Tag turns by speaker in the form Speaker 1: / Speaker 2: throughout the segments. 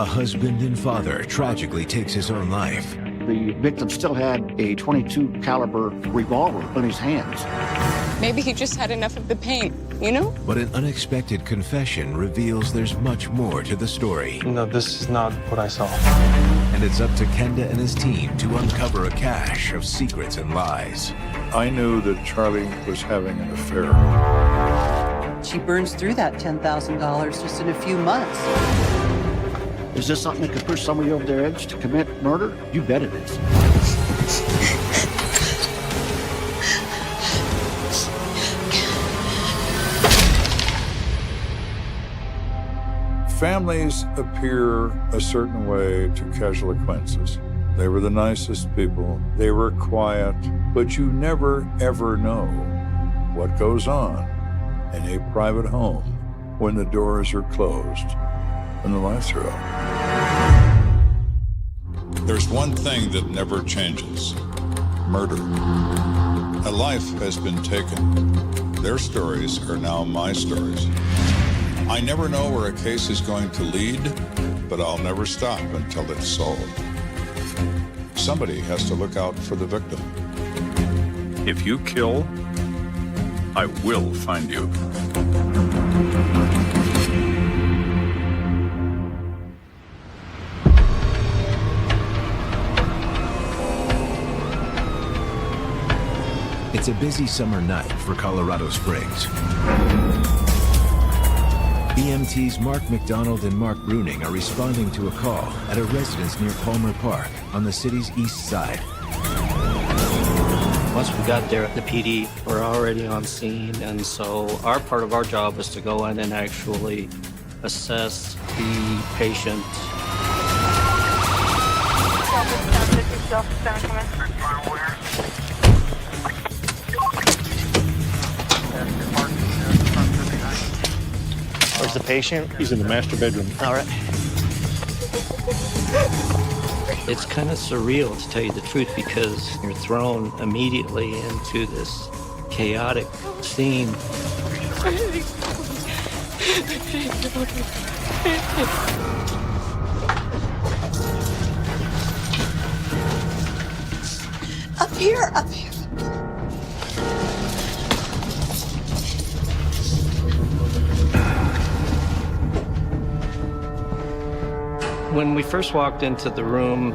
Speaker 1: a husband and father tragically takes his own life.
Speaker 2: The victim still had a .22 caliber revolver in his hands.
Speaker 3: Maybe he just had enough of the pain, you know?
Speaker 1: But an unexpected confession reveals there's much more to the story.
Speaker 4: No, this is not what I saw.
Speaker 1: And it's up to Kenda and his team to uncover a cache of secrets and lies.
Speaker 5: I knew that Charlie was having an affair.
Speaker 6: She burns through that $10,000 just in a few months.
Speaker 2: Is this something that could push somebody over their edge to commit murder? You bet it is.
Speaker 5: Families appear a certain way to casual acquaintances. They were the nicest people. They were quiet, but you never, ever know what goes on in a private home when the doors are closed and the lights are out.
Speaker 7: There's one thing that never changes: murder. A life has been taken. Their stories are now my stories. I never know where a case is going to lead, but I'll never stop until it's solved. Somebody has to look out for the victim.
Speaker 8: If you kill, I will find you.
Speaker 1: It's a busy summer night for Colorado Springs. EMTs Mark McDonald and Mark Bruning are responding to a call at a residence near Palmer Park on the city's east side.
Speaker 9: Once we got there, the PD were already on scene, and so our part of our job was to go in and actually assess the patient.
Speaker 4: Where's the patient? He's in the master bedroom.
Speaker 9: All right. It's kind of surreal, to tell you the truth, because you're thrown immediately into this chaotic scene.
Speaker 6: Up here, up here.
Speaker 9: When we first walked into the room,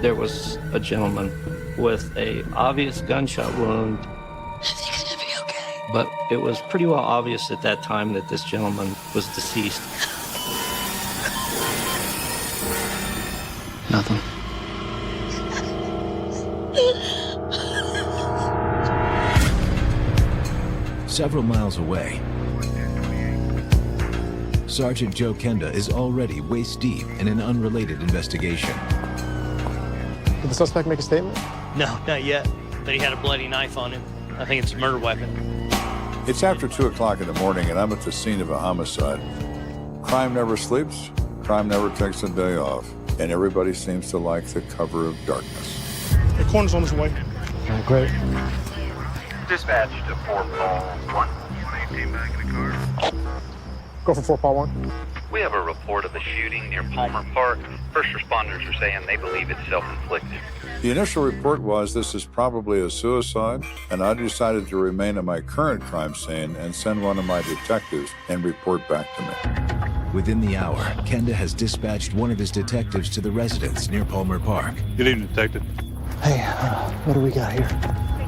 Speaker 9: there was a gentleman with an obvious gunshot wound.
Speaker 6: I think it's gonna be okay.
Speaker 9: But it was pretty well obvious at that time that this gentleman was deceased. Nothing.
Speaker 1: Several miles away, Sergeant Joe Kenda is already waist deep in an unrelated investigation.
Speaker 4: Did the suspect make a statement?
Speaker 10: No, not yet. But he had a bloody knife on him. I think it's a murder weapon.
Speaker 5: It's after 2 o'clock in the morning and I'm at the scene of a homicide. Crime never sleeps, crime never takes a day off, and everybody seems to like the cover of darkness.
Speaker 4: The coroner's on his way. All right, great.
Speaker 11: Dispatch to 4-1.
Speaker 4: Go for 4-1.
Speaker 11: We have a report of a shooting near Palmer Park. First responders are saying they believe it's self-inflicted.
Speaker 5: The initial report was this is probably a suicide, and I decided to remain at my current crime scene and send one of my detectives and report back to me.
Speaker 1: Within the hour, Kenda has dispatched one of his detectives to the residence near Palmer Park.
Speaker 8: Good evening, Detective.
Speaker 4: Hey, what do we got here?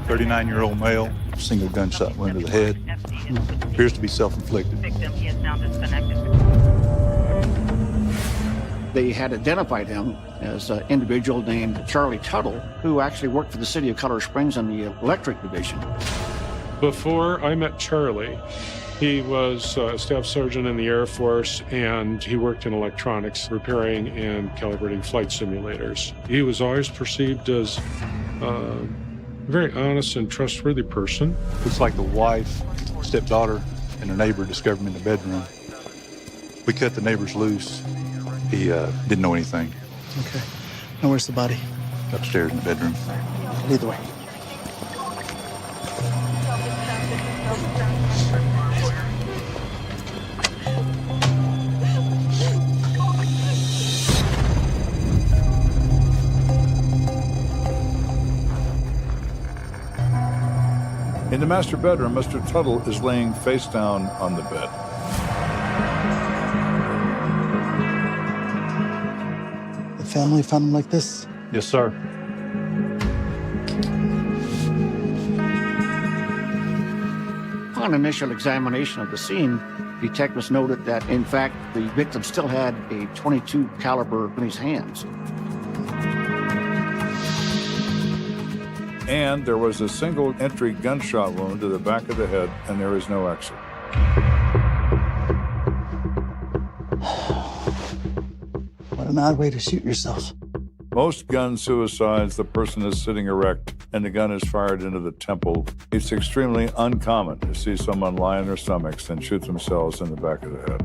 Speaker 8: 39-year-old male, single gunshot wound to the head. Appears to be self-inflicted.
Speaker 2: They had identified him as an individual named Charlie Tuttle, who actually worked for the city of Colorado Springs in the electric division.
Speaker 12: Before I met Charlie, he was a staff sergeant in the Air Force, and he worked in electronics, repairing and calibrating flight simulators. He was always perceived as a very honest and trustworthy person.
Speaker 8: Looks like the wife, stepdaughter, and her neighbor discovered him in the bedroom. We cut the neighbors loose. He didn't know anything.
Speaker 4: Okay. Now where's the body?
Speaker 8: Upstairs in the bedroom.
Speaker 4: Lead the way.
Speaker 5: In the master bedroom, Mr. Tuttle is laying face down on the bed.
Speaker 4: The family found him like this?
Speaker 8: Yes, sir.
Speaker 2: Upon initial examination of the scene, detectives noted that, in fact, the victim still had a .22 caliber in his hands.
Speaker 5: And there was a single entry gunshot wound to the back of the head, and there is no exit.
Speaker 4: What an odd way to shoot yourself.
Speaker 5: Most gun suicides, the person is sitting erect and the gun is fired into the temple. It's extremely uncommon to see someone lie on their stomachs and shoot themselves in the back of the head.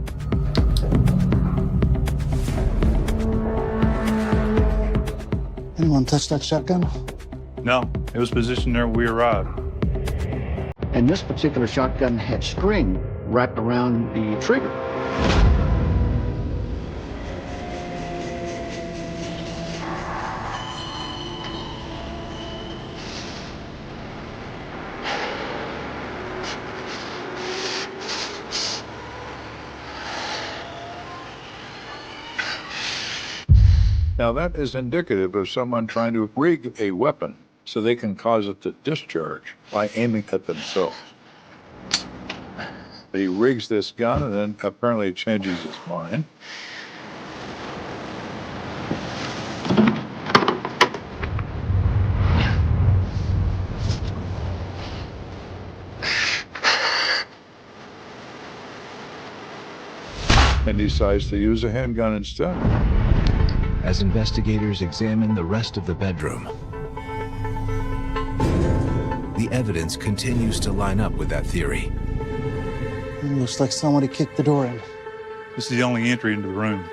Speaker 4: Anyone touch that shotgun?
Speaker 8: No, it was positioned there when we arrived.
Speaker 2: And this particular shotgun had string wrapped around the trigger.
Speaker 5: Now that is indicative of someone trying to rig a weapon so they can cause it to discharge by aiming at themselves. He rigs this gun and then apparently changes his mind. And decides to use a handgun instead.
Speaker 1: As investigators examine the rest of the bedroom, the evidence continues to line up with that theory.
Speaker 4: It looks like somebody kicked the door in.
Speaker 8: This is the only entry into the room.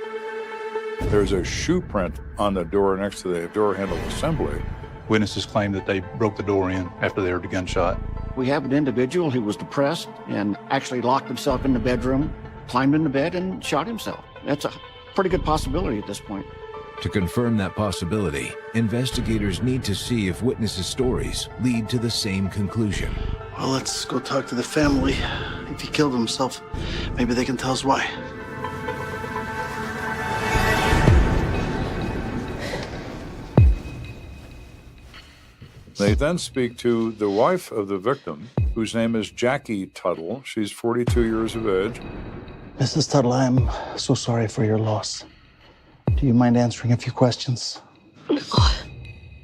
Speaker 5: There's a shoe print on the door next to the door handle assembly.
Speaker 8: Witnesses claim that they broke the door in after they heard the gunshot.
Speaker 2: We have an individual who was depressed and actually locked himself in the bedroom, climbed into bed, and shot himself. That's a pretty good possibility at this point.
Speaker 1: To confirm that possibility, investigators need to see if witnesses' stories lead to the same conclusion.
Speaker 4: Well, let's go talk to the family. If he killed himself, maybe they can tell us why.
Speaker 5: They then speak to the wife of the victim, whose name is Jackie Tuttle. She's 42 years of age.
Speaker 4: Mrs. Tuttle, I'm so sorry for your loss. Do you mind answering a few questions?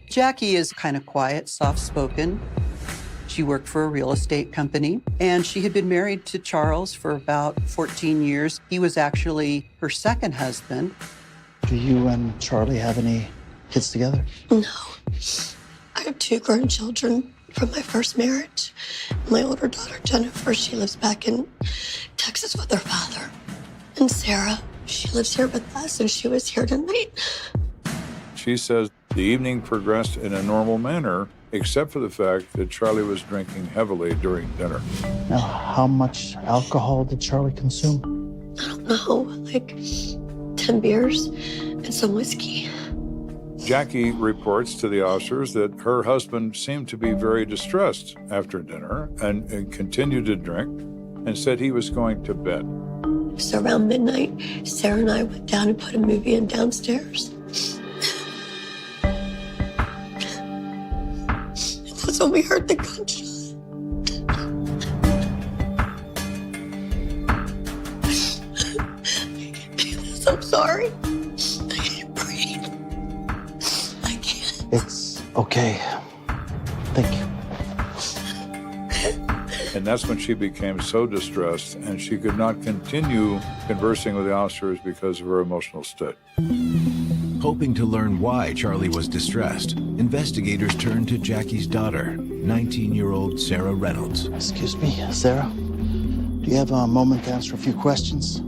Speaker 6: Jackie is kind of quiet, soft-spoken. She worked for a real estate company, and she had been married to Charles for about 14 years. He was actually her second husband.
Speaker 4: Do you and Charlie have any kids together?
Speaker 13: No. I have 2 grown children from my first marriage. My older daughter, Jennifer, she lives back in Texas with her father. And Sarah, she lives here with us, and she was here tonight.
Speaker 5: She says the evening progressed in a normal manner, except for the fact that Charlie was drinking heavily during dinner.
Speaker 4: Now, how much alcohol did Charlie consume?
Speaker 13: I don't know, like 10 beers and some whiskey.
Speaker 5: Jackie reports to the officers that her husband seemed to be very distressed after dinner and continued to drink and said he was going to bed.
Speaker 13: So around midnight, Sarah and I went down and put a movie in downstairs. It was when we heard the gunshot. I'm sorry. I can't breathe. I can't.
Speaker 4: It's okay. Thank you.
Speaker 5: And that's when she became so distressed and she could not continue conversing with the officers because of her emotional state.
Speaker 1: Hoping to learn why Charlie was distressed, investigators turned to Jackie's daughter, 19-year-old Sarah Reynolds.
Speaker 4: Excuse me, Sarah. Do you have a moment to answer a few questions?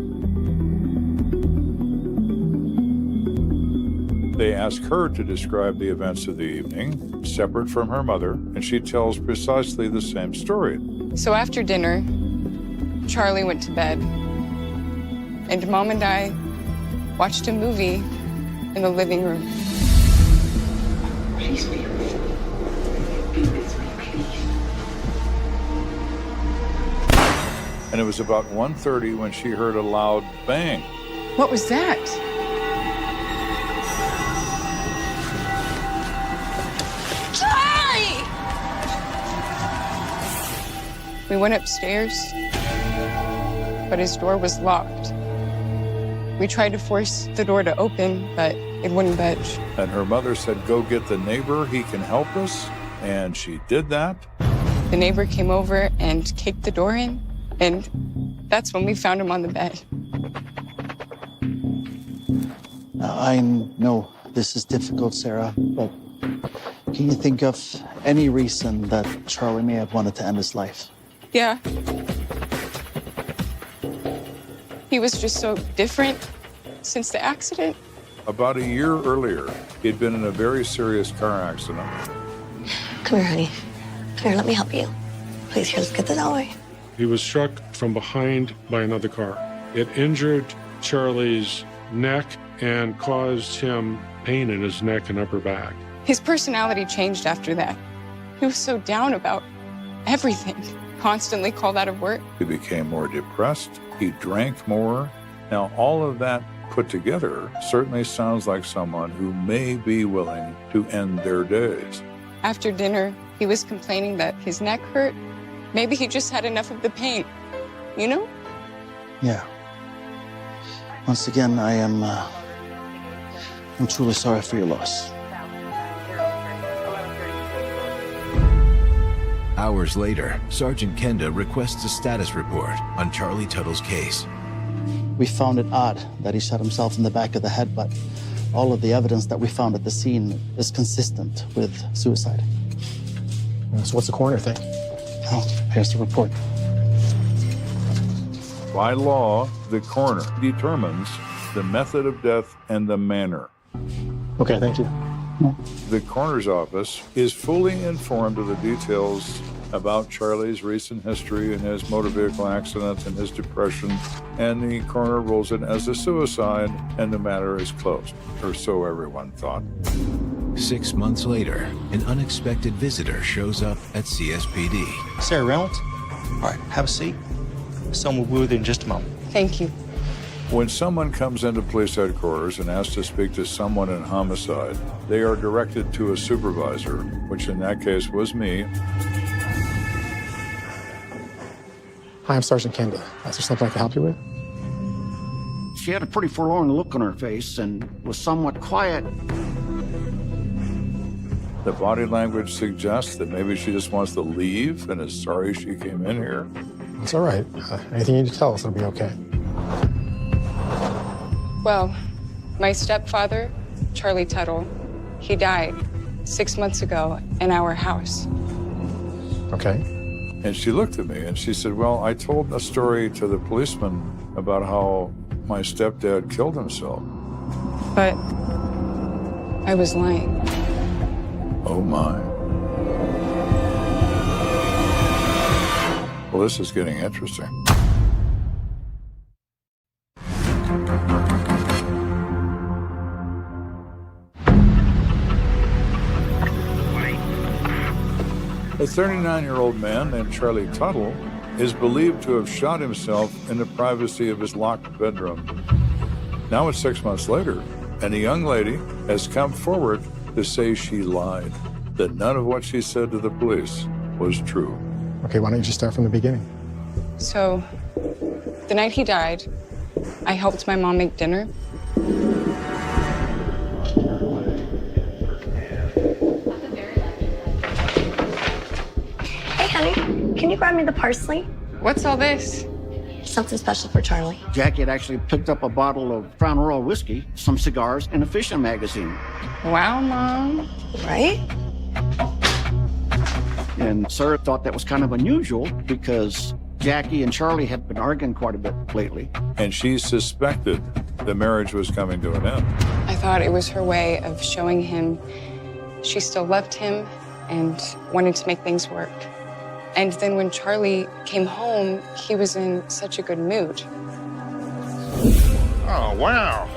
Speaker 5: They ask her to describe the events of the evening, separate from her mother, and she tells precisely the same story.
Speaker 3: So after dinner, Charlie went to bed, and Mom and I watched a movie in the living room.
Speaker 13: Please be with me. Be with me, please.
Speaker 5: and it was about 1:30 when she heard a loud bang.
Speaker 3: What was that?
Speaker 13: Charlie!
Speaker 3: We went upstairs, but his door was locked. We tried to force the door to open, but it wouldn't budge.
Speaker 5: And her mother said, "Go get the neighbor, he can help us." And she did that.
Speaker 3: The neighbor came over and kicked the door in, and that's when we found him on the bed.
Speaker 4: Now, I know this is difficult, Sarah, but can you think of any reason that Charlie may have wanted to end his life?
Speaker 3: Yeah. He was just so different since the accident.
Speaker 5: About a year earlier, he'd been in a very serious car accident.
Speaker 13: Come here, honey. Come here, let me help you. Please, here, let's get this out of the way.
Speaker 12: He was struck from behind by another car. It injured Charlie's neck and caused him pain in his neck and upper back.
Speaker 3: His personality changed after that. He was so down about everything. Constantly called out of work.
Speaker 5: He became more depressed. He drank more. Now, all of that put together certainly sounds like someone who may be willing to end their days.
Speaker 3: After dinner, he was complaining that his neck hurt. Maybe he just had enough of the pain, you know?
Speaker 4: Yeah. Once again, I'm truly sorry for your loss.
Speaker 1: Hours later, Sergeant Kenda requests a status report on Charlie Tuttle's case.
Speaker 4: We found it odd that he shot himself in the back of the head, but all of the evidence that we found at the scene is consistent with suicide.
Speaker 14: So what's the coroner think?
Speaker 4: Oh, here's the report.
Speaker 5: By law, the coroner determines the method of death and the manner.
Speaker 14: Okay, thank you.
Speaker 5: The coroner's office is fully informed of the details about Charlie's recent history and his motor vehicle accident and his depression, and the coroner rules it as a suicide, and the matter is closed, or so everyone thought.
Speaker 1: 6 months later, an unexpected visitor shows up at CSPD.
Speaker 14: Sarah Reynolds? All right, have a seat. Someone will be with you in just a moment.
Speaker 3: Thank you.
Speaker 5: When someone comes into police headquarters and asks to speak to someone in homicide, they are directed to a supervisor, which in that case was me.
Speaker 14: Hi, I'm Sergeant Kenda. Is there something I can help you with?
Speaker 2: She had a pretty forlorn look on her face and was somewhat quiet.
Speaker 5: The body language suggests that maybe she just wants to leave and is sorry she came in here.
Speaker 14: It's all right. Anything you need to tell us, it'll be okay.
Speaker 3: Well, my stepfather, Charlie Tuttle, he died 6 months ago in our house.
Speaker 14: Okay.
Speaker 5: And she looked at me and she said, "Well, I told a story to the policeman about how my stepdad killed himself."
Speaker 3: But I was lying.
Speaker 5: Oh my. Well, this is getting interesting. A 39-year-old man named Charlie Tuttle is believed to have shot himself in the privacy of his locked bedroom. Now it's 6 months later, and a young lady has come forward to say she lied, that none of what she said to the police was true.
Speaker 14: Okay, why don't you just start from the beginning?
Speaker 3: So, the night he died, I helped my mom make dinner.
Speaker 13: Hey, honey, can you grab me the parsley?
Speaker 3: What's all this?
Speaker 13: Something special for Charlie.
Speaker 2: Jackie had actually picked up a bottle of Crown Royal whiskey, some cigars, and a fishing magazine.
Speaker 3: Wow, Mom.
Speaker 13: Right?
Speaker 2: And Sarah thought that was kind of unusual because Jackie and Charlie had been arguing quite a bit lately.
Speaker 5: And she suspected the marriage was coming to an end.
Speaker 3: I thought it was her way of showing him she still loved him and wanted to make things work. And then when Charlie came home, he was in such a good mood.
Speaker 15: Oh, wow.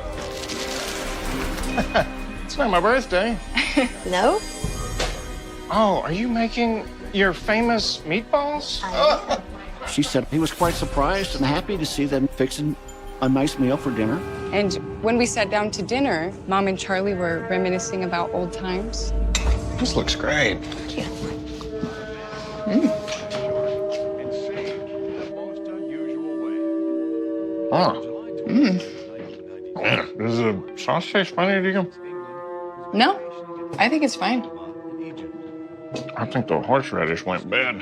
Speaker 15: It's not my birthday.
Speaker 13: No?
Speaker 15: Oh, are you making your famous meatballs?
Speaker 2: She said he was quite surprised and happy to see them fixing a nice meal for dinner.
Speaker 3: And when we sat down to dinner, Mom and Charlie were reminiscing about old times.
Speaker 14: This looks great.
Speaker 15: Does the sauce taste funny to you?
Speaker 3: No, I think it's fine.
Speaker 15: I think the horseradish went bad.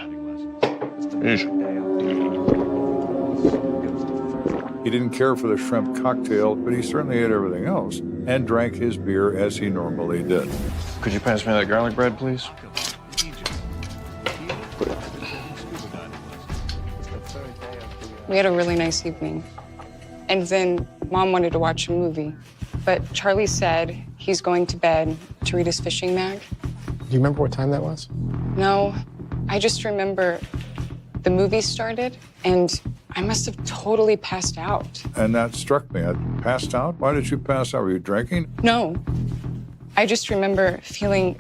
Speaker 15: Yeesh.
Speaker 5: He didn't care for the shrimp cocktail, but he certainly ate everything else and drank his beer as he normally did.
Speaker 15: Could you pass me that garlic bread, please?
Speaker 3: We had a really nice evening. And then Mom wanted to watch a movie. But Charlie said he's going to bed to read his fishing mag.
Speaker 16: Do you remember what time that was?
Speaker 3: No, I just remember the movie started and I must have totally passed out.
Speaker 5: And that struck me. I passed out? Why did you pass out? Were you drinking?
Speaker 3: No, I just remember feeling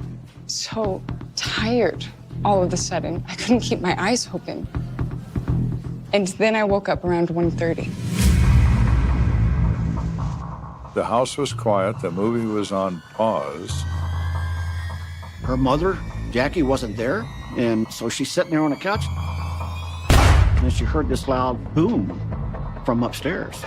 Speaker 3: so tired all of a sudden. I couldn't keep my eyes open. And then I woke up around 1:30.
Speaker 5: The house was quiet. The movie was on pause.
Speaker 2: Her mother, Jackie, wasn't there, and so she's sitting there on the couch, and then she heard this loud boom from upstairs.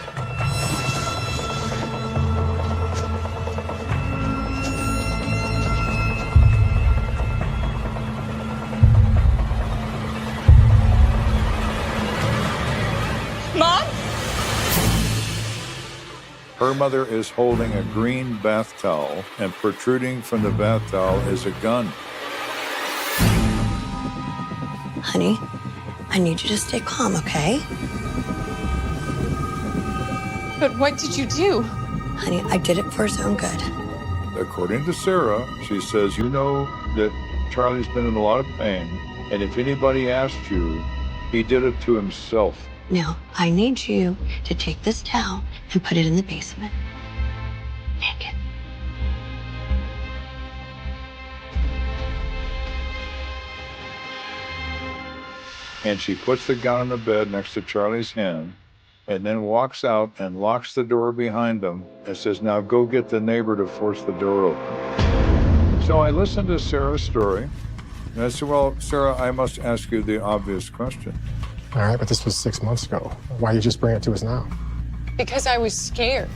Speaker 3: Mom?
Speaker 5: Her mother is holding a green bath towel, and protruding from the bath towel is a gun.
Speaker 13: Honey, I need you to stay calm, okay?
Speaker 3: But what did you do?
Speaker 13: Honey, I did it for his own good.
Speaker 5: According to Sarah, she says, you know that Charlie's been in a lot of pain, and if anybody asked you, he did it to himself.
Speaker 13: Now, I need you to take this towel and put it in the basement. Naked.
Speaker 5: And she puts the gun on the bed next to Charlie's hand, and then walks out and locks the door behind them and says, now go get the neighbor to force the door open. So I listened to Sarah's story, and I said, well, Sarah, I must ask you the obvious question.
Speaker 16: All right, but this was 6 months ago. Why you just bring it to us now?
Speaker 3: Because I was scared.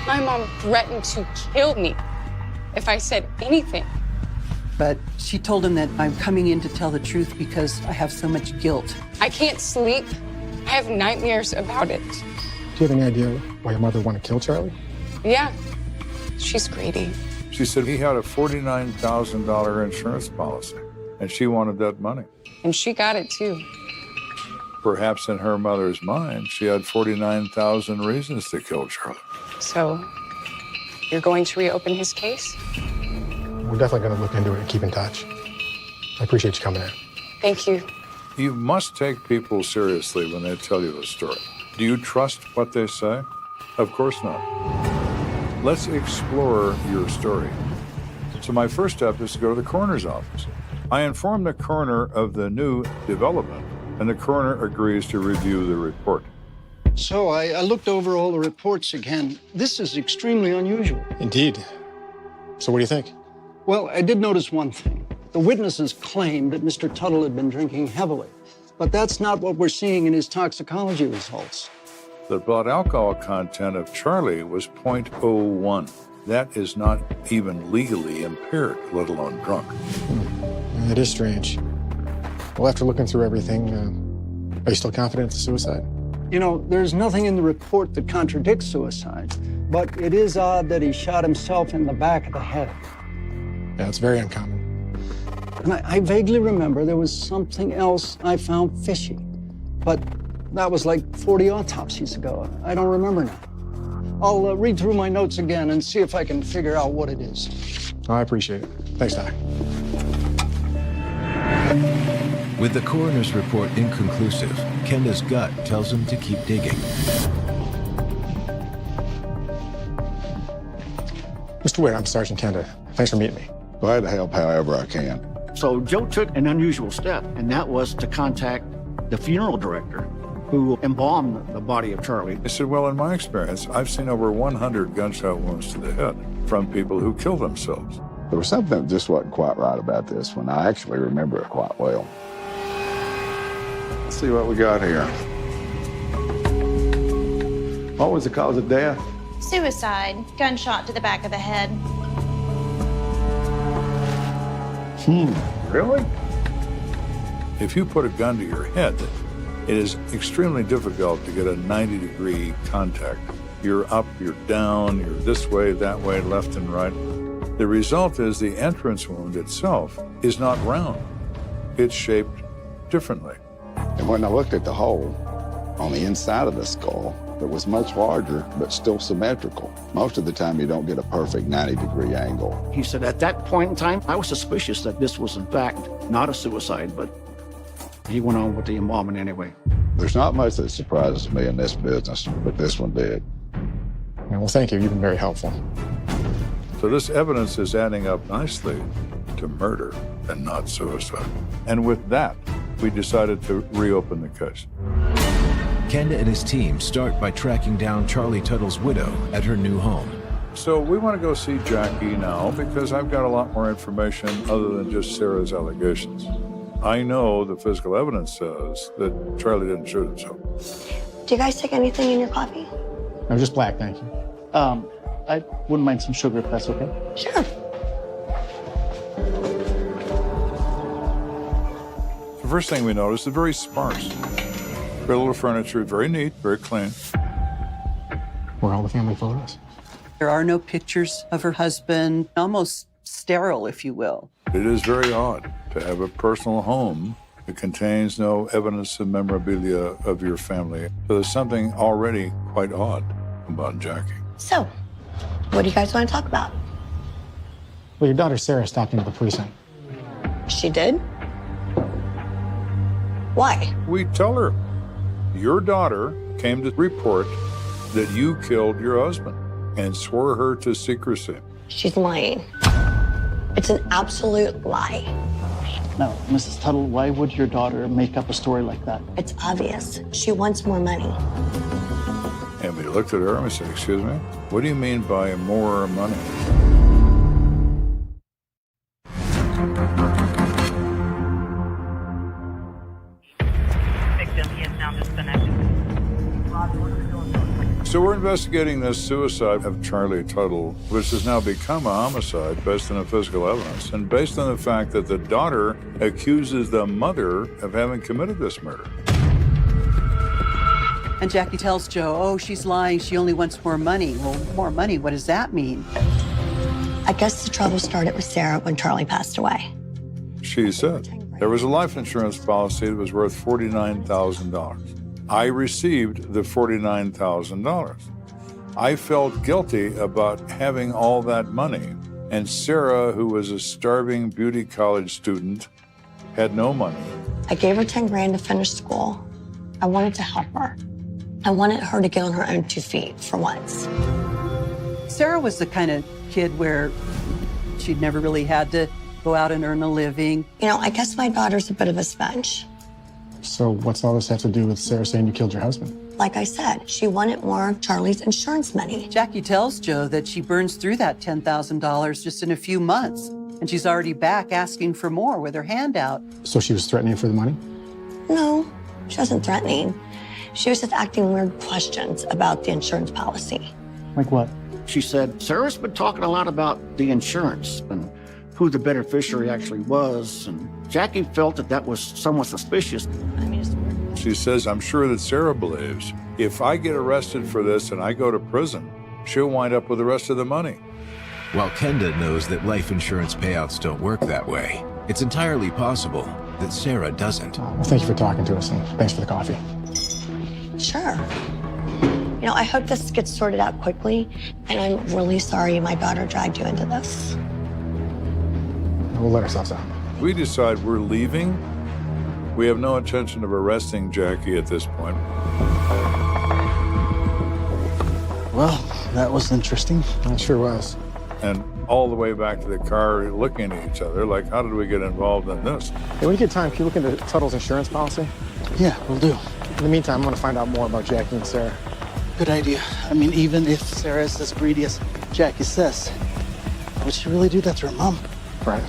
Speaker 3: My mom threatened to kill me if I said anything.
Speaker 6: But she told him that I'm coming in to tell the truth because I have so much guilt.
Speaker 3: I can't sleep. I have nightmares about it.
Speaker 16: Do you have any idea why your mother wanted to kill Charlie?
Speaker 3: Yeah, she's greedy.
Speaker 5: She said he had a $49,000 insurance policy, and she wanted that money.
Speaker 3: And she got it too.
Speaker 5: Perhaps in her mother's mind, she had 49,000 reasons to kill Charlie.
Speaker 3: So, you're going to reopen his case?
Speaker 16: We're definitely going to look into it and keep in touch. I appreciate you coming in.
Speaker 3: Thank you.
Speaker 5: You must take people seriously when they tell you a story. Do you trust what they say? Of course not. Let's explore your story. So my first step is to go to the coroner's office. I inform the coroner of the new development, and the coroner agrees to review the report.
Speaker 17: So I looked over all the reports again. This is extremely unusual.
Speaker 16: Indeed. So what do you think?
Speaker 17: Well, I did notice one thing. The witnesses claimed that Mr. Tuttle had been drinking heavily, but that's not what we're seeing in his toxicology results.
Speaker 5: The blood alcohol content of Charlie was 0.01. That is not even legally impaired, let alone drunk.
Speaker 16: It is strange. Well, after looking through everything, are you still confident it's a suicide?
Speaker 17: You know, there's nothing in the report that contradicts suicide, but it is odd that he shot himself in the back of the head.
Speaker 16: Yeah, it's very uncommon.
Speaker 17: And I vaguely remember there was something else I found fishy, but that was like 40 autopsies ago. I don't remember now. I'll read through my notes again and see if I can figure out what it is.
Speaker 16: Oh, I appreciate it. Thanks, Doc.
Speaker 1: With the coroner's report inconclusive, Kenda's gut tells him to keep digging.
Speaker 16: Mr. Ware, I'm Sergeant Kenda. Thanks for meeting me.
Speaker 18: Glad to help however I can.
Speaker 2: So Joe took an unusual step, and that was to contact the funeral director who embalmed the body of Charlie.
Speaker 5: I said, well, in my experience, I've seen over 100 gunshot wounds to the head from people who kill themselves.
Speaker 18: There was something that just wasn't quite right about this one. I actually remember it quite well. Let's see what we got here. What was the cause of death?
Speaker 19: Suicide. Gunshot to the back of the head.
Speaker 5: Really? If you put a gun to your head, it is extremely difficult to get a 90-degree contact. You're up, you're down, you're this way, that way, left and right. The result is the entrance wound itself is not round. It's shaped differently.
Speaker 18: And when I looked at the hole on the inside of the skull, it was much larger, but still symmetrical. Most of the time, you don't get a perfect 90-degree angle.
Speaker 2: He said, at that point in time, I was suspicious that this was, in fact, not a suicide, but he went on with the embalming anyway.
Speaker 18: There's not much that surprises me in this business, but this one did.
Speaker 16: Yeah, well, thank you. You've been very helpful.
Speaker 5: So this evidence is adding up nicely to murder and not suicide. And with that, we decided to reopen the case.
Speaker 1: Kenda and his team start by tracking down Charlie Tuttle's widow at her new home.
Speaker 5: So we want to go see Jackie now because I've got a lot more information other than just Sarah's allegations. I know the physical evidence says that Charlie didn't shoot himself.
Speaker 13: Do you guys take anything in your coffee?
Speaker 16: No, just black, thank you.
Speaker 4: I wouldn't mind some sugar if that's okay.
Speaker 13: Sure.
Speaker 5: The first thing we noticed is very sparse. Very little furniture, very neat, very clean.
Speaker 16: Where are all the family photos?
Speaker 6: There are no pictures of her husband, almost sterile, if you will.
Speaker 5: It is very odd to have a personal home that contains no evidence of memorabilia of your family. So there's something already quite odd about Jackie.
Speaker 13: So, what do you guys want to talk about?
Speaker 16: Well, your daughter Sarah stopped into the precinct.
Speaker 13: She did? Why?
Speaker 5: We tell her, your daughter came to report that you killed your husband and swore her to secrecy.
Speaker 13: She's lying. It's an absolute lie.
Speaker 4: Now, Mrs. Tuttle, why would your daughter make up a story like that?
Speaker 13: It's obvious. She wants more money.
Speaker 5: And we looked at her and we said, excuse me, what do you mean by more money? So we're investigating this suicide of Charlie Tuttle, which has now become a homicide based on the physical evidence and based on the fact that the daughter accuses the mother of having committed this murder.
Speaker 6: And Jackie tells Joe, oh, she's lying. She only wants more money. Well, more money, what does that mean?
Speaker 13: I guess the trouble started with Sarah when Charlie passed away.
Speaker 5: She said there was a life insurance policy that was worth $49,000. I received the $49,000. I felt guilty about having all that money. And Sarah, who was a starving beauty college student, had no money.
Speaker 13: I gave her 10 grand to finish school. I wanted to help her. I wanted her to get on her own 2 feet for once.
Speaker 6: Sarah was the kind of kid where she'd never really had to go out and earn a living.
Speaker 13: You know, I guess my daughter's a bit of a sponge.
Speaker 16: So what's all this have to do with Sarah saying you killed your husband?
Speaker 13: Like I said, she wanted more of Charlie's insurance money.
Speaker 6: Jackie tells Joe that she burns through that $10,000 just in a few months. And she's already back asking for more with her hand out.
Speaker 16: So she was threatening you for the money?
Speaker 13: No, she wasn't threatening. She was just asking weird questions about the insurance policy.
Speaker 4: Like what?
Speaker 2: She said, Sarah's been talking a lot about the insurance and who the beneficiary actually was. And Jackie felt that that was somewhat suspicious.
Speaker 5: She says, I'm sure that Sarah believes if I get arrested for this and I go to prison, she'll wind up with the rest of the money.
Speaker 1: While Kenda knows that life insurance payouts don't work that way, it's entirely possible that Sarah doesn't.
Speaker 16: Well, thank you for talking to us, and thanks for the coffee.
Speaker 13: Sure. You know, I hope this gets sorted out quickly, and I'm really sorry my daughter dragged you into this.
Speaker 16: We'll let ourselves out.
Speaker 5: We decide we're leaving. We have no intention of arresting Jackie at this point.
Speaker 4: Well, that was interesting.
Speaker 16: It sure was.
Speaker 5: And all the way back to the car looking at each other like, how did we get involved in this?
Speaker 16: Hey, when you get time, can you look into Tuttle's insurance policy?
Speaker 4: Yeah, we'll do.
Speaker 16: In the meantime, I'm going to find out more about Jackie and Sarah.
Speaker 4: Good idea. I mean, even if Sarah is as greedy as Jackie says, would she really do that to her mom?
Speaker 16: Right.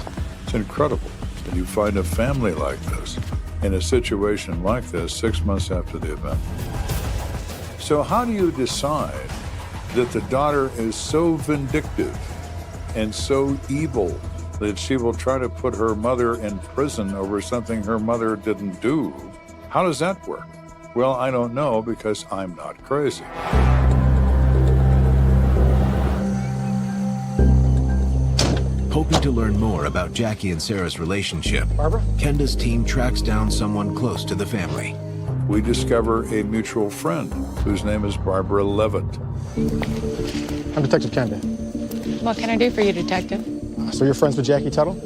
Speaker 5: It's incredible that you find a family like this in a situation like this 6 months after the event. So how do you decide that the daughter is so vindictive and so evil that she will try to put her mother in prison over something her mother didn't do? How does that work? Well, I don't know because I'm not crazy.
Speaker 1: Hoping to learn more about Jackie and Sarah's relationship,
Speaker 16: Barbara?
Speaker 1: Kenda's team tracks down someone close to the family.
Speaker 5: We discover a mutual friend whose name is Barbara Levitt.
Speaker 16: I'm Detective Kenda.
Speaker 3: What can I do for you, Detective?
Speaker 16: So you're friends with Jackie Tuttle?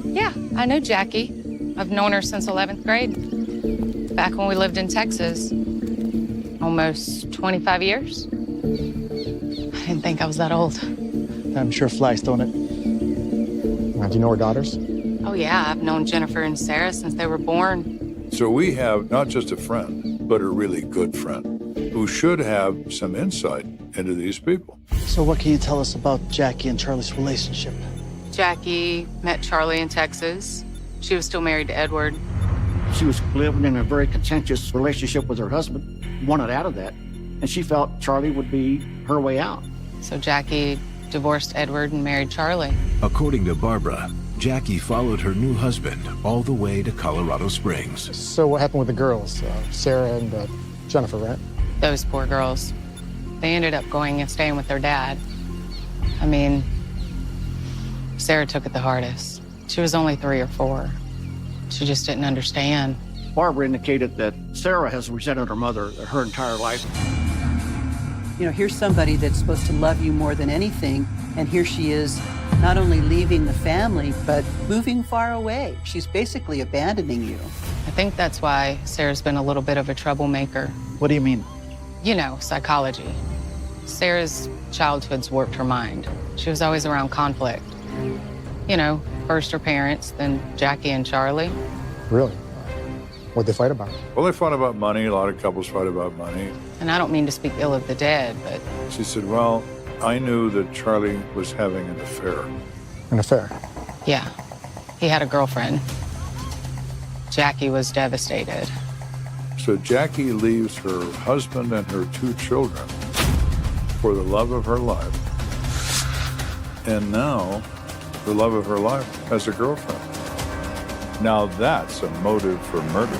Speaker 3: Yeah, I know Jackie. I've known her since 11th grade. Back when we lived in Texas. Almost 25 years. I didn't think I was that old.
Speaker 4: I'm sure flies, don't it?
Speaker 16: Do you know her daughters?
Speaker 3: Oh, yeah, I've known Jennifer and Sarah since they were born.
Speaker 5: So we have not just a friend, but a really good friend who should have some insight into these people.
Speaker 4: So what can you tell us about Jackie and Charlie's relationship?
Speaker 3: Jackie met Charlie in Texas. She was still married to Edward.
Speaker 2: She was living in a very contentious relationship with her husband, wanted out of that, and she felt Charlie would be her way out.
Speaker 3: So Jackie divorced Edward and married Charlie.
Speaker 1: According to Barbara, Jackie followed her new husband all the way to Colorado Springs.
Speaker 16: So what happened with the girls? Sarah and Jennifer, right?
Speaker 3: Those poor girls. They ended up going and staying with their dad. I mean, Sarah took it the hardest. She was only 3 or 4. She just didn't understand.
Speaker 2: Barbara indicated that Sarah has resented her mother her entire life.
Speaker 6: You know, here's somebody that's supposed to love you more than anything, and here she is not only leaving the family, but moving far away. She's basically abandoning you.
Speaker 3: I think that's why Sarah's been a little bit of a troublemaker.
Speaker 4: What do you mean?
Speaker 3: You know, psychology. Sarah's childhood's warped her mind. She was always around conflict. You know, first her parents, then Jackie and Charlie.
Speaker 16: Really? What'd they fight about?
Speaker 5: Well, they fought about money. A lot of couples fight about money.
Speaker 3: And I don't mean to speak ill of the dead, but...
Speaker 5: She said, well, I knew that Charlie was having an affair.
Speaker 16: An affair?
Speaker 3: Yeah, he had a girlfriend. Jackie was devastated.
Speaker 5: So Jackie leaves her husband and her 2 children for the love of her life. And now, the love of her life has a girlfriend. Now that's a motive for murder.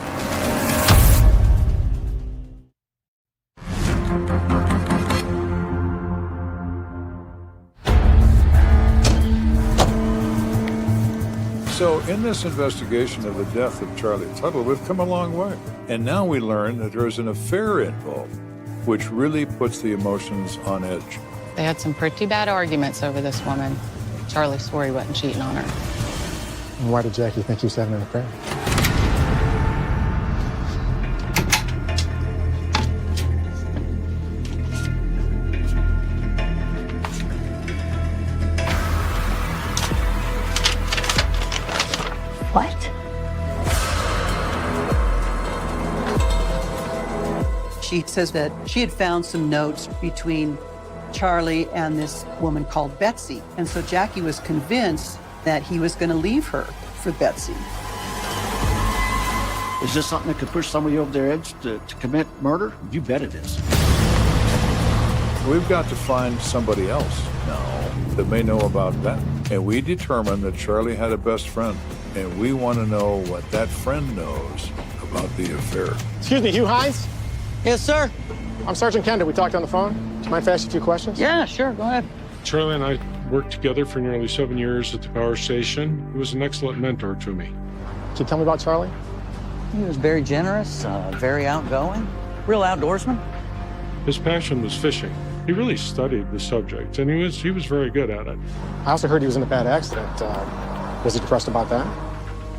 Speaker 5: So in this investigation of the death of Charlie Tuttle, we've come a long way. And now we learn that there's an affair involved, which really puts the emotions on edge.
Speaker 3: They had some pretty bad arguments over this woman. Charlie swore he wasn't cheating on her.
Speaker 16: And why did Jackie think he was having an affair?
Speaker 13: What?
Speaker 6: She says that she had found some notes between Charlie and this woman called Betsy. And so Jackie was convinced that he was going to leave her for Betsy.
Speaker 2: Is this something that could push somebody over their edge to commit murder? You bet it is.
Speaker 5: We've got to find somebody else now that may know about that. And we determined that Charlie had a best friend, and we want to know what that friend knows about the affair.
Speaker 16: Excuse me, Hugh Hines?
Speaker 17: Yes, sir.
Speaker 16: I'm Sergeant Kenda. We talked on the phone. Do you mind if I ask you a few questions?
Speaker 17: Yeah, sure. Go ahead.
Speaker 12: Charlie and I worked together for nearly 7 years at the power station. He was an excellent mentor to me.
Speaker 16: Can you tell me about Charlie?
Speaker 17: He was very generous, very outgoing, real outdoorsman.
Speaker 12: His passion was fishing. He really studied the subject, and he was very good at it.
Speaker 16: I also heard he was in a bad accident. Was he depressed about that?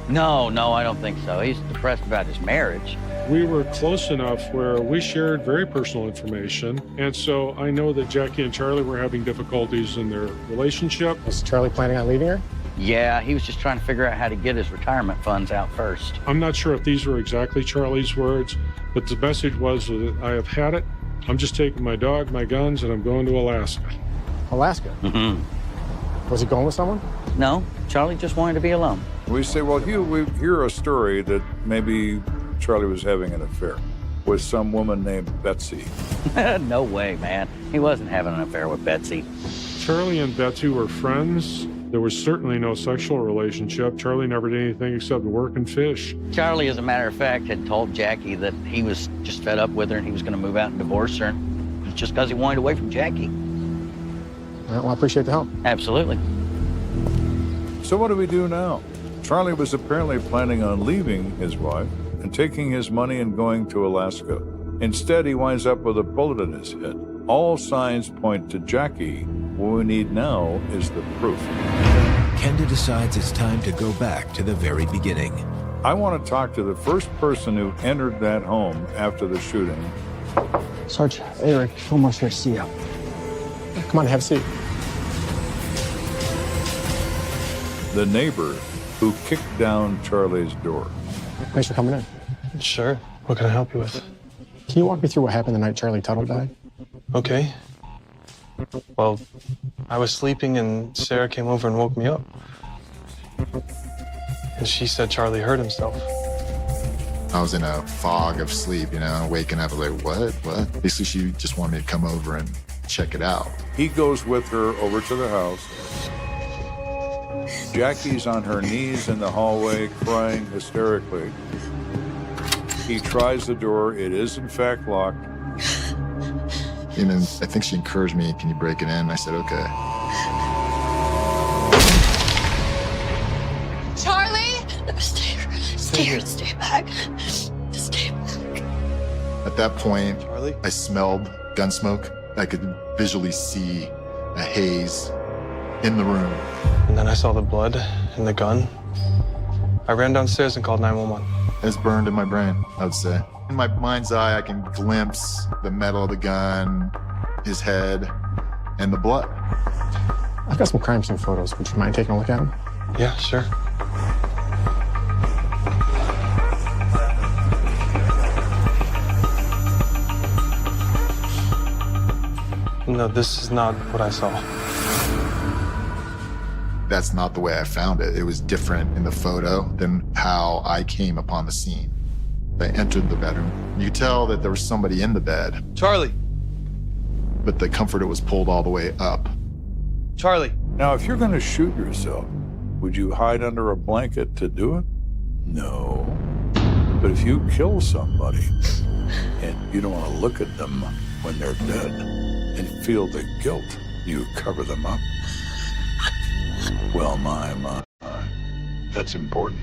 Speaker 17: No, I don't think so. He's depressed about his marriage.
Speaker 12: We were close enough where we shared very personal information, and so I know that Jackie and Charlie were having difficulties in their relationship.
Speaker 16: Was Charlie planning on leaving her?
Speaker 20: Yeah, he was just trying to figure out how to get his retirement funds out first.
Speaker 12: I'm not sure if these were exactly Charlie's words, but the message was that I have had it. I'm just taking my dog, my guns, and I'm going to Alaska.
Speaker 16: Alaska?
Speaker 20: Mm-hmm.
Speaker 16: Was he going with someone?
Speaker 20: No, Charlie just wanted to be alone.
Speaker 5: We say, well, Hugh, we hear a story that maybe Charlie was having an affair with some woman named Betsy.
Speaker 20: No way, man. He wasn't having an affair with Betsy.
Speaker 12: Charlie and Betsy were friends. There was certainly no sexual relationship. Charlie never did anything except work and fish.
Speaker 20: Charlie, as a matter of fact, had told Jackie that he was just fed up with her and he was going to move out and divorce her. It was just because he wanted away from Jackie.
Speaker 16: Well, I appreciate the help.
Speaker 20: Absolutely.
Speaker 5: So what do we do now? Charlie was apparently planning on leaving his wife and taking his money and going to Alaska. Instead, he winds up with a bullet in his head. All signs point to Jackie. What we need now is the proof.
Speaker 1: Kenda decides it's time to go back to the very beginning.
Speaker 5: I want to talk to the first person who entered that home after the shooting.
Speaker 17: Sarge, Eric Fillmore's here to see you.
Speaker 16: Come on, have a seat.
Speaker 5: The neighbor who kicked down Charlie's door.
Speaker 16: Thanks for coming in.
Speaker 21: Sure. What can I help you with?
Speaker 16: Can you walk me through what happened the night Charlie Tuttle died?
Speaker 21: Okay. Well, I was sleeping and Sarah came over and woke me up. And she said Charlie hurt himself.
Speaker 22: I was in a fog of sleep, waking up, like, what? Basically, she just wanted me to come over and check it out.
Speaker 5: He goes with her over to the house. Jackie's on her knees in the hallway, crying hysterically. He tries the door. It is, in fact, locked.
Speaker 22: And then I think she encouraged me, can you break it in? I said, okay.
Speaker 13: Charlie! No, stay here, stay back. Stay back.
Speaker 22: At that point, Charlie? I smelled gun smoke. I could visually see a haze in the room.
Speaker 21: And then I saw the blood and the gun. I ran downstairs and called 911.
Speaker 22: It's burned in my brain, I would say. In my mind's eye, I can glimpse the metal of the gun, his head, and the blood.
Speaker 16: I've got some crime scene photos. Would you mind taking a look at them?
Speaker 21: Yeah, sure. No, this is not what I saw.
Speaker 22: That's not the way I found it. It was different in the photo than how I came upon the scene. I entered the bedroom. You could tell that there was somebody in the bed.
Speaker 21: Charlie!
Speaker 22: But the comforter was pulled all the way up.
Speaker 21: Charlie!
Speaker 5: Now, if you're going to shoot yourself, would you hide under a blanket to do it? No. But if you kill somebody and you don't want to look at them when they're dead and feel the guilt, you cover them up. Well, my. That's important.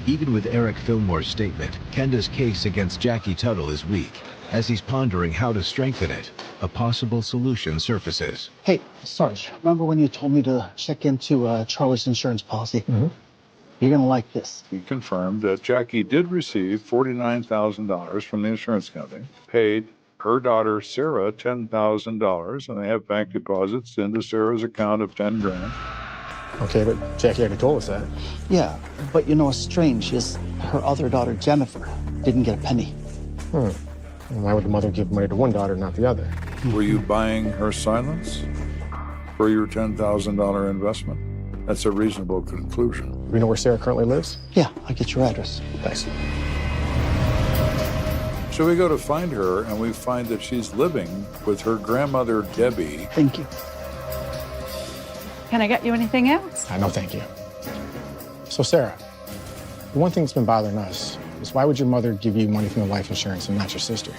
Speaker 1: Even with Eric Fillmore's statement, Kenda's case against Jackie Tuttle is weak. As he's pondering how to strengthen it, a possible solution surfaces.
Speaker 4: Hey, Sarge, remember when you told me to check into Charlie's insurance policy?
Speaker 16: Mm-hmm.
Speaker 4: You're gonna like this.
Speaker 5: He confirmed that Jackie did receive $49,000 from the insurance company, paid her daughter Sarah $10,000, and they have bank deposits into Sarah's account of $10,000.
Speaker 16: Okay, but Jackie already told us that.
Speaker 4: Yeah, but what's strange is her other daughter, Jennifer, didn't get a penny.
Speaker 16: And why would the mother give money to one daughter, not the other?
Speaker 5: Were you buying her silence for your $10,000 investment? That's a reasonable conclusion.
Speaker 16: We know where Sarah currently lives?
Speaker 4: Yeah, I'll get your address.
Speaker 16: Thanks.
Speaker 5: So we go to find her, and we find that she's living with her grandmother, Debbie.
Speaker 4: Thank you.
Speaker 23: Can I get you anything else?
Speaker 16: No, thank you. So, Sarah, the one thing that's been bothering us is why would your mother give you money from the life insurance and not your sister?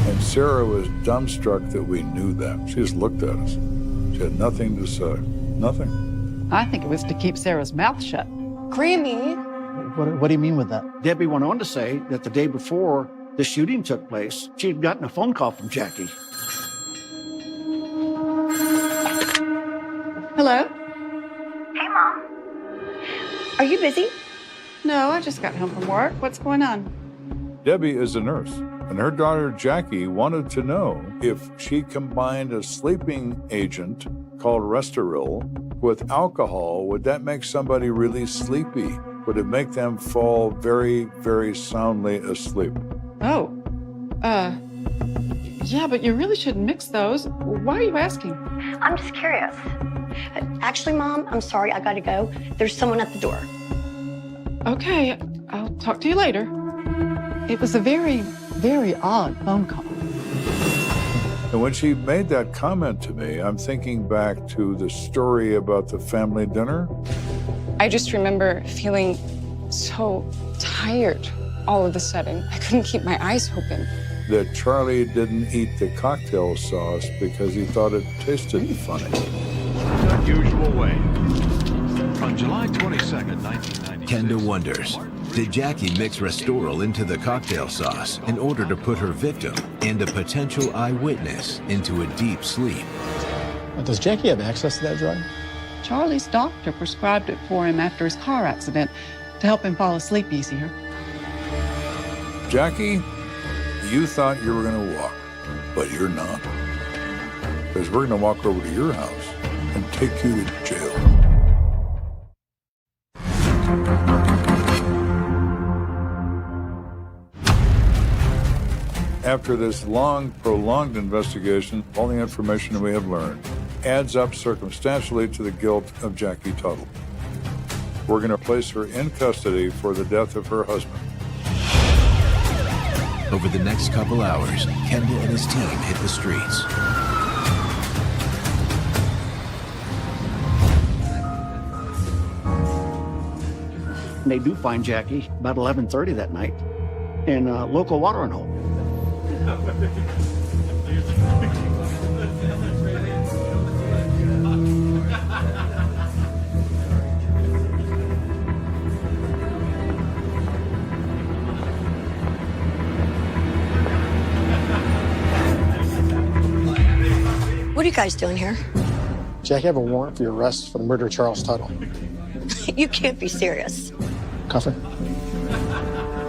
Speaker 5: And Sarah was dumbstruck that we knew that. She just looked at us. She had nothing to say. Nothing.
Speaker 23: I think it was to keep Sarah's mouth shut.
Speaker 13: Grammy.
Speaker 4: What do you mean with that?
Speaker 2: Debbie went on to say that the day before the shooting took place, she had gotten a phone call from Jackie.
Speaker 23: Hello?
Speaker 19: Hey, Mom. Are you busy?
Speaker 23: No, I just got home from work. What's going on?
Speaker 5: Debbie is a nurse. And her daughter Jackie wanted to know if she combined a sleeping agent called Restoril with alcohol, would that make somebody really sleepy? Would it make them fall very, very soundly asleep?
Speaker 23: Oh, yeah, but you really shouldn't mix those. Why are you asking?
Speaker 13: I'm just curious. Actually, Mom, I'm sorry, I gotta go. There's someone at the door.
Speaker 23: Okay, I'll talk to you later. It was a very, very odd phone call.
Speaker 5: And when she made that comment to me, I'm thinking back to the story about the family dinner.
Speaker 3: I just remember feeling so tired all of a sudden. I couldn't keep my eyes open.
Speaker 5: That Charlie didn't eat the cocktail sauce because he thought it tasted funny.
Speaker 1: Unusual way. On July 22nd, 1996, Kenda wonders, did Jackie mix Restoril into the cocktail sauce in order to put her victim and a potential eyewitness into a deep sleep?
Speaker 16: Does Jackie have access to that drug?
Speaker 23: Charlie's doctor prescribed it for him after his car accident to help him fall asleep easier.
Speaker 5: Jackie, you thought you were going to walk, but you're not. Because we're going to walk over to your house and take you to jail. After this long, prolonged investigation, all the information we have learned adds up circumstantially to the guilt of Jackie Tuttle. We're going to place her in custody for the death of her husband.
Speaker 1: Over the next couple hours, Kenda and his team hit the streets.
Speaker 2: They do find Jackie about 11:30 that night in a local watering hole.
Speaker 13: What are you guys doing here?
Speaker 16: Jackie, I have a warrant for your arrest for the murder of Charles Tuttle.
Speaker 13: You can't be serious.
Speaker 16: Cuff her.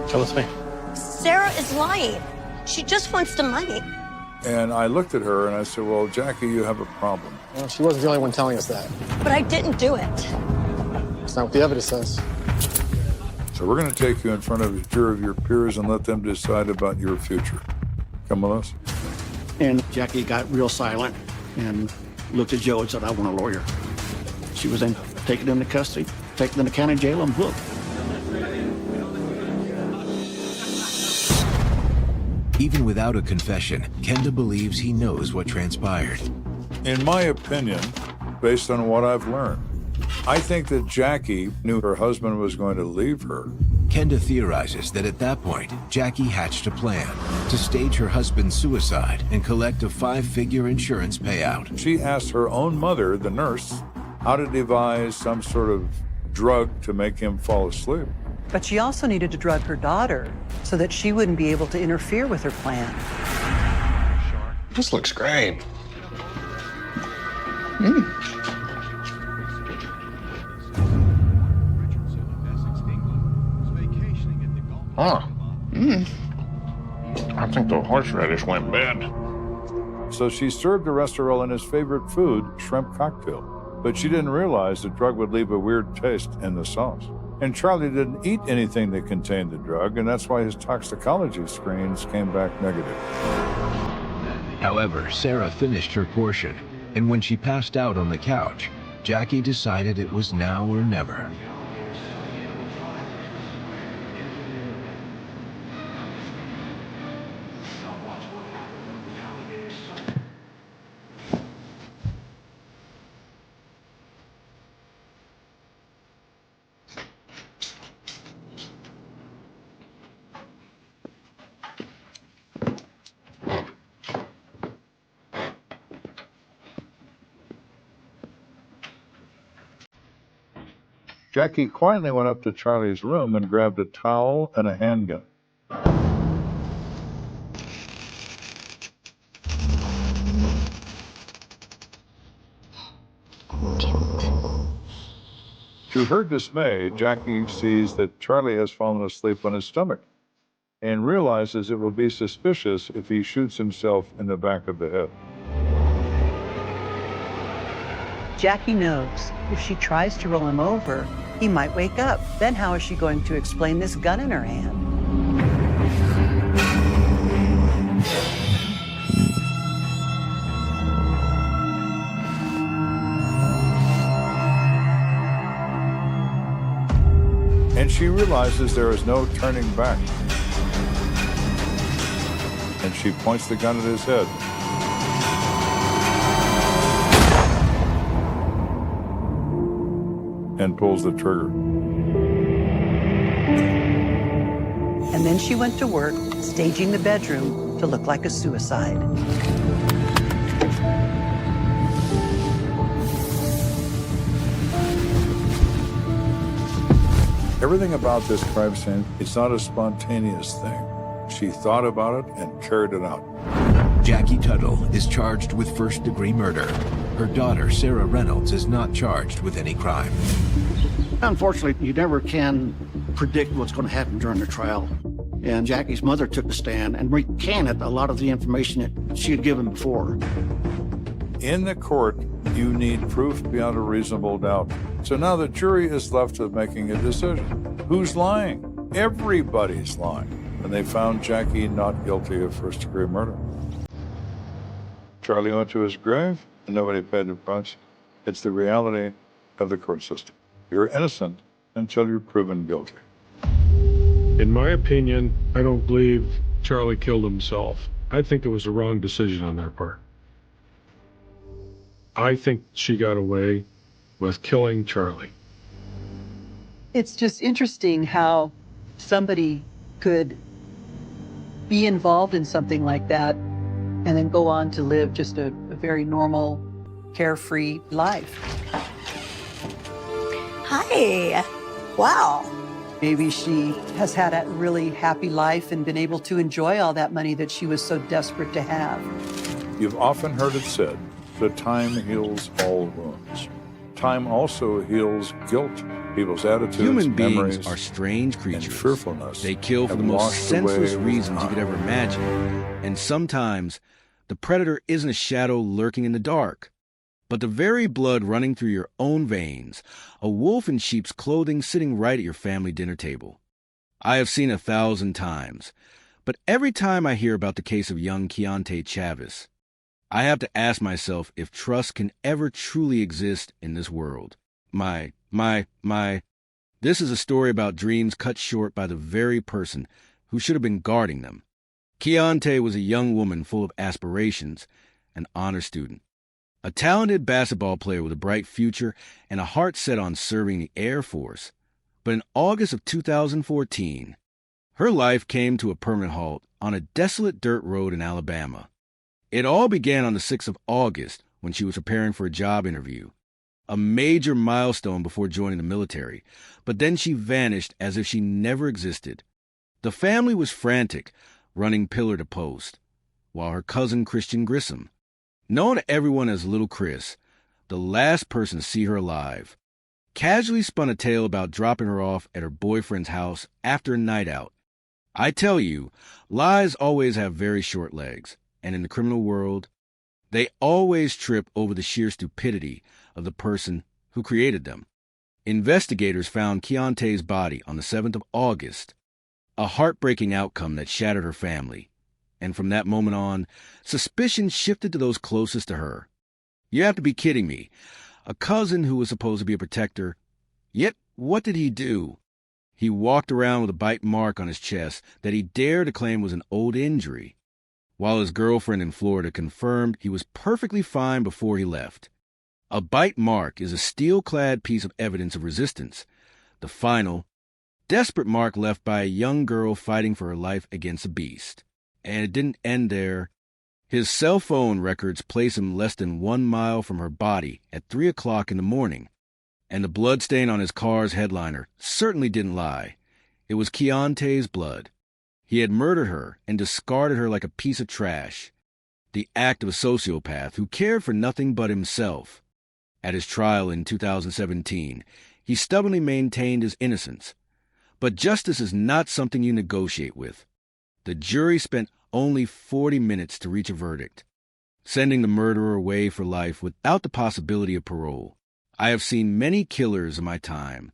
Speaker 14: Come with me.
Speaker 13: Sarah is lying. She just wants the money.
Speaker 5: And I looked at her and I said, well, Jackie, you have a problem.
Speaker 16: Well, she wasn't the only one telling us that.
Speaker 13: But I didn't do it.
Speaker 16: That's not what the evidence says.
Speaker 5: So we're going to take you in front of a jury of your peers and let them decide about your future. Come with us.
Speaker 2: And Jackie got real silent and looked at Joe and said, I want a lawyer. She was then taken into custody, taken into county jail and booked.
Speaker 1: Even without a confession, Kenda believes he knows what transpired.
Speaker 5: In my opinion, based on what I've learned, I think that Jackie knew her husband was going to leave her.
Speaker 1: Kenda theorizes that at that point, Jackie hatched a plan to stage her husband's suicide and collect a 5-figure insurance payout.
Speaker 5: She asked her own mother, the nurse, how to devise some sort of drug to make him fall asleep.
Speaker 6: But she also needed to drug her daughter so that she wouldn't be able to interfere with her plan.
Speaker 15: This looks great. Huh. I think the horseradish went bad.
Speaker 5: So she served the Restoril in his favorite food, shrimp cocktail. But she didn't realize the drug would leave a weird taste in the sauce. And Charlie didn't eat anything that contained the drug, and that's why his toxicology screens came back negative.
Speaker 1: However, Sarah finished her portion, and when she passed out on the couch, Jackie decided it was now or never.
Speaker 5: Jackie quietly went up to Charlie's room and grabbed a towel and a handgun. To her dismay, Jackie sees that Charlie has fallen asleep on his stomach. and realizes it will be suspicious if he shoots himself in the back of the head.
Speaker 6: Jackie knows if she tries to roll him over, he might wake up. Then how is she going to explain this gun in her hand?
Speaker 5: And she realizes there is no turning back. And she points the gun at his head. And pulls the trigger.
Speaker 6: And then she went to work, staging the bedroom to look like a suicide.
Speaker 5: Everything about this crime scene, it's not a spontaneous thing. She thought about it and carried it out.
Speaker 1: Jackie Tuttle is charged with first-degree murder. Her daughter, Sarah Reynolds, is not charged with any crime.
Speaker 2: Unfortunately, you never can predict what's going to happen during the trial. And Jackie's mother took the stand and recanted a lot of the information that she had given before.
Speaker 5: In the court, you need proof beyond a reasonable doubt. So now the jury is left with making a decision. Who's lying? Everybody's lying. And they found Jackie not guilty of first-degree murder. Charlie went to his grave, and nobody paid the price. It's the reality of the court system. You're innocent until you're proven guilty.
Speaker 12: In my opinion, I don't believe Charlie killed himself. I think it was a wrong decision on their part. I think she got away with killing Charlie.
Speaker 6: It's just interesting how somebody could be involved in something like that and then go on to live just a very normal, carefree life.
Speaker 7: Hi. Wow.
Speaker 6: Maybe she has had a really happy life and been able to enjoy all that money that she was so desperate to have.
Speaker 5: You've often heard it said that time heals all wounds. Time also heals guilt. People's attitudes,
Speaker 9: Human beings
Speaker 5: memories,
Speaker 9: are strange creatures.
Speaker 5: and fearfulness.
Speaker 9: They kill for the most senseless reasons you could ever imagine. And sometimes the predator isn't a shadow lurking in the dark, but the very blood running through your own veins, a wolf in sheep's clothing sitting right at your family dinner table. I have seen 1,000 times, but every time I hear about the case of young Keontae Chavis, I have to ask myself if trust can ever truly exist in this world. This is a story about dreams cut short by the very person who should have been guarding them. Keontae was a young woman full of aspirations, an honor student, a talented basketball player with a bright future and a heart set on serving the Air Force. But in August of 2014, her life came to a permanent halt on a desolate dirt road in Alabama. It all began on the 6th of August when she was preparing for a job interview, a major milestone before joining the military, but then she vanished as if she never existed. The family was frantic, running pillar to post, while her cousin Christian Grissom, known to everyone as Little Chris, the last person to see her alive, casually spun a tale about dropping her off at her boyfriend's house after a night out. I tell you, lies always have very short legs, and in the criminal world, they always trip over the sheer stupidity of the person who created them. Investigators found Keontae's body on the 7th of August, a heartbreaking outcome that shattered her family. And from that moment on, suspicion shifted to those closest to her. You have to be kidding me. A cousin who was supposed to be a protector. Yet, what did he do? He walked around with a bite mark on his chest that he dared to claim was an old injury, while his girlfriend in Florida confirmed he was perfectly fine before he left. A bite mark is a steel-clad piece of evidence of resistance, the final, desperate mark left by a young girl fighting for her life against a beast. And it didn't end there. His cell phone records place him less than 1 mile from her body at 3 o'clock in the morning. And the bloodstain on his car's headliner certainly didn't lie. It was Keontae's blood. He had murdered her and discarded her like a piece of trash. The act of a sociopath who cared for nothing but himself. At his trial in 2017, he stubbornly maintained his innocence. But justice is not something you negotiate with. The jury spent only 40 minutes to reach a verdict, sending the murderer away for life without the possibility of parole. I have seen many killers in my time,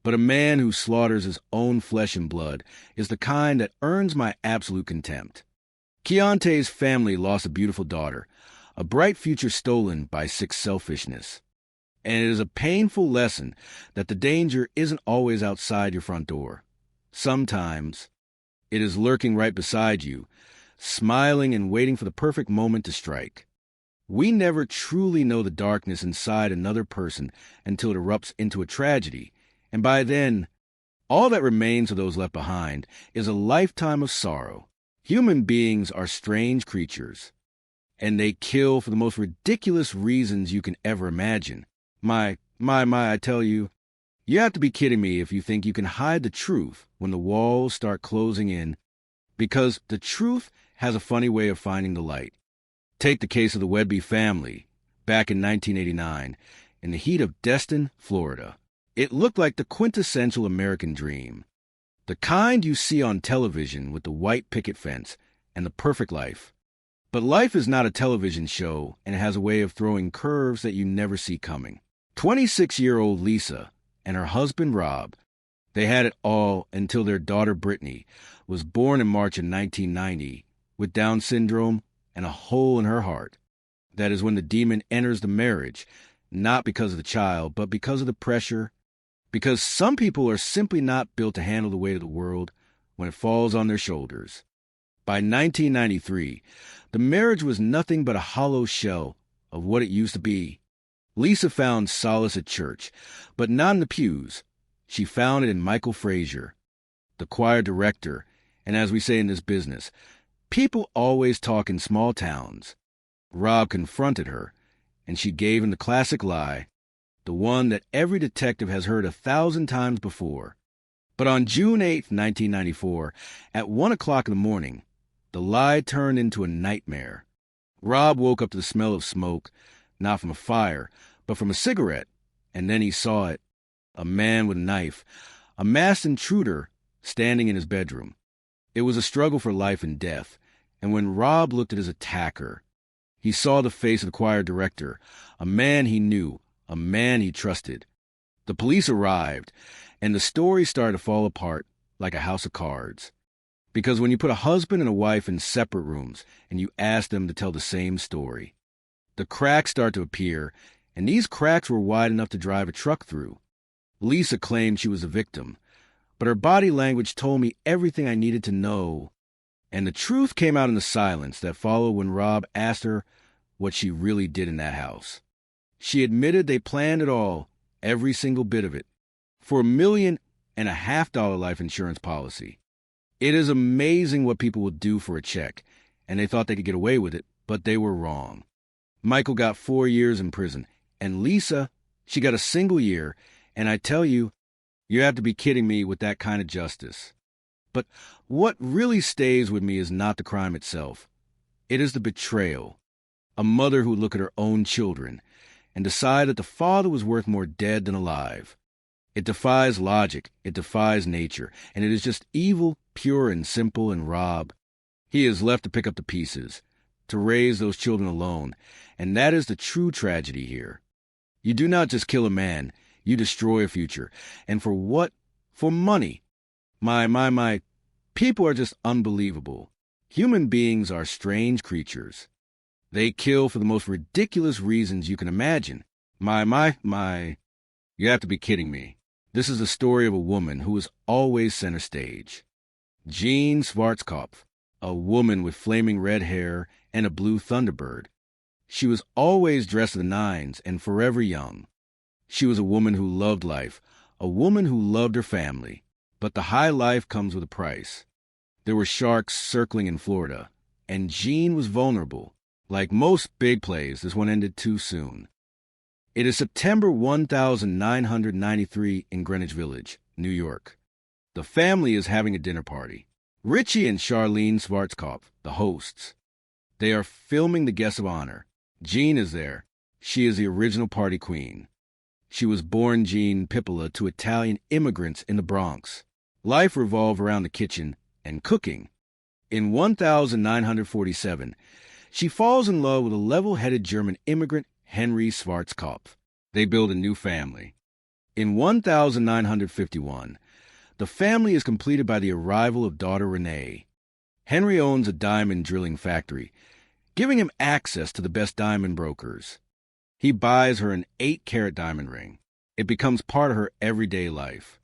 Speaker 9: but a man who slaughters his own flesh and blood is the kind that earns my absolute contempt. Keontae's family lost a beautiful daughter, a bright future stolen by sick selfishness. And it is a painful lesson that the danger isn't always outside your front door. Sometimes it is lurking right beside you, smiling and waiting for the perfect moment to strike. We never truly know the darkness inside another person until it erupts into a tragedy, and by then, all that remains of those left behind is a lifetime of sorrow. Human beings are strange creatures, and they kill for the most ridiculous reasons you can ever imagine. My, I tell you, you have to be kidding me if you think you can hide the truth when the walls start closing in, because the truth has a funny way of finding the light. Take the case of the Wedby family back in 1989, in the heat of Destin, Florida. It looked like the quintessential American dream. The kind you see on television with the white picket fence and the perfect life. But life is not a television show, and it has a way of throwing curves that you never see coming. 26-year-old Lisa and her husband Rob, they had it all until their daughter Brittany was born in March of 1990 with Down syndrome and a hole in her heart. That is when the demon enters the marriage, not because of the child, but because of the pressure. Because some people are simply not built to handle the weight of the world when it falls on their shoulders. By 1993, the marriage was nothing but a hollow shell of what it used to be. Lisa found solace at church, but not in the pews. She found it in Michael Frazier, the choir director, and as we say in this business, people always talk in small towns. Rob confronted her, and she gave him the classic lie, the one that every detective has heard 1,000 times before. But on June 8, 1994, at 1 o'clock in the morning, the lie turned into a nightmare. Rob woke up to the smell of smoke, not from a fire, but from a cigarette, and then he saw it, a man with a knife, a masked intruder standing in his bedroom. It was a struggle for life and death, and when Rob looked at his attacker, he saw the face of the choir director, a man he knew, a man he trusted. The police arrived, and the story started to fall apart like a house of cards. Because when you put a husband and a wife in separate rooms and you ask them to tell the same story, the cracks start to appear, and these cracks were wide enough to drive a truck through. Lisa claimed she was a victim, but her body language told me everything I needed to know. And the truth came out in the silence that followed when Rob asked her what she really did in that house. She admitted they planned it all, every single bit of it, for $1.5 million life insurance policy. It is amazing what people will do for a check, and they thought they could get away with it, but they were wrong. Michael got 4 years in prison, and Lisa, she got a single year, and I tell you, you have to be kidding me with that kind of justice. But what really stays with me is not the crime itself. It is the betrayal. A mother who would look at her own children and decide that the father was worth more dead than alive. It defies logic, it defies nature, and it is just evil, pure and simple. And Rob, he is left to pick up the pieces, to raise those children alone, and that is the true tragedy here. You do not just kill a man, you destroy a future. And for what? For money. My, people are just unbelievable. Human beings are strange creatures. They kill for the most ridiculous reasons you can imagine. My, you have to be kidding me. This is the story of a woman who is always center stage. Jean Schwarzkopf, a woman with flaming red hair and a blue Thunderbird. She was always dressed to the nines and forever young. She was a woman who loved life, a woman who loved her family. But the high life comes with a price. There were sharks circling in Florida, and Jean was vulnerable. Like most big plays, this one ended too soon. It is September 1993 in Greenwich Village, New York. The family is having a dinner party. Richie and Charlene Schwarzkopf, the hosts. They are filming the guests of honor. Jean is there. She is the original party queen. She was born Jean Pippola to Italian immigrants in the Bronx. Life revolved around the kitchen and cooking. In 1947, she falls in love with a level-headed German immigrant, Henry Schwarzkopf. They build a new family. In 1951, the family is completed by the arrival of daughter Renee. Henry owns a diamond drilling factory, giving him access to the best diamond brokers. He buys her an 8-carat diamond ring. It becomes part of her everyday life.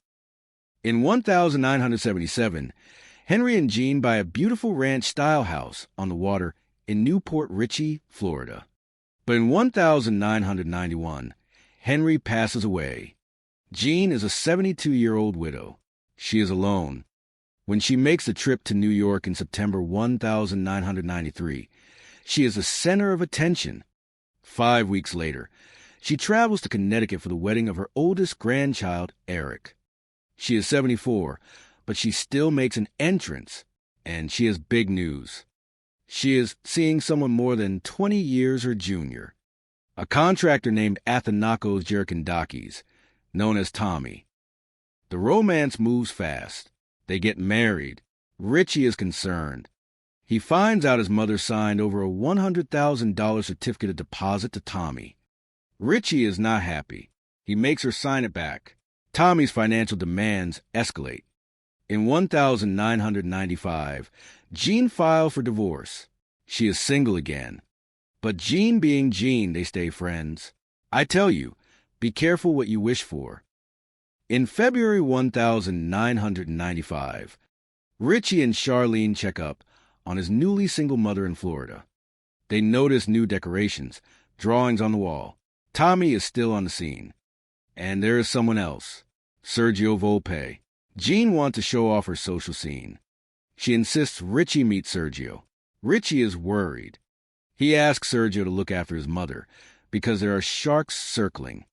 Speaker 9: In 1977, Henry and Jean buy a beautiful ranch-style house on the water in Newport Richey, Florida. But in 1991, Henry passes away. Jean is a 72-year-old widow. She is alone. When she makes the trip to New York in September 1993, she is the center of attention. 5 weeks later, she travels to Connecticut for the wedding of her oldest grandchild, Eric. She is 74, but she still makes an entrance, and she has big news. She is seeing someone more than 20 years her junior, a contractor named Athanakos Gerkandakis, known as Tommy. The romance moves fast. They get married. Richie is concerned. He finds out his mother signed over a $100,000 certificate of deposit to Tommy. Richie is not happy. He makes her sign it back. Tommy's financial demands escalate. In 1995, Jean filed for divorce. She is single again. But Jean being Jean, they stay friends. I tell you, be careful what you wish for. In February 1995, Richie and Charlene check up on his newly single mother in Florida. They notice new decorations, drawings on the wall. Tommy is still on the scene. And there is someone else, Sergio Volpe. Jean wants to show off her social scene. She insists Richie meet Sergio. Richie is worried. He asks Sergio to look after his mother because there are sharks circling.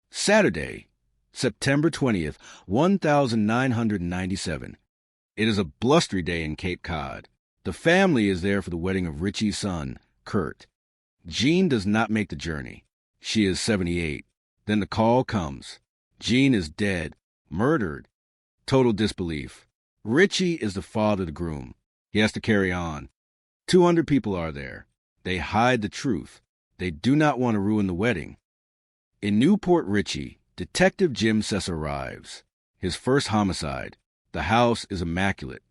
Speaker 9: Saturday, September 20th, 1997. It is a blustery day in Cape Cod. The family is there for the wedding of Richie's son, Kurt. Jean does not make the journey. She is 78. Then the call comes. Jean is dead, murdered. Total disbelief. Richie is the father of the groom. He has to carry on. 200 people are there. They hide the truth. They do not want to ruin the wedding. In Newport Richey, Detective Jim Sessa arrives. His first homicide. The house is immaculate.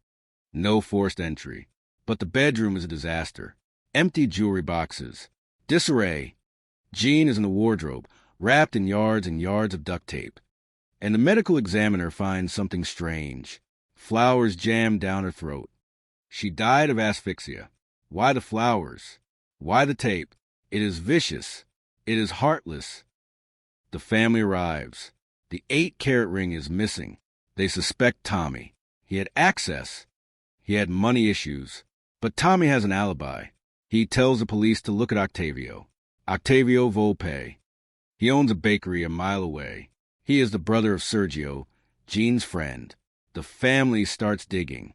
Speaker 9: No forced entry. But the bedroom is a disaster. Empty jewelry boxes. Disarray. Jean is in the wardrobe, wrapped in yards and yards of duct tape. And the medical examiner finds something strange. Flowers jammed down her throat. She died of asphyxia. Why the flowers? Why the tape? It is vicious. It is heartless. The family arrives. The 8-carat ring is missing. They suspect Tommy. He had access. He had money issues. But Tommy has an alibi. He tells the police to look at Octavio. Octavio Volpe. He owns a bakery a mile away. He is the brother of Sergio, Jean's friend. The family starts digging.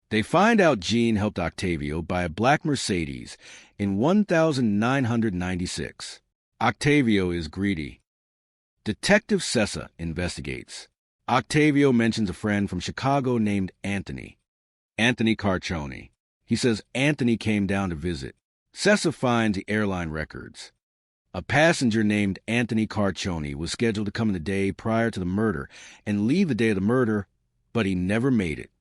Speaker 9: They find out Jean helped Octavio buy a black Mercedes in 1996. Octavio is greedy. Detective Sessa investigates. Octavio mentions a friend from Chicago named Anthony Carcione. He says Anthony came down to visit. Sessa finds the airline records. A passenger named Anthony Carcione was scheduled to come the day prior to the murder and leave the day of the murder, but he never made it.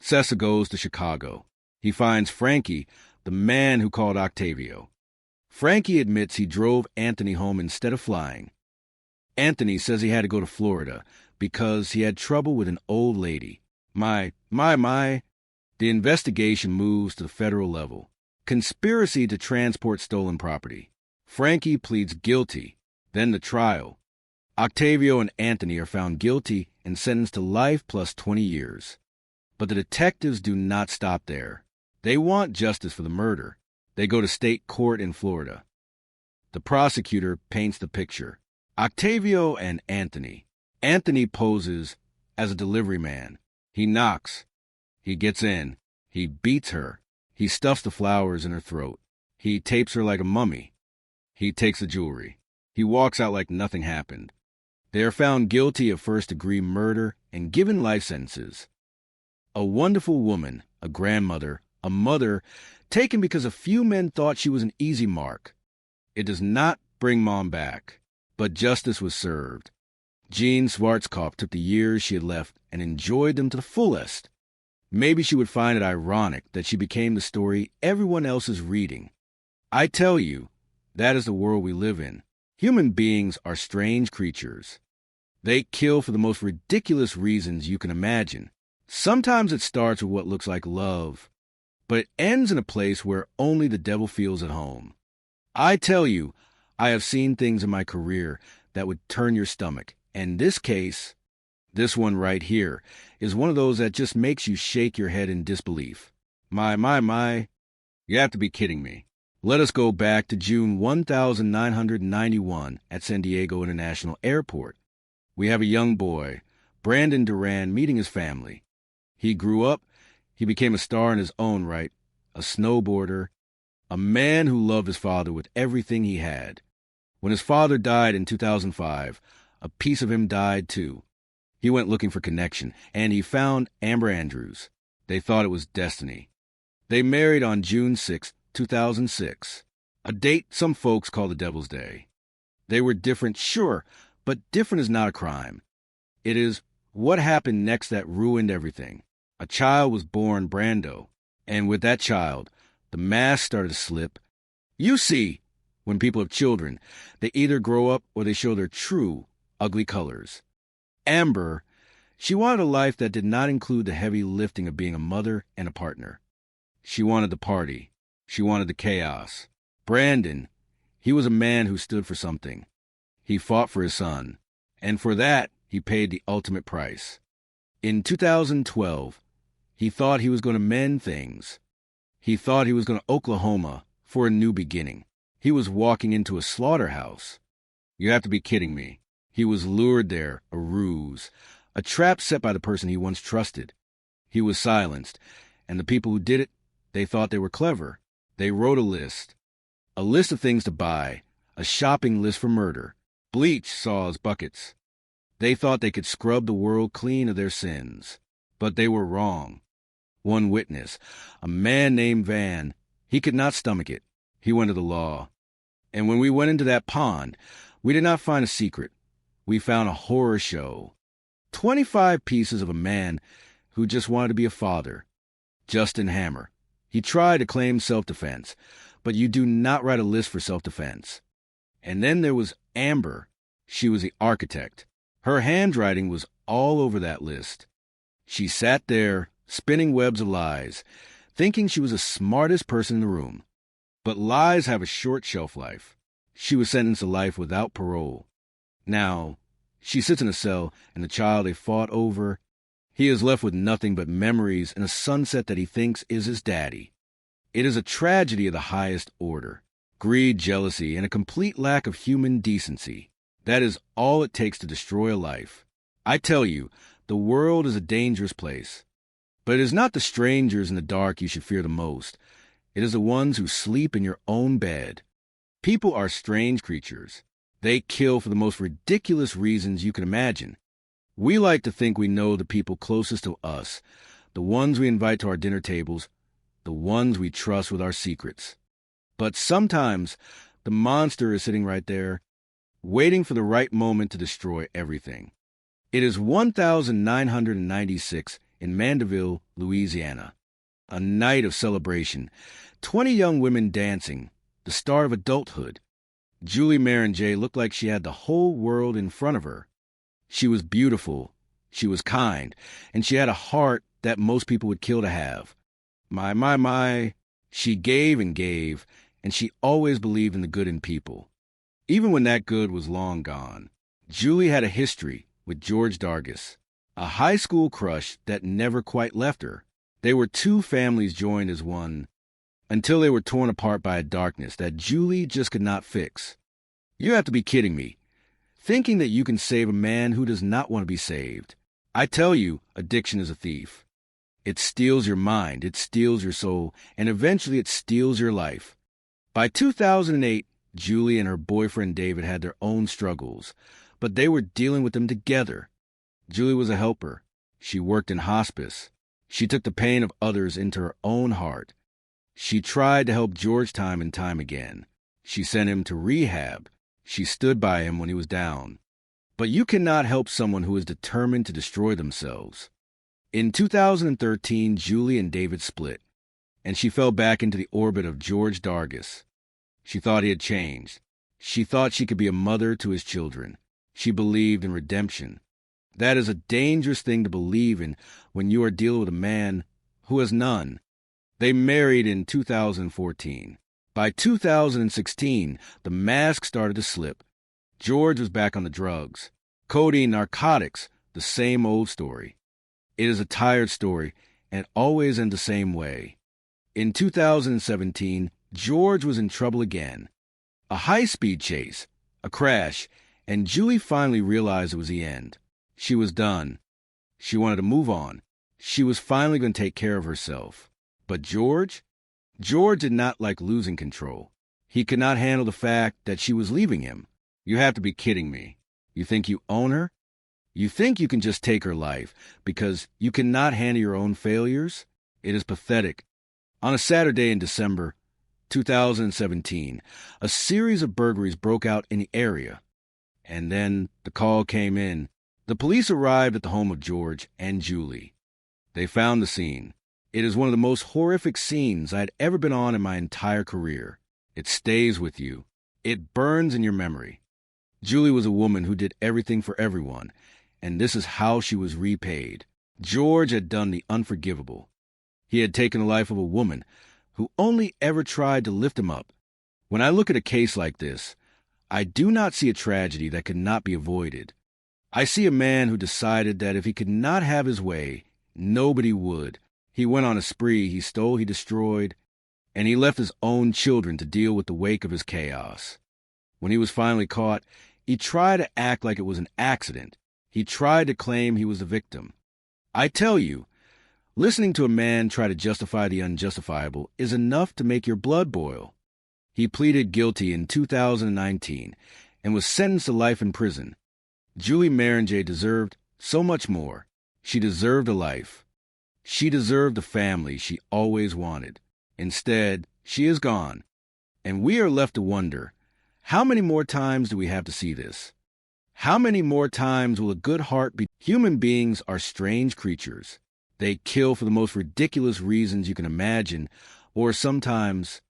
Speaker 9: Sessa goes to Chicago. He finds Frankie, the man who called Octavio. Frankie admits he drove Anthony home instead of flying. Anthony says he had to go to Florida because he had trouble with an old lady. My. The investigation moves to the federal level. Conspiracy to transport stolen property. Frankie pleads guilty. Then the trial. Octavio and Anthony are found guilty and sentenced to life plus 20 years. But the detectives do not stop there. They want justice for the murder. They go to state court in Florida. The prosecutor paints the picture. Octavio and Anthony. Anthony poses as a delivery man. He knocks. He gets in. He beats her. He stuffs the flowers in her throat. He tapes her like a mummy. He takes the jewelry. He walks out like nothing happened. They are found guilty of first-degree murder and given life sentences. A wonderful woman, a grandmother, A mother taken because a few men thought she was an easy mark. It does not bring Mom back, but justice was served. Jean Schwarzkopf took the years she had left and enjoyed them to the fullest. Maybe she would find it ironic that she became the story everyone else is reading. I tell you, that is the world we live in. Human beings are strange creatures. They kill for the most ridiculous reasons you can imagine. Sometimes it starts with what looks like love, but it ends in a place where only the devil feels at home. I tell you, I have seen things in my career that would turn your stomach. And this case, this one right here, is one of those that just makes you shake your head in disbelief. My, you have to be kidding me. Let us go back to June 1991 at San Diego International Airport. We have a young boy, Brandon Duran, meeting his family. He grew up, he became a star in his own right, a snowboarder, a man who loved his father with everything he had. When his father died in 2005, a piece of him died too. He went looking for connection, and he found Amber Andrews. They thought it was destiny. They married on June 6, 2006, a date some folks call the Devil's Day. They were different, sure, but different is not a crime. It is what happened next that ruined everything. A child was born, Brando, and with that child, the mask started to slip. You see, when people have children, they either grow up or they show their true, ugly colors. Amber, she wanted a life that did not include the heavy lifting of being a mother and a partner. She wanted the party. She wanted the chaos. Brandon, he was a man who stood for something. He fought for his son, and for that, he paid the ultimate price. In 2012, he thought he was going to mend things. He thought he was going to Oklahoma for a new beginning. He was walking into a slaughterhouse. You have to be kidding me. He was lured there, a ruse, a trap set by the person he once trusted. He was silenced, and the people who did it, they thought they were clever. They wrote a list of things to buy, a shopping list for murder, bleach, saws, buckets. They thought they could scrub the world clean of their sins, but they were wrong. One witness, a man named Van, he could not stomach it. He went to the law. And when we went into that pond, we did not find a secret. We found a horror show. 25 pieces of a man who just wanted to be a father. Justin Hammer. He tried to claim self-defense, but you do not write a list for self-defense. And then there was Amber. She was the architect. Her handwriting was all over that list. She sat there, spinning webs of lies, thinking she was the smartest person in the room. But lies have a short shelf life. She was sentenced to life without parole. Now, she sits in a cell, and the child they fought over, he is left with nothing but memories and a sunset that he thinks is his daddy. It is a tragedy of the highest order. Greed, jealousy, and a complete lack of human decency. That is all it takes to destroy a life. I tell you, the world is a dangerous place. But it is not the strangers in the dark you should fear the most. It is the ones who sleep in your own bed. People are strange creatures. They kill for the most ridiculous reasons you can imagine. We like to think we know the people closest to us, the ones we invite to our dinner tables, the ones we trust with our secrets. But sometimes the monster is sitting right there, waiting for the right moment to destroy everything. It is 1996 in Mandeville, Louisiana. A night of celebration. 20 young women dancing, the start of adulthood. Julie Maringer looked like she had the whole world in front of her. She was beautiful, she was kind, and she had a heart that most people would kill to have. My, she gave, and she always believed in the good in people, even when that good was long gone. Julie had a history with George Dargis, a high school crush that never quite left her. They were two families joined as one, until they were torn apart by a darkness that Julie just could not fix. You have to be kidding me, thinking that you can save a man who does not want to be saved. I tell you, addiction is a thief. It steals your mind, it steals your soul, and eventually it steals your life. By 2008, Julie and her boyfriend David had their own struggles, but they were dealing with them together. Julie was a helper. She worked in hospice. She took the pain of others into her own heart. She tried to help George time and time again. She sent him to rehab. She stood by him when he was down. But you cannot help someone who is determined to destroy themselves. In 2013, Julie and David split, and she fell back into the orbit of George Dargis. She thought he had changed. She thought she could be a mother to his children. She believed in redemption. That is a dangerous thing to believe in when you are dealing with a man who has none. They married in 2014. By 2016, the mask started to slip. George was back on the drugs. Codeine, narcotics, the same old story. It is a tired story, and it always ends the same way. In 2017, George was in trouble again. A high-speed chase, a crash, and Julie finally realized it was the end. She was done. She wanted to move on. She was finally going to take care of herself. But George did not like losing control. He could not handle the fact that she was leaving him. You have to be kidding me. You think you own her? You think you can just take her life because you cannot handle your own failures? It is pathetic. On a Saturday in December 2017, a series of burglaries broke out in the area. And then the call came in. The police arrived at the home of George and Julie. They found the scene. It is one of the most horrific scenes I had ever been on in my entire career. It stays with you. It burns in your memory. Julie was a woman who did everything for everyone, and this is how she was repaid. George had done the unforgivable. He had taken the life of a woman who only ever tried to lift him up. When I look at a case like this, I do not see a tragedy that could not be avoided. I see a man who decided that if he could not have his way, nobody would. He went on a spree, he stole, he destroyed, and he left his own children to deal with the wake of his chaos. When he was finally caught, he tried to act like it was an accident. He tried to claim he was the victim. I tell you, listening to a man try to justify the unjustifiable is enough to make your blood boil. He pleaded guilty in 2019 and was sentenced to life in prison. Julie Maringer deserved so much more. She deserved a life. She deserved the family she always wanted. Instead, she is gone, and we are left to wonder, how many more times do we have to see this? How many more times will a good heart be? Human beings are strange creatures. They kill for the most ridiculous reasons you can imagine, or sometimes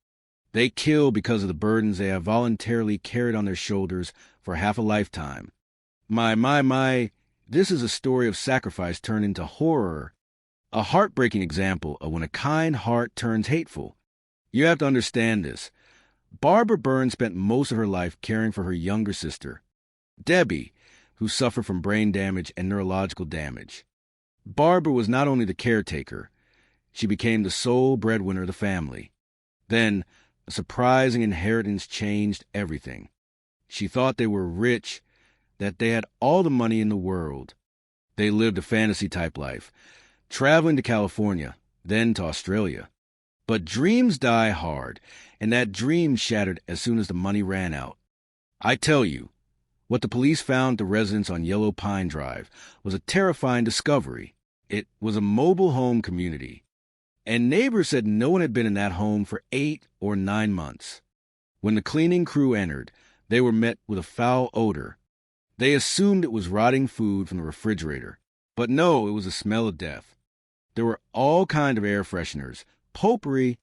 Speaker 9: they kill because of the burdens they have voluntarily carried on their shoulders for half a lifetime. My, this is a story of sacrifice turned into horror. A heartbreaking example of when a kind heart turns hateful. You have to understand this. Barbara Burns spent most of her life caring for her younger sister, Debbie, who suffered from brain damage and neurological damage. Barbara was not only the caretaker, she became the sole breadwinner of the family. Then, a surprising inheritance changed everything. She thought they were rich, that they had all the money in the world. They lived a fantasy-type life, traveling to California, then to Australia. But dreams die hard, and that dream shattered as soon as the money ran out. I tell you, what the police found at the residence on Yellow Pine Drive was a terrifying discovery. It was a mobile home community, and neighbors said no one had been in that home for 8 or 9 months. When the cleaning crew entered, they were met with a foul odor. They assumed it was rotting food from the refrigerator, but no, it was the smell of death. There were all kinds of air fresheners, potpourri,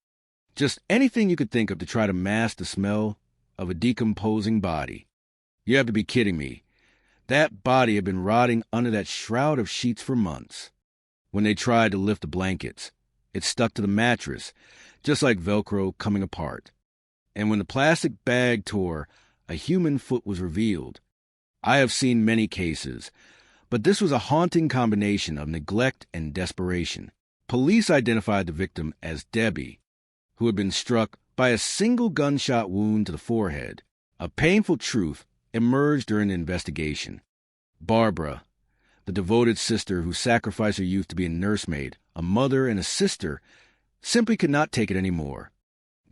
Speaker 9: just anything you could think of to try to mask the smell of a decomposing body. You have to be kidding me. That body had been rotting under that shroud of sheets for months. When they tried to lift the blankets, it stuck to the mattress, just like Velcro coming apart. And when the plastic bag tore, a human foot was revealed. I have seen many cases, but this was a haunting combination of neglect and desperation. Police identified the victim as Debbie, who had been struck by a single gunshot wound to the forehead. A painful truth emerged during the investigation. Barbara, the devoted sister who sacrificed her youth to be a nursemaid, a mother, and a sister, simply could not take it anymore.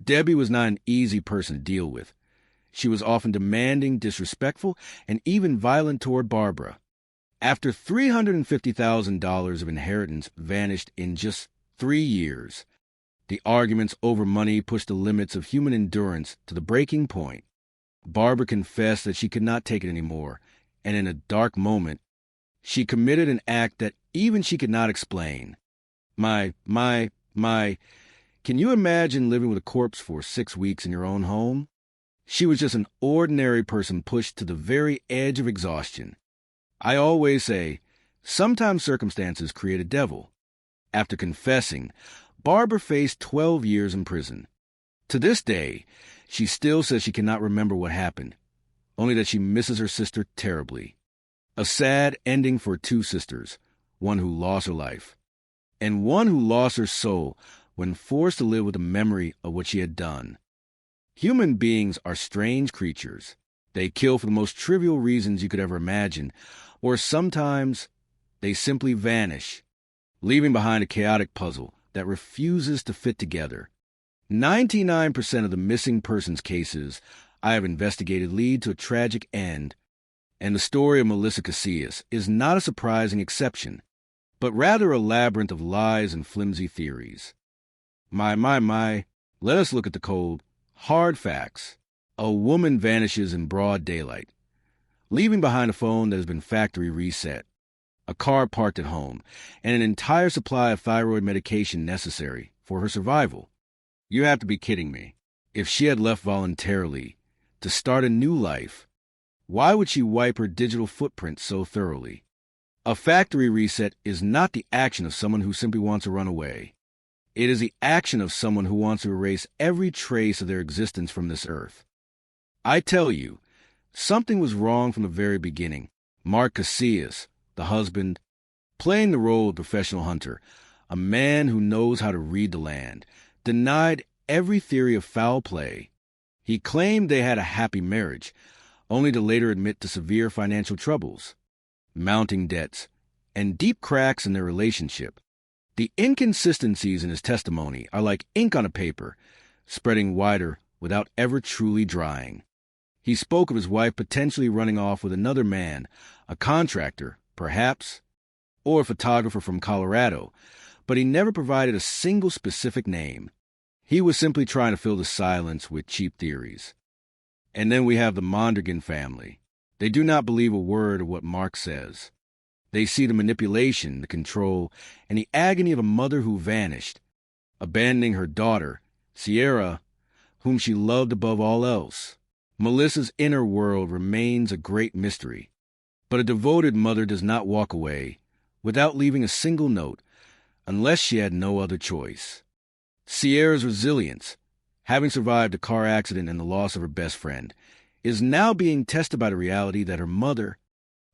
Speaker 9: Debbie was not an easy person to deal with. She was often demanding, disrespectful, and even violent toward Barbara. After $350,000 of inheritance vanished in just 3 years, the arguments over money pushed the limits of human endurance to the breaking point. Barbara confessed that she could not take it anymore, and in a dark moment, she committed an act that even she could not explain. Can you imagine living with a corpse for 6 weeks in your own home? She was just an ordinary person pushed to the very edge of exhaustion. I always say, sometimes circumstances create a devil. After confessing, Barbara faced 12 years in prison. To this day, she still says she cannot remember what happened, only that she misses her sister terribly. A sad ending for 2 sisters, one who lost her life, and one who lost her soul when forced to live with the memory of what she had done. Human beings are strange creatures. They kill for the most trivial reasons you could ever imagine, or sometimes they simply vanish, leaving behind a chaotic puzzle that refuses to fit together. 99% of the missing persons cases I have investigated lead to a tragic end, and the story of Melissa Casillas is not a surprising exception, but rather a labyrinth of lies and flimsy theories. Let us look at the cold, hard facts. A woman vanishes in broad daylight, leaving behind a phone that has been factory reset, a car parked at home, and an entire supply of thyroid medication necessary for her survival. You have to be kidding me. If she had left voluntarily to start a new life, why would she wipe her digital footprint so thoroughly? A factory reset is not the action of someone who simply wants to run away. It is the action of someone who wants to erase every trace of their existence from this earth. I tell you, something was wrong from the very beginning. Mark Casillas, the husband, playing the role of professional hunter, a man who knows how to read the land, denied every theory of foul play. He claimed they had a happy marriage, only to later admit to severe financial troubles, mounting debts, and deep cracks in their relationship. The inconsistencies in his testimony are like ink on a paper, spreading wider without ever truly drying. He spoke of his wife potentially running off with another man, a contractor, perhaps, or a photographer from Colorado, but he never provided a single specific name. He was simply trying to fill the silence with cheap theories. And then we have the Mondragon family. They do not believe a word of what Mark says. They see the manipulation, the control, and the agony of a mother who vanished, abandoning her daughter, Sierra, whom she loved above all else. Melissa's inner world remains a great mystery, but a devoted mother does not walk away without leaving a single note, unless she had no other choice. Sierra's resilience, having survived a car accident and the loss of her best friend, is now being tested by the reality that her mother,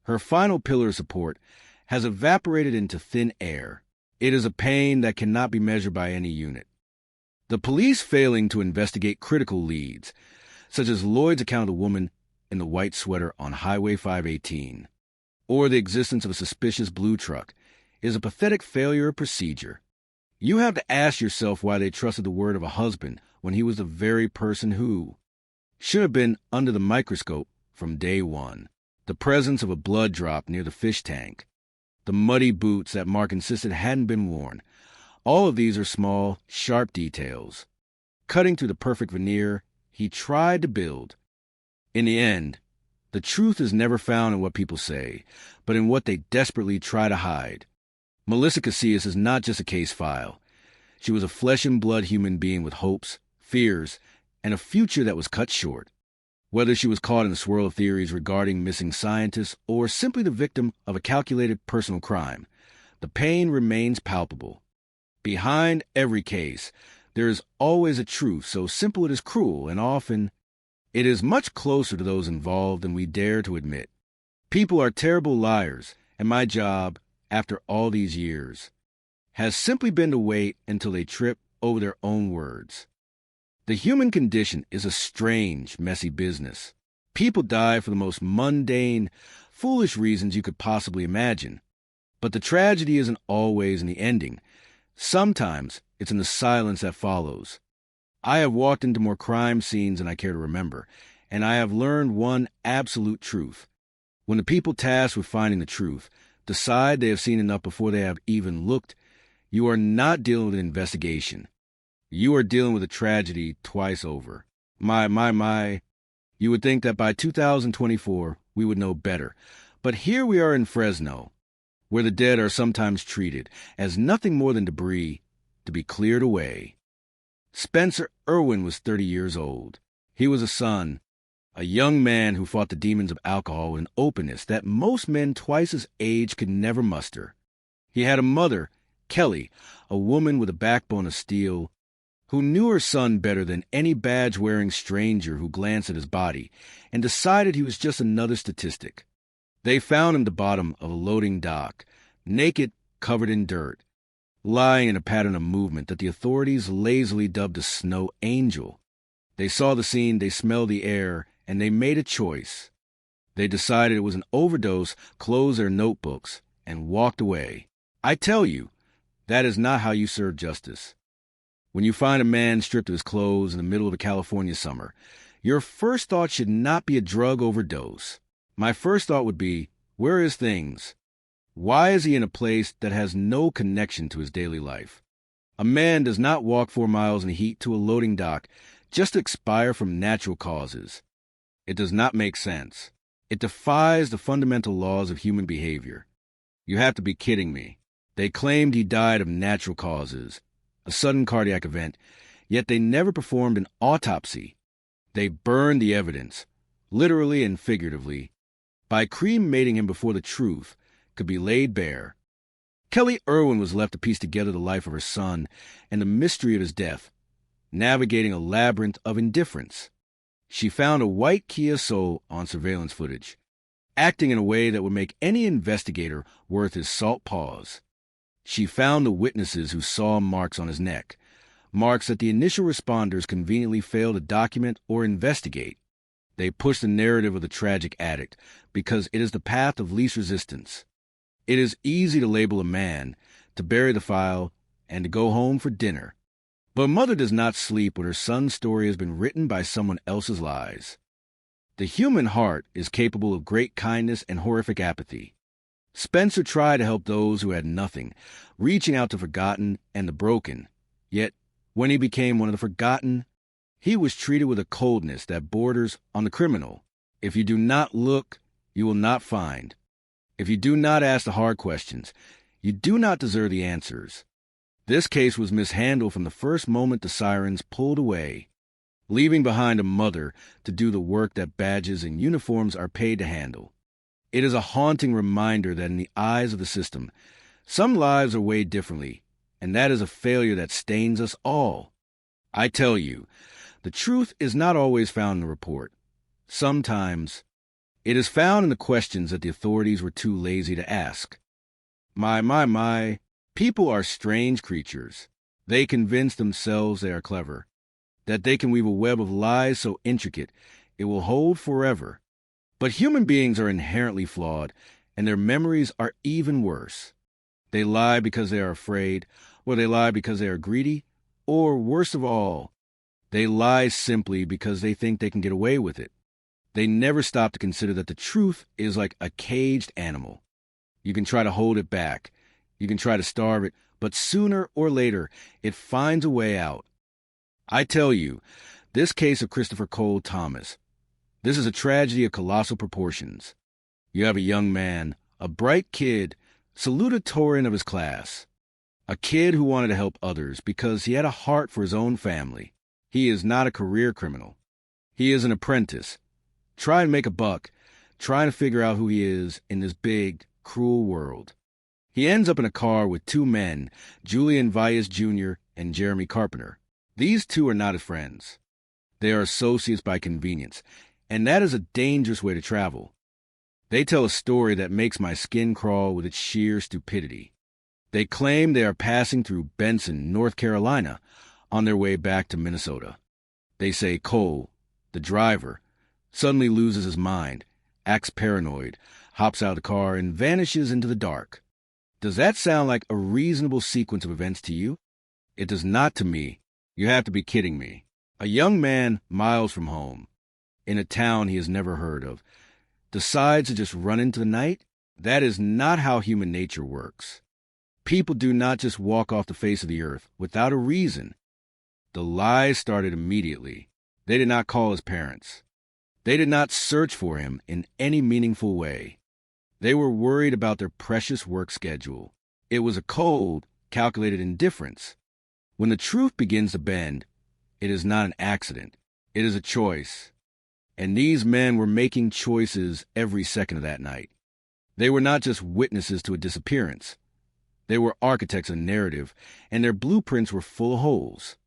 Speaker 9: her final pillar of support, has evaporated into thin air. It is a pain that cannot be measured by any unit. The police failing to investigate critical leads, such as Lloyd's account of the woman in the white sweater on Highway 518, or the existence of a suspicious blue truck, is a pathetic failure of procedure. You have to ask yourself why they trusted the word of a husband when he was the very person who should have been under the microscope from day one. The presence of a blood drop near the fish tank, the muddy boots that Mark insisted hadn't been worn, all of these are small, sharp details, cutting through the perfect veneer he tried to build. In the end, the truth is never found in what people say, but in what they desperately try to hide. Melissa Casillas is not just a case file. She was a flesh-and-blood human being with hopes, fears, and a future that was cut short. Whether she was caught in the swirl of theories regarding missing scientists or simply the victim of a calculated personal crime, the pain remains palpable. Behind every case, there is always a truth so simple it is cruel, and often it is much closer to those involved than we dare to admit. People are terrible liars, and my job, after all these years, has simply been to wait until they trip over their own words. The human condition is a strange, messy business. People die for the most mundane, foolish reasons you could possibly imagine. But the tragedy isn't always in the ending. Sometimes it's in the silence that follows. I have walked into more crime scenes than I care to remember, and I have learned one absolute truth. When the people tasked with finding the truth decide they have seen enough before they have even looked, you are not dealing with an investigation. You are dealing with a tragedy twice over. My. You would think that by 2024, we would know better. But here we are in Fresno, where the dead are sometimes treated as nothing more than debris to be cleared away. Spencer Irwin was 30 years old. He was a son, a young man who fought the demons of alcohol with an openness that most men twice his age could never muster. He had a mother, Kelly, a woman with a backbone of steel, who knew her son better than any badge-wearing stranger who glanced at his body and decided he was just another statistic. They found him at the bottom of a loading dock, naked, covered in dirt, lying in a pattern of movement that the authorities lazily dubbed a snow angel. They saw the scene, they smelled the air, and they made a choice. They decided it was an overdose, closed their notebooks, and walked away. I tell you, that is not how you serve justice. When you find a man stripped of his clothes in the middle of a California summer, your first thought should not be a drug overdose. My first thought would be, where are his things? Why is he in a place that has no connection to his daily life? A man does not walk 4 miles in the heat to a loading dock just to expire from natural causes. It does not make sense. It defies the fundamental laws of human behavior. You have to be kidding me. They claimed he died of natural causes, a sudden cardiac event, yet they never performed an autopsy. They burned the evidence, literally and figuratively, by cremating him before the truth could be laid bare. Kelly Irwin was left to piece together the life of her son and the mystery of his death, navigating a labyrinth of indifference. She found a white Kia Soul on surveillance footage, acting in a way that would make any investigator worth his salt paws. She found the witnesses who saw marks on his neck, marks that the initial responders conveniently failed to document or investigate. They pushed the narrative of the tragic addict because it is the path of least resistance. It is easy to label a man, to bury the file, and to go home for dinner. But a mother does not sleep when her son's story has been written by someone else's lies. The human heart is capable of great kindness and horrific apathy. Spencer tried to help those who had nothing, reaching out to the forgotten and the broken. Yet, when he became one of the forgotten, he was treated with a coldness that borders on the criminal. If you do not look, you will not find. If you do not ask the hard questions, you do not deserve the answers. This case was mishandled from the first moment the sirens pulled away, leaving behind a mother to do the work that badges and uniforms are paid to handle. It is a haunting reminder that in the eyes of the system, some lives are weighed differently, and that is a failure that stains us all. I tell you, the truth is not always found in the report. Sometimes, it is found in the questions that the authorities were too lazy to ask. My, people are strange creatures. They convince themselves they are clever, that they can weave a web of lies so intricate it will hold forever. But human beings are inherently flawed, and their memories are even worse. They lie because they are afraid, or they lie because they are greedy, or worst of all, they lie simply because they think they can get away with it. They never stop to consider that the truth is like a caged animal. You can try to hold it back. You can try to starve it, but sooner or later, it finds a way out. I tell you, this case of Christopher Cole Thomas, this is a tragedy of colossal proportions. You have a young man, a bright kid, salutatorian of his class, a kid who wanted to help others because he had a heart for his own family. He is not a career criminal. He is an apprentice, trying to make a buck, trying to figure out who he is in this big, cruel world. He ends up in a car with 2 men, Julian Valles Jr. and Jeremy Carpenter. These 2 are not his friends. They are associates by convenience, and that is a dangerous way to travel. They tell a story that makes my skin crawl with its sheer stupidity. They claim they are passing through Benson, North Carolina, on their way back to Minnesota. They say Cole, the driver, suddenly loses his mind, acts paranoid, hops out of the car, and vanishes into the dark. Does that sound like a reasonable sequence of events to you? It does not to me. You have to be kidding me. A young man miles from home, in a town he has never heard of, decides to just run into the night, that is not how human nature works. People do not just walk off the face of the earth without a reason. The lies started immediately. They did not call his parents. They did not search for him in any meaningful way. They were worried about their precious work schedule. It was a cold, calculated indifference. When the truth begins to bend, it is not an accident. It is a choice. And these men were making choices every second of that night. They were not just witnesses to a disappearance. They were architects of narrative, and their blueprints were full of holes.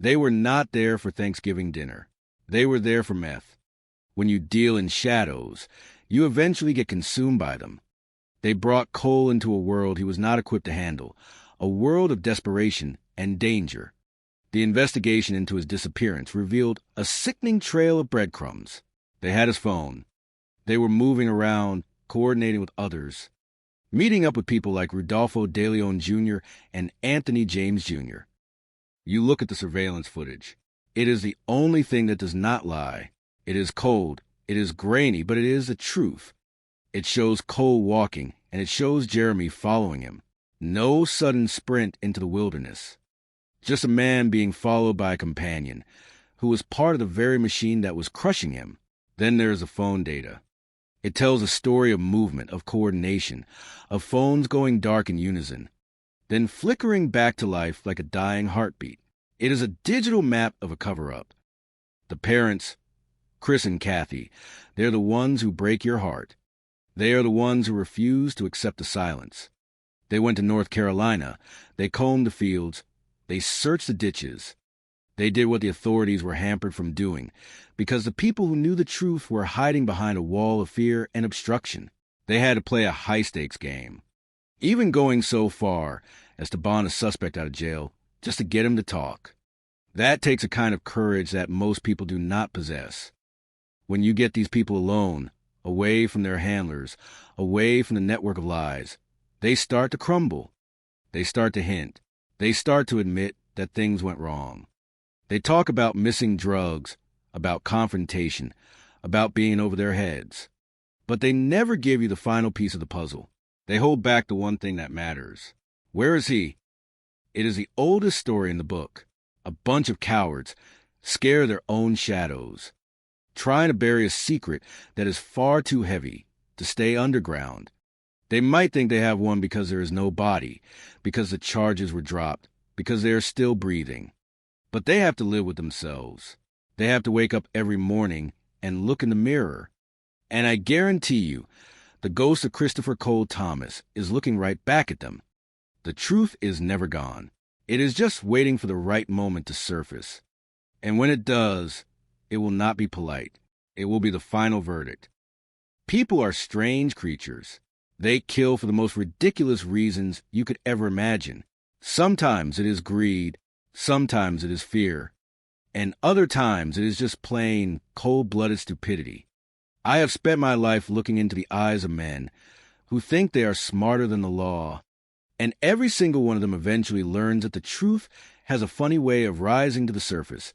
Speaker 9: They were not there for Thanksgiving dinner. They were there for meth. When you deal in shadows, you eventually get consumed by them. They brought Cole into a world he was not equipped to handle, a world of desperation and danger. The investigation into his disappearance revealed a sickening trail of breadcrumbs. They had his phone. They were moving around, coordinating with others, meeting up with people like Rudolfo De Leon Jr. and Anthony James Jr. You look at the surveillance footage. It is the only thing that does not lie. It is cold, it is grainy, but it is the truth. It shows Cole walking, and it shows Jeremy following him. No sudden sprint into the wilderness. Just a man being followed by a companion, who was part of the very machine that was crushing him. Then there's the phone data. It tells a story of movement, of coordination, of phones going dark in unison, then flickering back to life like a dying heartbeat. It is a digital map of a cover-up. The parents, Chris and Kathy, they're the ones who break your heart. They are the ones who refuse to accept the silence. They went to North Carolina. They combed the fields. They searched the ditches. They did what the authorities were hampered from doing, because the people who knew the truth were hiding behind a wall of fear and obstruction. They had to play a high-stakes game, even going so far as to bond a suspect out of jail just to get him to talk. That takes a kind of courage that most people do not possess. When you get these people alone, away from their handlers, away from the network of lies, they start to crumble. They start to hint. They start to admit that things went wrong. They talk about missing drugs, about confrontation, about being over their heads. But they never give you the final piece of the puzzle. They hold back the one thing that matters. Where is he? It is the oldest story in the book. A bunch of cowards scare their own shadows, trying to bury a secret that is far too heavy to stay underground. They might think they have one because there is no body, because the charges were dropped, because they are still breathing. But they have to live with themselves. They have to wake up every morning and look in the mirror. And I guarantee you, the ghost of Christopher Cole Thomas is looking right back at them. The truth is never gone. It is just waiting for the right moment to surface. And when it does, it will not be polite. It will be the final verdict. People are strange creatures. They kill for the most ridiculous reasons you could ever imagine. Sometimes it is greed. Sometimes it is fear. And other times it is just plain, cold-blooded stupidity. I have spent my life looking into the eyes of men who think they are smarter than the law. And every single one of them eventually learns that the truth has a funny way of rising to the surface,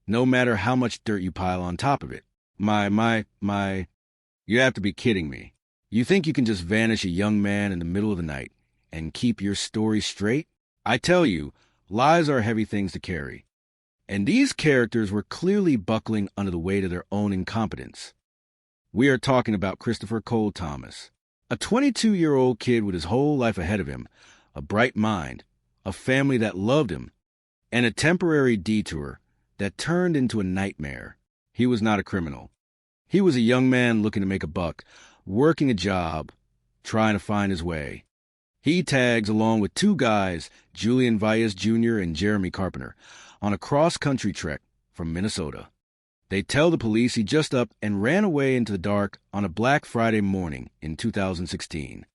Speaker 9: no matter how much dirt you pile on top of it. You have to be kidding me. You think you can just vanish a young man in the middle of the night and keep your story straight? I tell you, lies are heavy things to carry. And these characters were clearly buckling under the weight of their own incompetence. We are talking about Christopher Cole Thomas, a 22-year-old kid with his whole life ahead of him, a bright mind, a family that loved him, and a temporary detour that turned into a nightmare. He was not a criminal. He was a young man looking to make a buck, working a job, trying to find his way. He tags along with two guys, Julian Valles Jr. and Jeremy Carpenter, on a cross-country trek from Minnesota. They tell the police he just up and ran away into the dark on a Black Friday morning in 2016.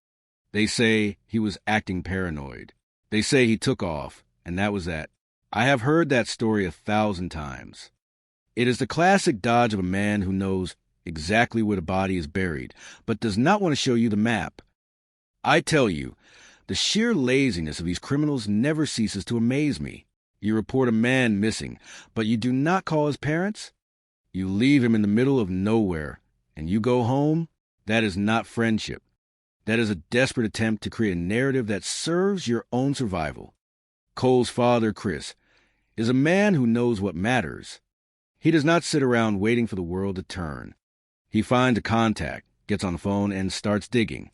Speaker 9: They say he was acting paranoid. They say he took off, and that was that. I have heard that story 1,000 times. It is the classic dodge of a man who knows exactly where the body is buried, but does not want to show you the map. I tell you, the sheer laziness of these criminals never ceases to amaze me. You report a man missing, but you do not call his parents? You leave him in the middle of nowhere and you go home, that is not friendship. That is a desperate attempt to create a narrative that serves your own survival. Cole's father, Chris, is a man who knows what matters. He does not sit around waiting for the world to turn. He finds a contact, gets on the phone, and starts digging.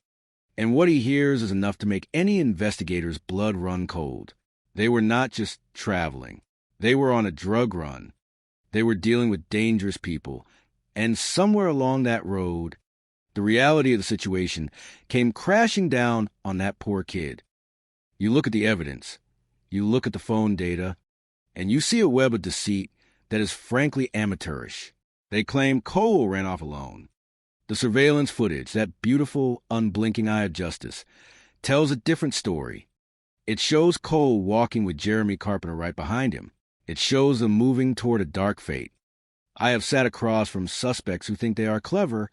Speaker 9: And what he hears is enough to make any investigator's blood run cold. They were not just traveling. They were on a drug run. They were dealing with dangerous people. And somewhere along that road, the reality of the situation came crashing down on that poor kid. You look at the evidence, you look at the phone data, and you see a web of deceit that is frankly amateurish. They claim Cole ran off alone. The surveillance footage, that beautiful, unblinking eye of justice, tells a different story. It shows Cole walking with Jeremy Carpenter right behind him. It shows them moving toward a dark fate. I have sat across from suspects who think they are clever,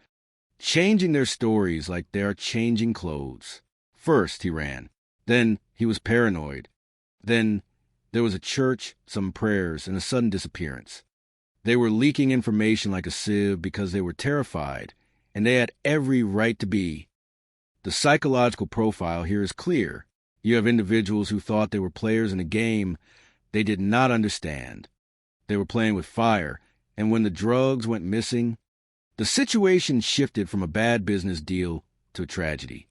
Speaker 9: changing their stories like they are changing clothes. First, he ran. Then, he was paranoid. Then, there was a church, some prayers, and a sudden disappearance. They were leaking information like a sieve because they were terrified, and they had every right to be. The psychological profile here is clear. You have individuals who thought they were players in a game they did not understand. They were playing with fire, and when the drugs went missing, the situation shifted from a bad business deal to a tragedy.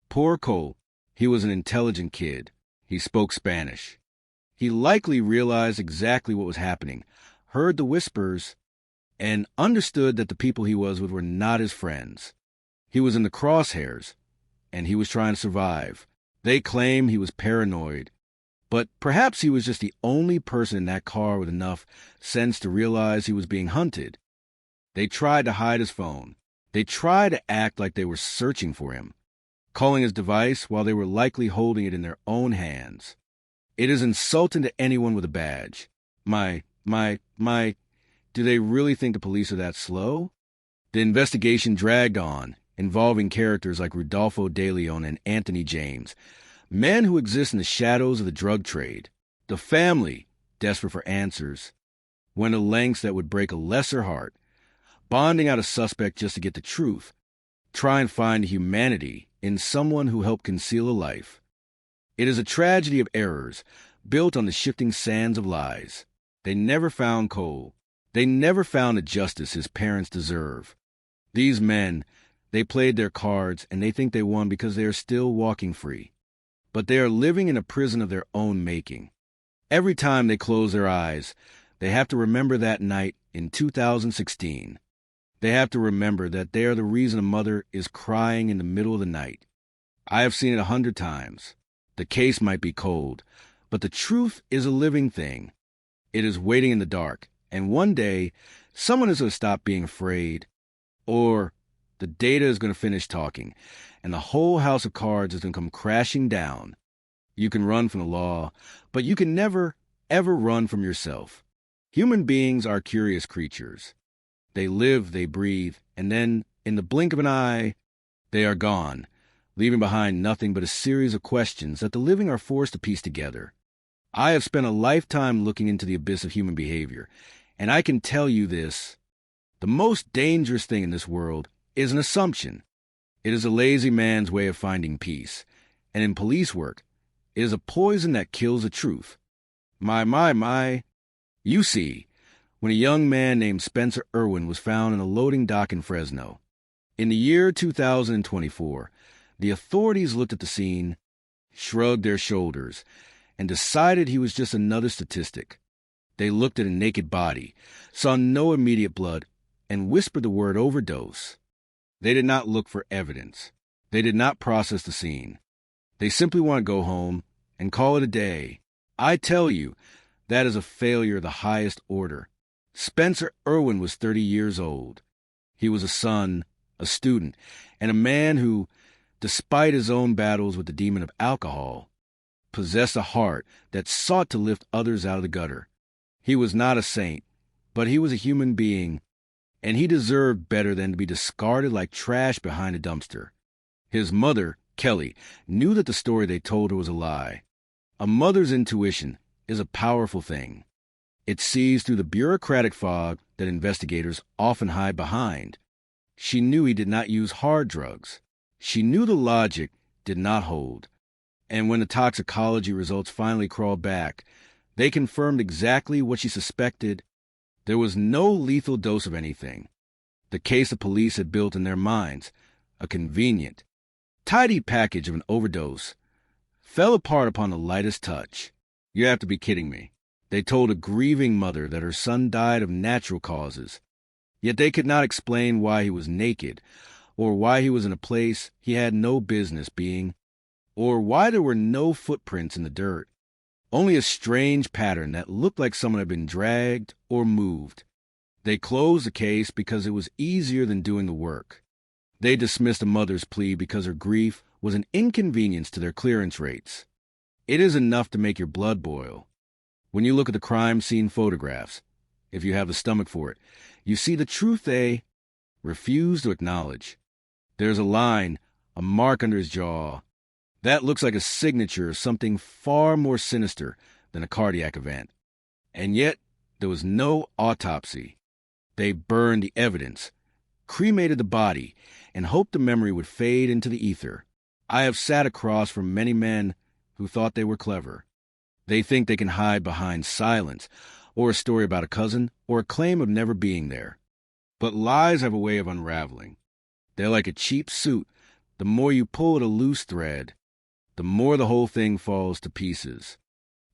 Speaker 9: Poor Cole, he was an intelligent kid. He spoke Spanish. He likely realized exactly what was happening, heard the whispers, and understood that the people he was with were not his friends. He was in the crosshairs, and he was trying to survive. They claim he was paranoid, but perhaps he was just the only person in that car with enough sense to realize he was being hunted. They tried to hide his phone. They tried to act like they were searching for him, calling his device while they were likely holding it in their own hands. It is insulting to anyone with a badge. Do they really think the police are that slow? The investigation dragged on, involving characters like Rudolfo De Leon and Anthony James, men who exist in the shadows of the drug trade. The family, desperate for answers, went to lengths that would break a lesser heart, bonding out a suspect just to get the truth, try and find humanity in someone who helped conceal a life. It is a tragedy of errors, built on the shifting sands of lies. They never found Cole. They never found the justice his parents deserve. These men, they played their cards, and they think they won because they are still walking free. But they are living in a prison of their own making. Every time they close their eyes, they have to remember that night in 2016. They have to remember that they are the reason a mother is crying in the middle of the night. I have seen it 100 times. The case might be cold, but the truth is a living thing. It is waiting in the dark, and one day, someone is going to stop being afraid, or the data is going to finish talking, and the whole house of cards is going to come crashing down. You can run from the law, but you can never, ever run from yourself. Human beings are curious creatures. They live, they breathe, and then, in the blink of an eye, they are gone, leaving behind nothing but a series of questions that the living are forced to piece together. I have spent a lifetime looking into the abyss of human behavior, and I can tell you this. The most dangerous thing in this world is an assumption. It is a lazy man's way of finding peace, and in police work, it is a poison that kills the truth. You see, when a young man named Spencer Irwin was found in a loading dock in Fresno. In the year 2024, the authorities looked at the scene, shrugged their shoulders, and decided he was just another statistic. They looked at a naked body, saw no immediate blood, and whispered the word overdose. They did not look for evidence. They did not process the scene. They simply want to go home and call it a day. I tell you, that is a failure of the highest order. Spencer Irwin was 30 years old. He was a son, a student, and a man who, despite his own battles with the demon of alcohol, possessed a heart that sought to lift others out of the gutter. He was not a saint, but he was a human being, and he deserved better than to be discarded like trash behind a dumpster. His mother, Kelly, knew that the story they told her was a lie. A mother's intuition is a powerful thing. It sees through the bureaucratic fog that investigators often hide behind. She knew he did not use hard drugs. She knew the logic did not hold. And when the toxicology results finally crawled back, they confirmed exactly what she suspected. There was no lethal dose of anything. The case the police had built in their minds, a convenient, tidy package of an overdose, fell apart upon the lightest touch. You have to be kidding me. They told a grieving mother that her son died of natural causes, yet they could not explain why he was naked, or why he was in a place he had no business being, or why there were no footprints in the dirt, only a strange pattern that looked like someone had been dragged or moved. They closed the case because it was easier than doing the work. They dismissed the mother's plea because her grief was an inconvenience to their clearance rates. It is enough to make your blood boil. When you look at the crime scene photographs, if you have the stomach for it, you see the truth they refuse to acknowledge. There's a line, a mark under his jaw. That looks like a signature of something far more sinister than a cardiac event. And yet, there was no autopsy. They burned the evidence, cremated the body, and hoped the memory would fade into the ether. I have sat across from many men who thought they were clever. They think they can hide behind silence, or a story about a cousin, or a claim of never being there. But lies have a way of unraveling. They're like a cheap suit. The more you pull at a loose thread, the more the whole thing falls to pieces.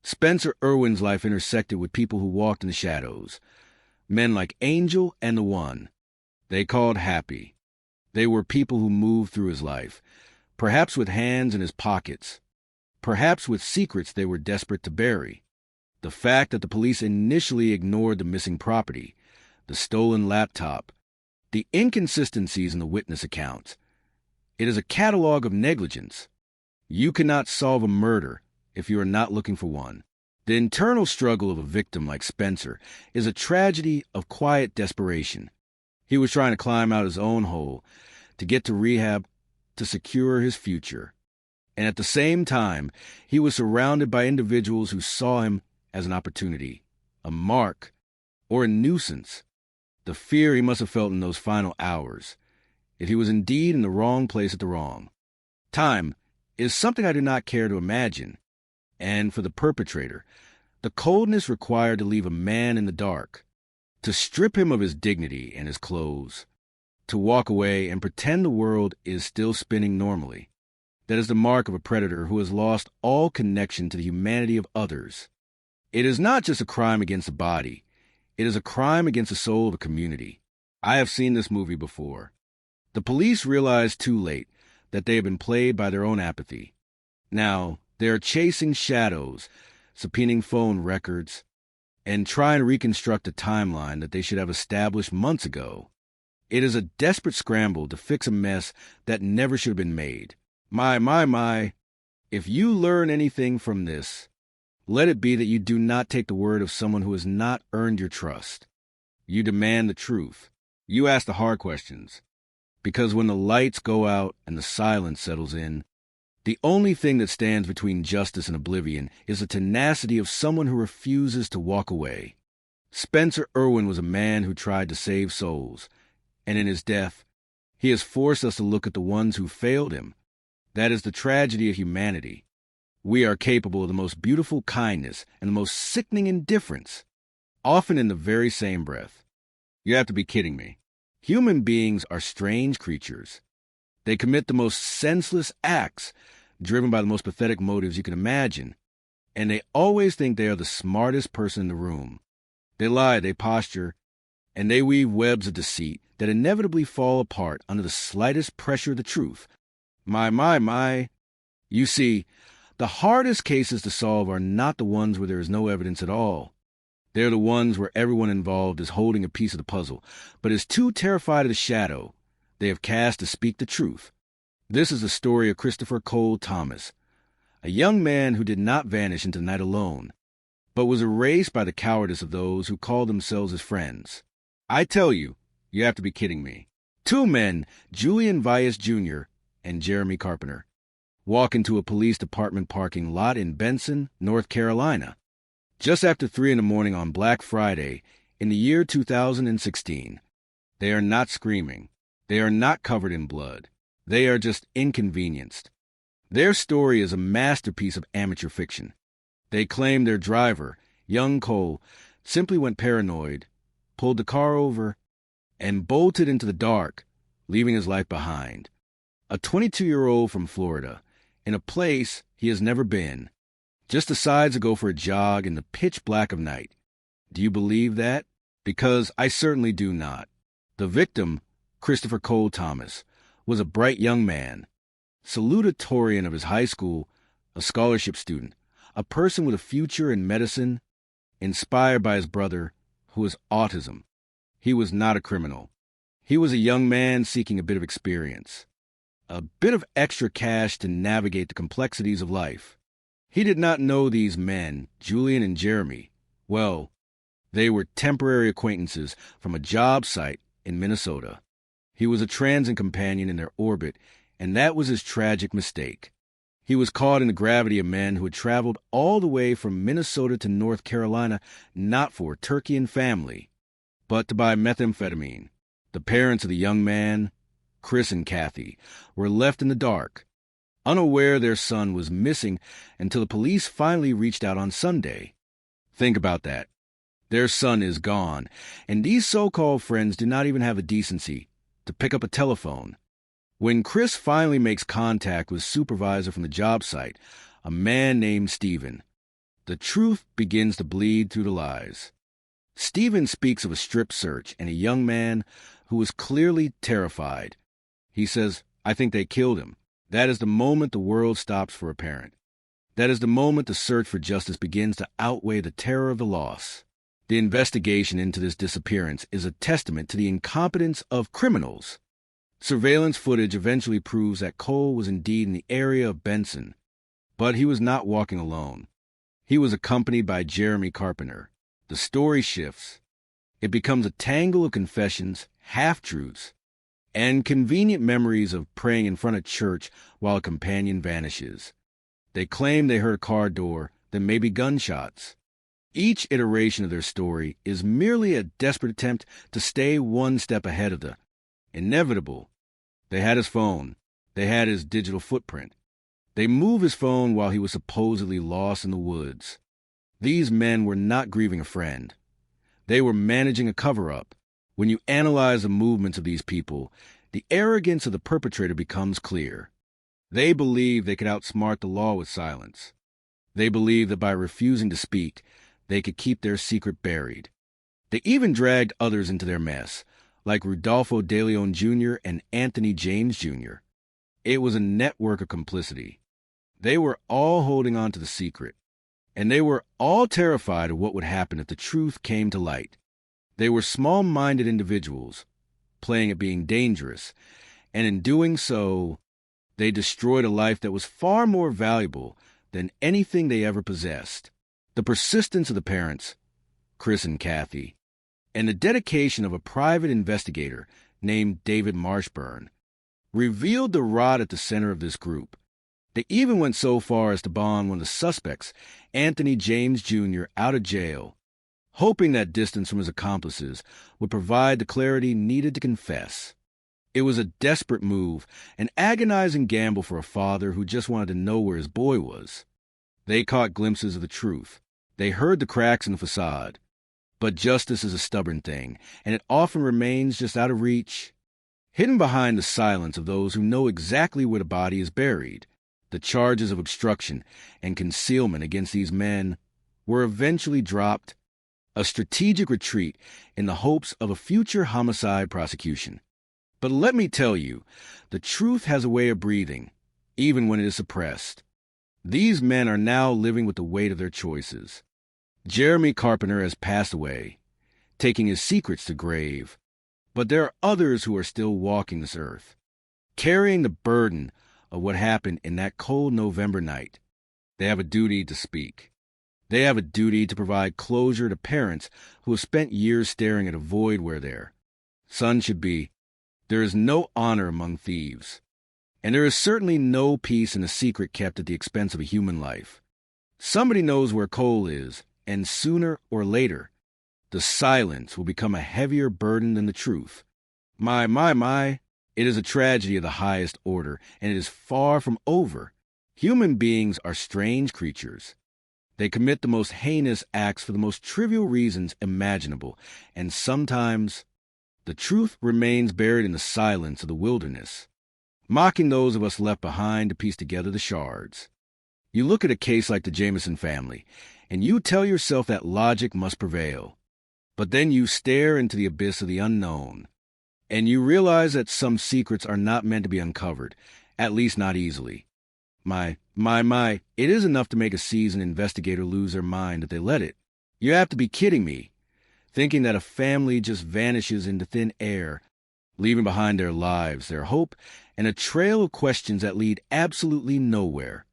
Speaker 9: Spencer Irwin's life intersected with people who walked in the shadows. Men like Angel and the One. They called Happy. They were people who moved through his life, perhaps with hands in his pockets, perhaps with secrets they were desperate to bury. The fact that the police initially ignored the missing property, the stolen laptop, the inconsistencies in the witness accounts. It is a catalog of negligence. You cannot solve a murder if you are not looking for one. The internal struggle of a victim like Spencer is a tragedy of quiet desperation. He was trying to climb out his own hole, to get to rehab, to secure his future. And at the same time, he was surrounded by individuals who saw him as an opportunity, a mark, or a nuisance. The fear he must have felt in those final hours, if he was indeed in the wrong place at the wrong time, is something I do not care to imagine. And for the perpetrator, the coldness required to leave a man in the dark, to strip him of his dignity and his clothes, to walk away and pretend the world is still spinning normally. That is the mark of a predator who has lost all connection to the humanity of others. It is not just a crime against the body. It is a crime against the soul of a community. I have seen this movie before. The police realized too late that they have been played by their own apathy. Now, they are chasing shadows, subpoenaing phone records, and trying to reconstruct a timeline that they should have established months ago. It is a desperate scramble to fix a mess that never should have been made. My. If you learn anything from this, let it be that you do not take the word of someone who has not earned your trust. You demand the truth. You ask the hard questions. Because when the lights go out and the silence settles in, the only thing that stands between justice and oblivion is the tenacity of someone who refuses to walk away. Spencer Irwin was a man who tried to save souls, and in his death, he has forced us to look at the ones who failed him. That is the tragedy of humanity. We are capable of the most beautiful kindness and the most sickening indifference, often in the very same breath. You have to be kidding me. Human beings are strange creatures. They commit the most senseless acts, driven by the most pathetic motives you can imagine, and they always think they are the smartest person in the room. They lie, they posture, and they weave webs of deceit that inevitably fall apart under the slightest pressure of the truth. My. You see, the hardest cases to solve are not the ones where there is no evidence at all. They're the ones where everyone involved is holding a piece of the puzzle, but is too terrified of the shadow they have cast to speak the truth. This is the story of Christopher Cole Thomas, a young man who did not vanish into the night alone, but was erased by the cowardice of those who called themselves his friends. I tell you, you have to be kidding me. Two men, Julian Vias Jr. and Jeremy Carpenter, walk into a police department parking lot in Benson, North Carolina, just after 3 a.m. on Black Friday in the year 2016. They are not screaming. They are not covered in blood. They are just inconvenienced. Their story is a masterpiece of amateur fiction. They claim their driver, young Cole, simply went paranoid, pulled the car over, and bolted into the dark, leaving his life behind. A 22-year-old from Florida, in a place he has never been, just decides to go for a jog in the pitch black of night. Do you believe that? Because I certainly do not. The victim, Christopher Cole Thomas, was a bright young man, salutatorian of his high school, a scholarship student, a person with a future in medicine, inspired by his brother, who has autism. He was not a criminal. He was a young man seeking a bit of experience, a bit of extra cash to navigate the complexities of life. He did not know these men, Julian and Jeremy. Well, they were temporary acquaintances from a job site in Minnesota. He was a transit companion in their orbit, and that was his tragic mistake. He was caught in the gravity of men who had traveled all the way from Minnesota to North Carolina not for turkey and family, but to buy methamphetamine. The parents of the young man, Chris and Kathy, were left in the dark, unaware their son was missing until the police finally reached out on Sunday. Think about that. Their son is gone, and these so-called friends do not even have the decency to pick up a telephone. When Chris finally makes contact with a supervisor from the job site, a man named Stephen, the truth begins to bleed through the lies. Stephen speaks of a strip search and a young man who was clearly terrified. He says, "I think they killed him." That is the moment the world stops for a parent. That is the moment the search for justice begins to outweigh the terror of the loss. The investigation into this disappearance is a testament to the incompetence of criminals. Surveillance footage eventually proves that Cole was indeed in the area of Benson, but he was not walking alone. He was accompanied by Jeremy Carpenter. The story shifts. It becomes a tangle of confessions, half-truths, and convenient memories of praying in front of church while a companion vanishes. They claim they heard a car door, then maybe gunshots. Each iteration of their story is merely a desperate attempt to stay one step ahead of the inevitable. They had his phone. They had his digital footprint. They moved his phone while he was supposedly lost in the woods. These men were not grieving a friend. They were managing a cover-up. When you analyze the movements of these people, the arrogance of the perpetrator becomes clear. They believe they could outsmart the law with silence. They believe that by refusing to speak, they could keep their secret buried. They even dragged others into their mess, like Rudolfo De Leon Jr. and Anthony James Jr. It was a network of complicity. They were all holding on to the secret, and they were all terrified of what would happen if the truth came to light. They were small-minded individuals, playing at being dangerous, and in doing so, they destroyed a life that was far more valuable than anything they ever possessed. The persistence of the parents, Chris and Kathy, and the dedication of a private investigator named David Marshburn revealed the rot at the center of this group. They even went so far as to bond one of the suspects, Anthony James Jr., out of jail, hoping that distance from his accomplices would provide the clarity needed to confess. It was a desperate move, an agonizing gamble for a father who just wanted to know where his boy was. They caught glimpses of the truth. They heard the cracks in the facade. But justice is a stubborn thing, and it often remains just out of reach. Hidden behind the silence of those who know exactly where the body is buried, the charges of obstruction and concealment against these men were eventually dropped, a strategic retreat in the hopes of a future homicide prosecution. But let me tell you, the truth has a way of breathing, even when it is suppressed. These men are now living with the weight of their choices. Jeremy Carpenter has passed away, taking his secrets to grave. But there are others who are still walking this earth, carrying the burden of what happened in that cold November night. They have a duty to speak. They have a duty to provide closure to parents who have spent years staring at a void where their son should be. There is no honor among thieves, and there is certainly no peace in a secret kept at the expense of a human life. Somebody knows where Cole is, and sooner or later, the silence will become a heavier burden than the truth. My, It is a tragedy of the highest order, and it is far from over. Human beings are strange creatures. They commit the most heinous acts for the most trivial reasons imaginable, and sometimes the truth remains buried in the silence of the wilderness, mocking those of us left behind to piece together the shards. You look at a case like the Jameson family, and you tell yourself that logic must prevail. But then you stare into the abyss of the unknown, and you realize that some secrets are not meant to be uncovered, at least not easily. My, it is enough to make a seasoned investigator lose their mind if they let it. You have to be kidding me, thinking that a family just vanishes into thin air, leaving behind their lives, their hope, and a trail of questions that lead absolutely nowhere.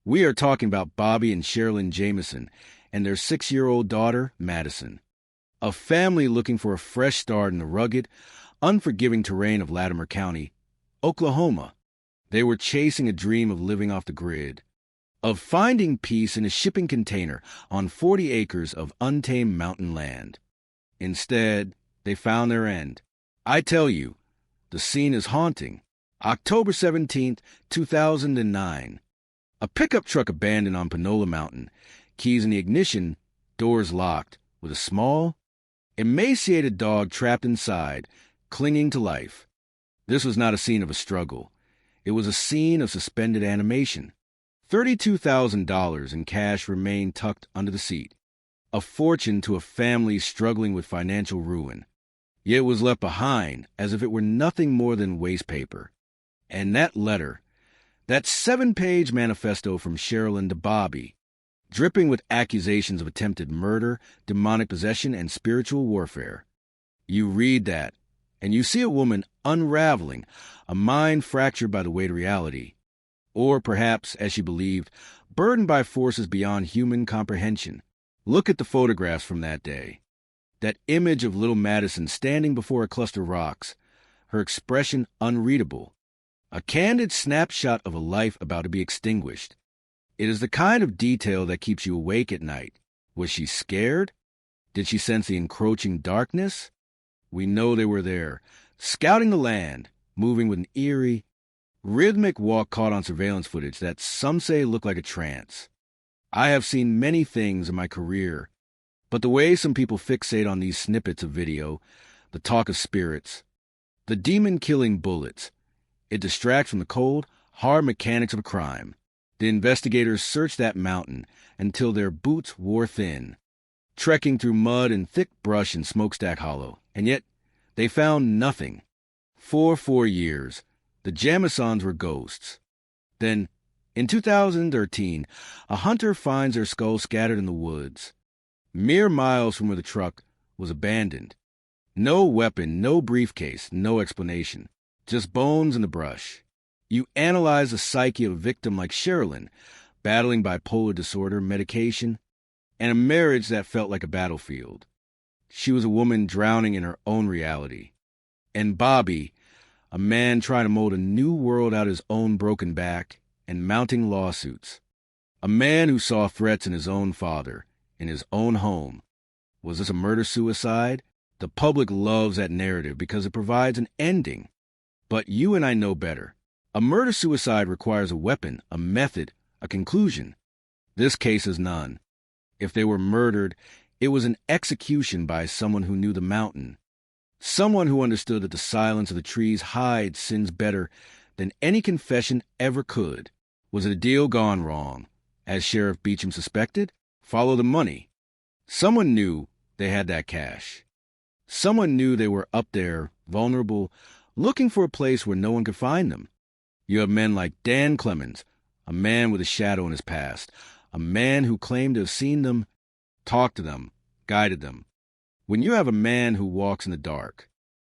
Speaker 9: We are talking about Bobby and Sherilyn Jameson and their 6-year-old daughter, Madison. A family looking for a fresh start in the rugged, unforgiving terrain of Latimer County, Oklahoma. They were chasing a dream of living off the grid, of finding peace in a shipping container on 40 acres of untamed mountain land. Instead, they found their end. I tell you, the scene is haunting. October 17th, 2009. A pickup truck abandoned on Panola Mountain, keys in the ignition, doors locked, with a small, emaciated dog trapped inside, clinging to life. This was not a scene of a struggle. It was a scene of suspended animation. $32,000 in cash remained tucked under the seat, a fortune to a family struggling with financial ruin. Yet it was left behind as if it were nothing more than waste paper. And that letter, that 7-page manifesto from Sherilyn to Bobby, dripping with accusations of attempted murder, demonic possession, and spiritual warfare. You read that, and you see a woman unraveling, a mind fractured by the weight of reality, or perhaps, as she believed, burdened by forces beyond human comprehension. Look at the photographs from that day. That image of little Madison standing before a cluster of rocks, her expression unreadable. A candid snapshot of a life about to be extinguished. It is the kind of detail that keeps you awake at night. Was she scared? Did she sense the encroaching darkness? We know they were there, scouting the land, moving with an eerie, rhythmic walk caught on surveillance footage that some say looked like a trance. I have seen many things in my career, but the way some people fixate on these snippets of video, the talk of spirits, the demon-killing bullets, it distracts from the cold, hard mechanics of a crime. The investigators searched that mountain until their boots wore thin, trekking through mud and thick brush in Smokestack Hollow, and yet they found nothing. For 4 years, the Jamisons were ghosts. Then, in 2013, a hunter finds their skull scattered in the woods, mere miles from where the truck was abandoned. No weapon, no briefcase, no explanation, just bones in the brush. You analyze the psyche of a victim like Sherilyn, battling bipolar disorder, medication, and a marriage that felt like a battlefield. She was a woman drowning in her own reality. And Bobby, a man trying to mold a new world out of his own broken back and mounting lawsuits. A man who saw threats in his own father, in his own home. Was this a murder-suicide? The public loves that narrative because it provides an ending. But you and I know better. A murder-suicide requires a weapon, a method, a conclusion. This case is none. If they were murdered, it was an execution by someone who knew the mountain. Someone who understood that the silence of the trees hides sins better than any confession ever could. Was it a deal gone wrong? As Sheriff Beecham suspected? Follow the money. Someone knew they had that cash. Someone knew they were up there, vulnerable, looking for a place where no one could find them. You have men like Dan Clemens, a man with a shadow in his past, a man who claimed to have seen them, talked to them, guided them. When you have a man who walks in the dark,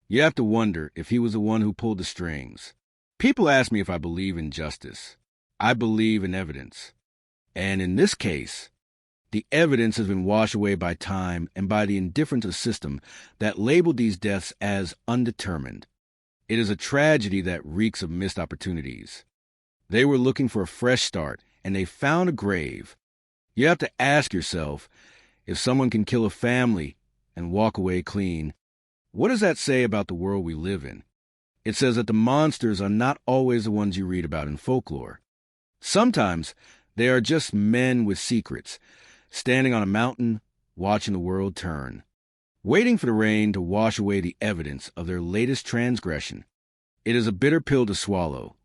Speaker 9: you have to wonder if he was the one who pulled the strings. People ask me if I believe in justice. I believe in evidence. And in this case, the evidence has been washed away by time and by the indifference of the system that labeled these deaths as undetermined. It is a tragedy that reeks of missed opportunities. They were looking for a fresh start, and they found a grave. You have to ask yourself, if someone can kill a family and walk away clean, what does that say about the world we live in? It says that the monsters are not always the ones you read about in folklore. Sometimes they are just men with secrets, standing on a mountain, watching the world turn, waiting for the rain to wash away the evidence of their latest transgression. It is a bitter pill to swallow.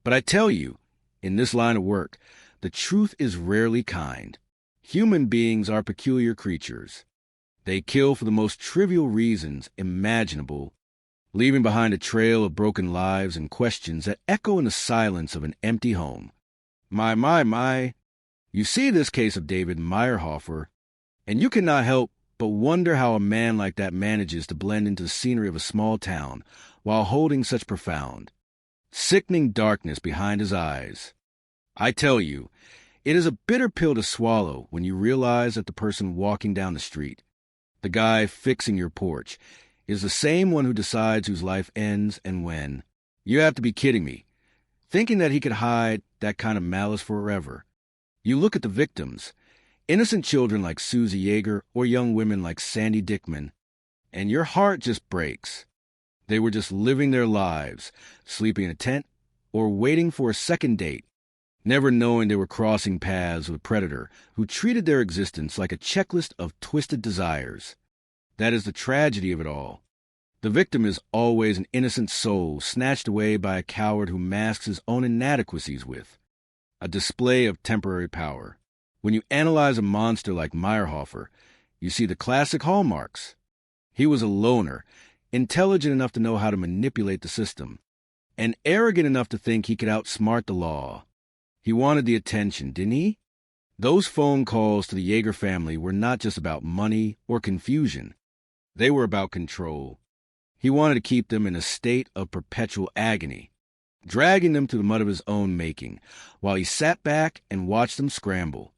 Speaker 9: But I tell you, in this line of work, the truth is rarely kind. Human beings are peculiar creatures. They kill for the most trivial reasons imaginable, leaving behind a trail of broken lives and questions that echo in the silence of an empty home. My. You see this case of David Meyerhofer, and you cannot help but wonder how a man like that manages to blend into the scenery of a small town while holding such profound, sickening darkness behind his eyes. I tell you, it is a bitter pill to swallow when you realize that the person walking down the street, the guy fixing your porch, is the same one who decides whose life ends and when. You have to be kidding me, thinking that he could hide that kind of malice forever. You look at the victims, innocent children like Susie Yeager or young women like Sandy Dickman, and your heart just breaks. They were just living their lives, sleeping in a tent or waiting for a second date, never knowing they were crossing paths with a predator who treated their existence like a checklist of twisted desires. That is the tragedy of it all. The victim is always an innocent soul snatched away by a coward who masks his own inadequacies with a display of temporary power. When you analyze a monster like Meyerhofer, you see the classic hallmarks. He was a loner, intelligent enough to know how to manipulate the system, and arrogant enough to think he could outsmart the law. He wanted the attention, didn't he? Those phone calls to the Yeager family were not just about money or confusion. They were about control. He wanted to keep them in a state of perpetual agony, dragging them to the mud of his own making, while he sat back and watched them scramble.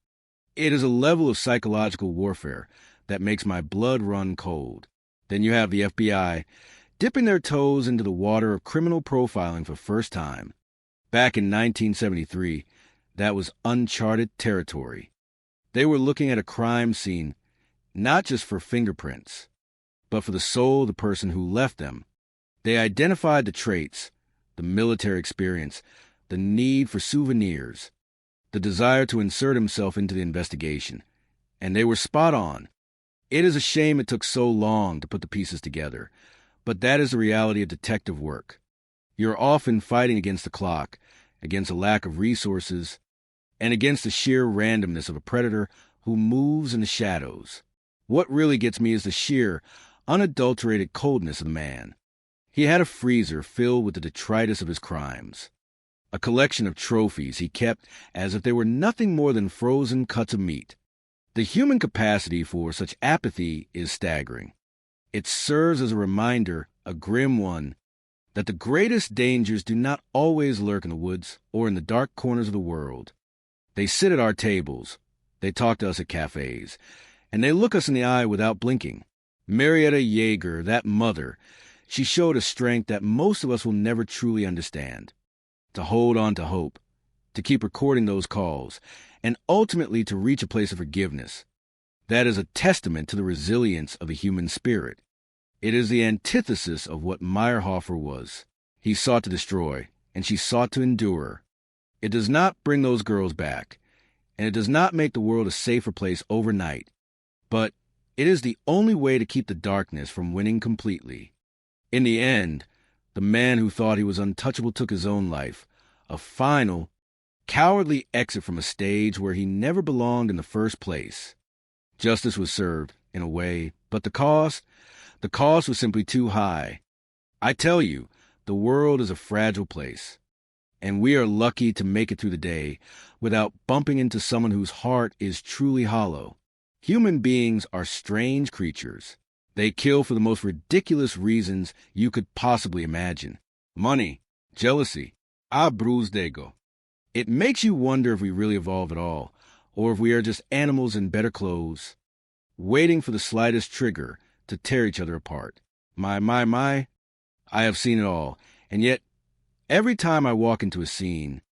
Speaker 9: It is a level of psychological warfare that makes my blood run cold. Then you have the FBI dipping their toes into the water of criminal profiling for the first time. Back in 1973, that was uncharted territory. They were looking at a crime scene not just for fingerprints, but for the soul of the person who left them. They identified the traits, the military experience, the need for souvenirs, the desire to insert himself into the investigation, and they were spot on. It is a shame it took so long to put the pieces together, but that is the reality of detective work. You're often fighting against the clock, against a lack of resources, and against the sheer randomness of a predator who moves in the shadows. What really gets me is the sheer, unadulterated coldness of the man. He had a freezer filled with the detritus of his crimes, a collection of trophies he kept as if they were nothing more than frozen cuts of meat. The human capacity for such apathy is staggering. It serves as a reminder, a grim one, that the greatest dangers do not always lurk in the woods or in the dark corners of the world. They sit at our tables, they talk to us at cafes, and they look us in the eye without blinking. Marietta Yeager, that mother, she showed a strength that most of us will never truly understand. To hold on to hope, to keep recording those calls, and ultimately to reach a place of forgiveness. That is a testament to the resilience of the human spirit. It is the antithesis of what Meyerhofer was. He sought to destroy, and she sought to endure. It does not bring those girls back, and it does not make the world a safer place overnight, but it is the only way to keep the darkness from winning completely. In the end, the man who thought he was untouchable took his own life, a final, cowardly exit from a stage where he never belonged in the first place. Justice was served, in a way, but the cost was simply too high. I tell you, the world is a fragile place, and we are lucky to make it through the day without bumping into someone whose heart is truly hollow. Human beings are strange creatures. They kill for the most ridiculous reasons you could possibly imagine. Money, jealousy, abruzdejo. It makes you wonder if we really evolved at all, or if we are just animals in better clothes, waiting for the slightest trigger to tear each other apart. My, I have seen it all, and yet, every time I walk into a scene,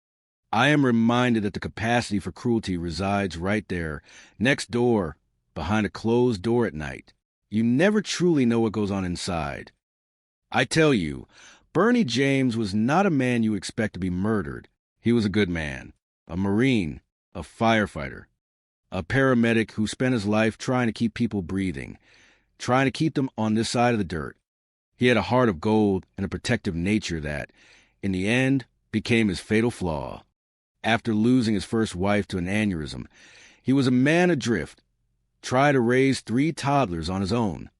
Speaker 9: I am reminded that the capacity for cruelty resides right there, next door, behind a closed door at night. You never truly know what goes on inside. I tell you, Bernie James was not a man you expect to be murdered. He was a good man, a Marine, a firefighter, a paramedic who spent his life trying to keep people breathing, trying to keep them on this side of the dirt. He had a heart of gold and a protective nature that, in the end, became his fatal flaw. After losing his first wife to an aneurysm, he was a man adrift, tried to raise 3 toddlers on his own.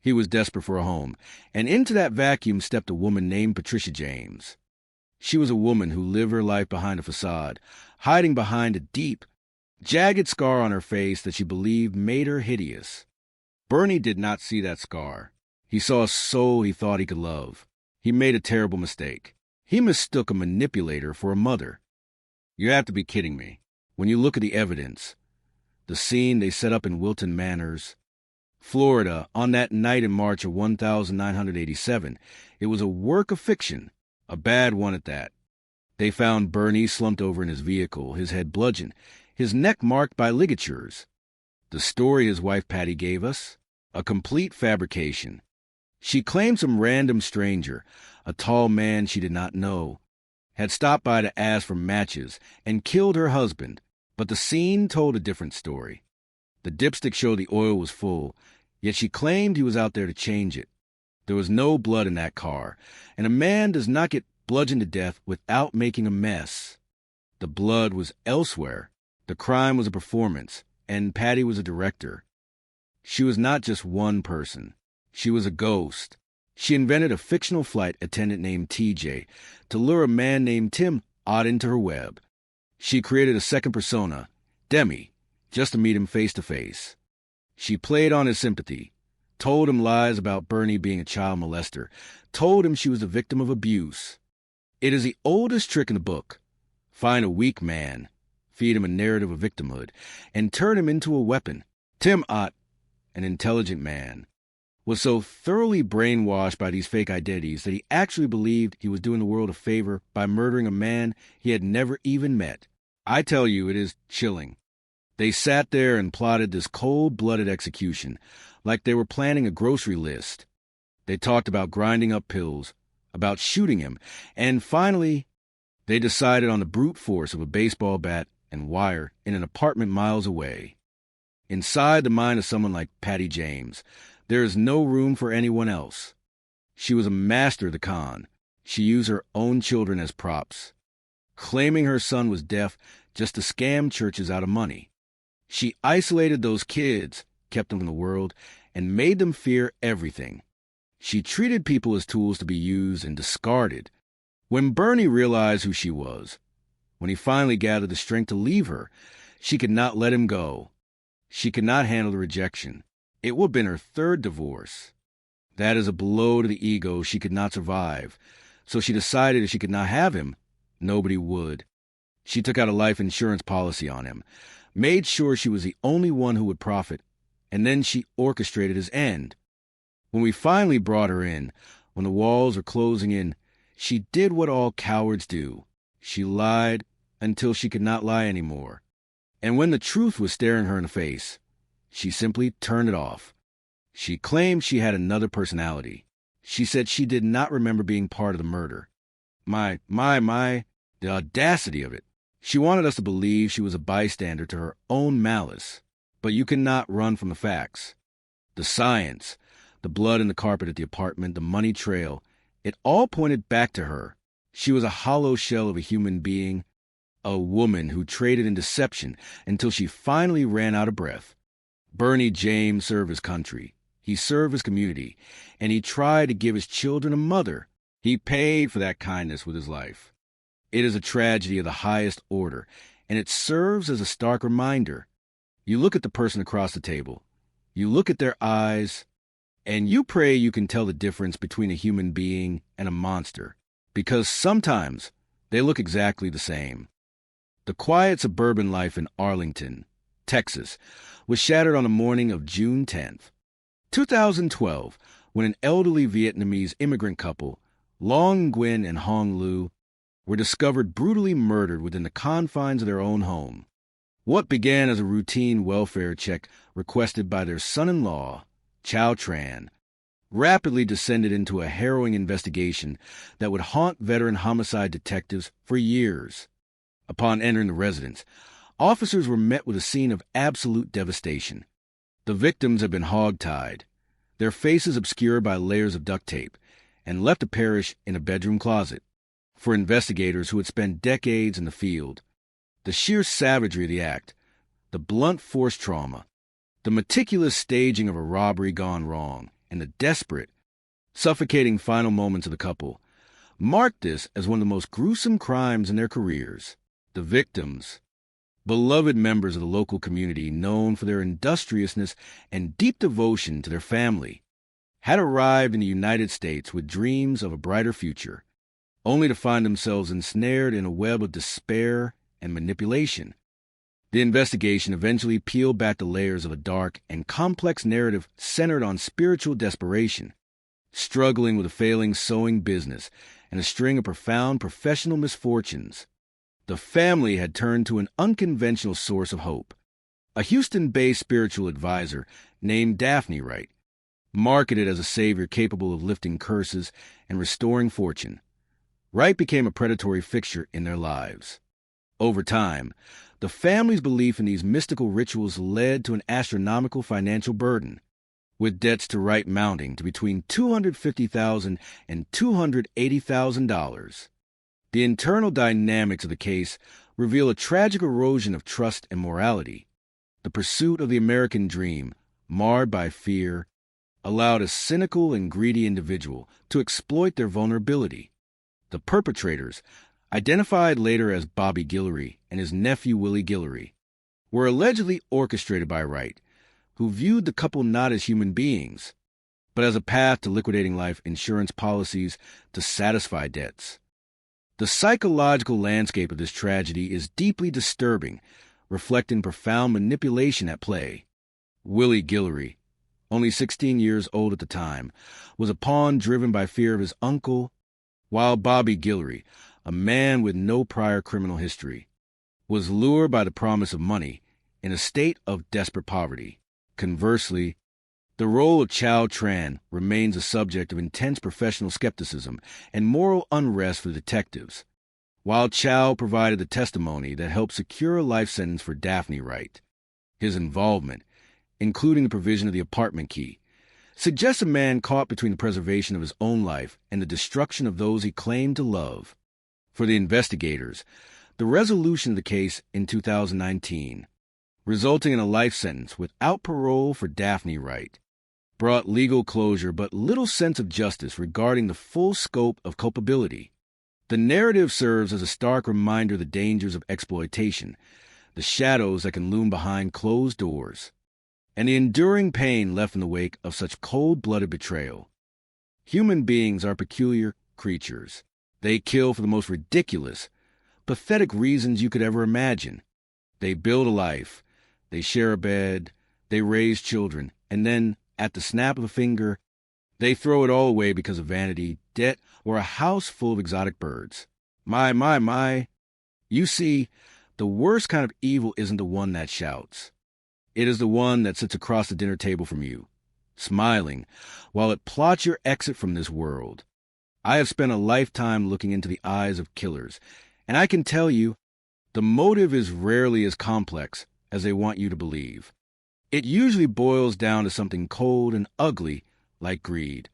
Speaker 9: He was desperate for a home, and into that vacuum stepped a woman named Patricia James. She was a woman who lived her life behind a facade, hiding behind a deep, jagged scar on her face that she believed made her hideous. Bernie did not see that scar. He saw a soul he thought he could love. He made a terrible mistake. He mistook a manipulator for a mother. You have to be kidding me. When you look at the evidence, the scene they set up in Wilton Manors, Florida, on that night in March of 1987, it was a work of fiction, a bad one at that. They found Bernie slumped over in his vehicle, his head bludgeoned, his neck marked by ligatures. The story his wife Patty gave us, a complete fabrication. She claimed some random stranger, a tall man she did not know, had stopped by to ask for matches and killed her husband, but the scene told a different story. The dipstick showed the oil was full, yet she claimed he was out there to change it. There was no blood in that car, and a man does not get bludgeoned to death without making a mess. The blood was elsewhere. The crime was a performance, and Patty was a director. She was not just one person. She was a ghost. She invented a fictional flight attendant named TJ to lure a man named Tim Ott into her web. She created a second persona, Demi, just to meet him face to face. She played on his sympathy, told him lies about Bernie being a child molester, told him she was the victim of abuse. It is the oldest trick in the book. Find a weak man, feed him a narrative of victimhood, and turn him into a weapon. Tim Ott, an intelligent man, was so thoroughly brainwashed by these fake identities that he actually believed he was doing the world a favor by murdering a man he had never even met. I tell you, it is chilling. They sat there and plotted this cold-blooded execution, like they were planning a grocery list. They talked about grinding up pills, about shooting him, and finally, they decided on the brute force of a baseball bat and wire in an apartment miles away. Inside the mind of someone like Patty James, there is no room for anyone else. She was a master of the con. She used her own children as props, claiming her son was deaf just to scam churches out of money. She isolated those kids, kept them from the world, and made them fear everything. She treated people as tools to be used and discarded. When Bernie realized who she was, when he finally gathered the strength to leave her, she could not let him go. She could not handle the rejection. It would have been her 3rd divorce. That is a blow to the ego she could not survive. So she decided if she could not have him, nobody would. She took out a life insurance policy on him, made sure she was the only one who would profit, and then she orchestrated his end. When we finally brought her in, when the walls were closing in, she did what all cowards do. She lied until she could not lie anymore. And when the truth was staring her in the face, she simply turned it off. She claimed she had another personality. She said she did not remember being part of the murder. My, the audacity of it. She wanted us to believe she was a bystander to her own malice. But you cannot run from the facts. The science, the blood in the carpet at the apartment, the money trail, it all pointed back to her. She was a hollow shell of a human being, a woman who traded in deception until she finally ran out of breath. Bernie James served his country. He served his community, and he tried to give his children a mother. He paid for that kindness with his life. It is a tragedy of the highest order, and it serves as a stark reminder. You look at the person across the table, you look at their eyes, and you pray you can tell the difference between a human being and a monster, because sometimes they look exactly the same. The quiet suburban life in Arlington, Texas, was shattered on the morning of June 10th, 2012, when an elderly Vietnamese immigrant couple, Long Nguyen and Hong Lu, were discovered brutally murdered within the confines of their own home. What began as a routine welfare check requested by their son-in-law, Chow Tran, rapidly descended into a harrowing investigation that would haunt veteran homicide detectives for years. Upon entering the residence, officers were met with a scene of absolute devastation. The victims had been hog-tied, their faces obscured by layers of duct tape, and left to perish in a bedroom closet. For investigators who had spent decades in the field, the sheer savagery of the act, the blunt force trauma, the meticulous staging of a robbery gone wrong, and the desperate, suffocating final moments of the couple marked this as one of the most gruesome crimes in their careers. The victims, beloved members of the local community known for their industriousness and deep devotion to their family, had arrived in the United States with dreams of a brighter future, only to find themselves ensnared in a web of despair and manipulation. The investigation eventually peeled back the layers of a dark and complex narrative centered on spiritual desperation, struggling with a failing sewing business and a string of profound professional misfortunes. The family had turned to an unconventional source of hope, a Houston-based spiritual advisor named Daphne Wright, marketed as a savior capable of lifting curses and restoring fortune. Wright became a predatory fixture in their lives. Over time, the family's belief in these mystical rituals led to an astronomical financial burden, with debts to Wright mounting to between $250,000 and $280,000. The internal dynamics of the case reveal a tragic erosion of trust and morality. The pursuit of the American dream, marred by fear, allowed a cynical and greedy individual to exploit their vulnerability. The perpetrators, identified later as Bobby Guillory and his nephew Willie Guillory, were allegedly orchestrated by Wright, who viewed the couple not as human beings, but as a path to liquidating life insurance policies to satisfy debts. The psychological landscape of this tragedy is deeply disturbing, reflecting profound manipulation at play. Willie Guillory, only 16 years old at the time, was a pawn driven by fear of his uncle, while Bobby Guillory, a man with no prior criminal history, was lured by the promise of money in a state of desperate poverty. Conversely, the role of Chow Tran remains a subject of intense professional skepticism and moral unrest for the detectives. While Chow provided the testimony that helped secure a life sentence for Daphne Wright, his involvement, including the provision of the apartment key, suggests a man caught between the preservation of his own life and the destruction of those he claimed to love. For the investigators, the resolution of the case in 2019, resulting in a life sentence without parole for Daphne Wright, brought legal closure but little sense of justice regarding the full scope of culpability. The narrative serves as a stark reminder of the dangers of exploitation, the shadows that can loom behind closed doors, and the enduring pain left in the wake of such cold-blooded betrayal. Human beings are peculiar creatures. They kill for the most ridiculous, pathetic reasons you could ever imagine. They build a life, they share a bed, they raise children, and then, at the snap of a finger, they throw it all away because of vanity, debt, or a house full of exotic birds. My. You see, the worst kind of evil isn't the one that shouts. It is the one that sits across the dinner table from you, smiling, while it plots your exit from this world. I have spent a lifetime looking into the eyes of killers, and I can tell you, the motive is rarely as complex as they want you to believe. It usually boils down to something cold and ugly like greed.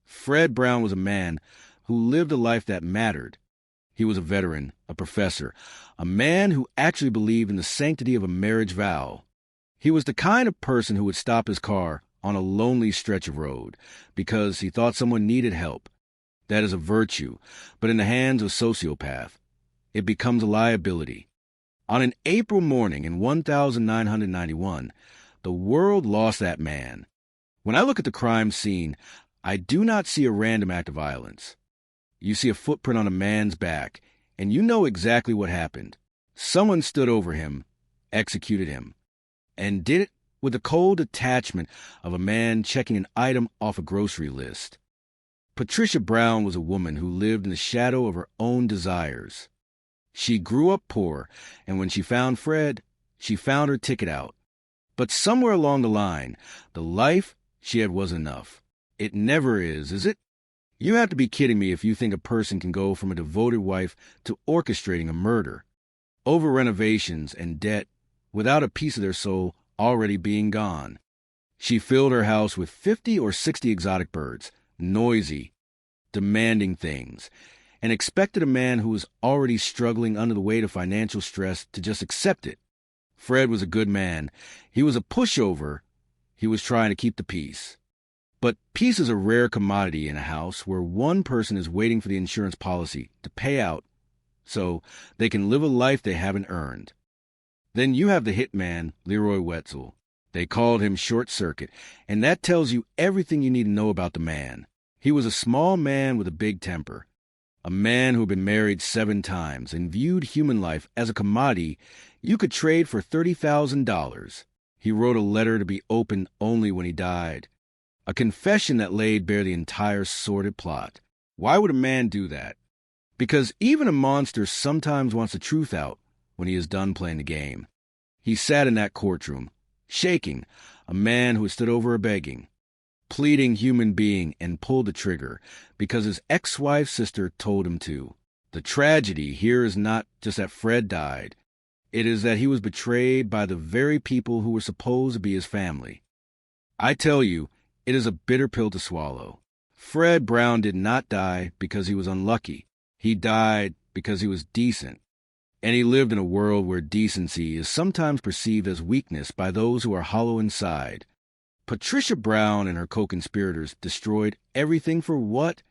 Speaker 9: Fred Brown was a man who lived a life that mattered. He was a veteran, a professor, a man who actually believed in the sanctity of a marriage vow. He was the kind of person who would stop his car on a lonely stretch of road because he thought someone needed help. That is a virtue, but in the hands of a sociopath, it becomes a liability. On an April morning in 1991, the world lost that man. When I look at the crime scene, I do not see a random act of violence. You see a footprint on a man's back, and you know exactly what happened. Someone stood over him, executed him, and did it with the cold detachment of a man checking an item off a grocery list. Patricia Brown was a woman who lived in the shadow of her own desires. She grew up poor, and when she found Fred, she found her ticket out. But somewhere along the line, the life she had was enough. It never is it? You have to be kidding me if you think a person can go from a devoted wife to orchestrating a murder, over renovations and debt, without a piece of their soul already being gone. She filled her house with 50 or 60 exotic birds, noisy, demanding things, and expected a man who was already struggling under the weight of financial stress to just accept it. Fred was a good man. He was a pushover. He was trying to keep the peace. But peace is a rare commodity in a house where one person is waiting for the insurance policy to pay out so they can live a life they haven't earned. Then you have the hitman, Leroy Wetzel. They called him Short Circuit, and that tells you everything you need to know about the man. He was a small man with a big temper, a man who had been married 7 times and viewed human life as a commodity you could trade for $30,000. He wrote a letter to be opened only when he died, a confession that laid bare the entire sordid plot. Why would a man do that? Because even a monster sometimes wants the truth out when he is done playing the game. He sat in that courtroom, shaking, a man who had stood over a begging, pleading human being, and pulled the trigger because his ex-wife's sister told him to. The tragedy here is not just that Fred died. It is that he was betrayed by the very people who were supposed to be his family. I tell you, it is a bitter pill to swallow. Fred Brown did not die because he was unlucky. He died because he was decent. And he lived in a world where decency is sometimes perceived as weakness by those who are hollow inside. Patricia Brown and her co-conspirators destroyed everything for what?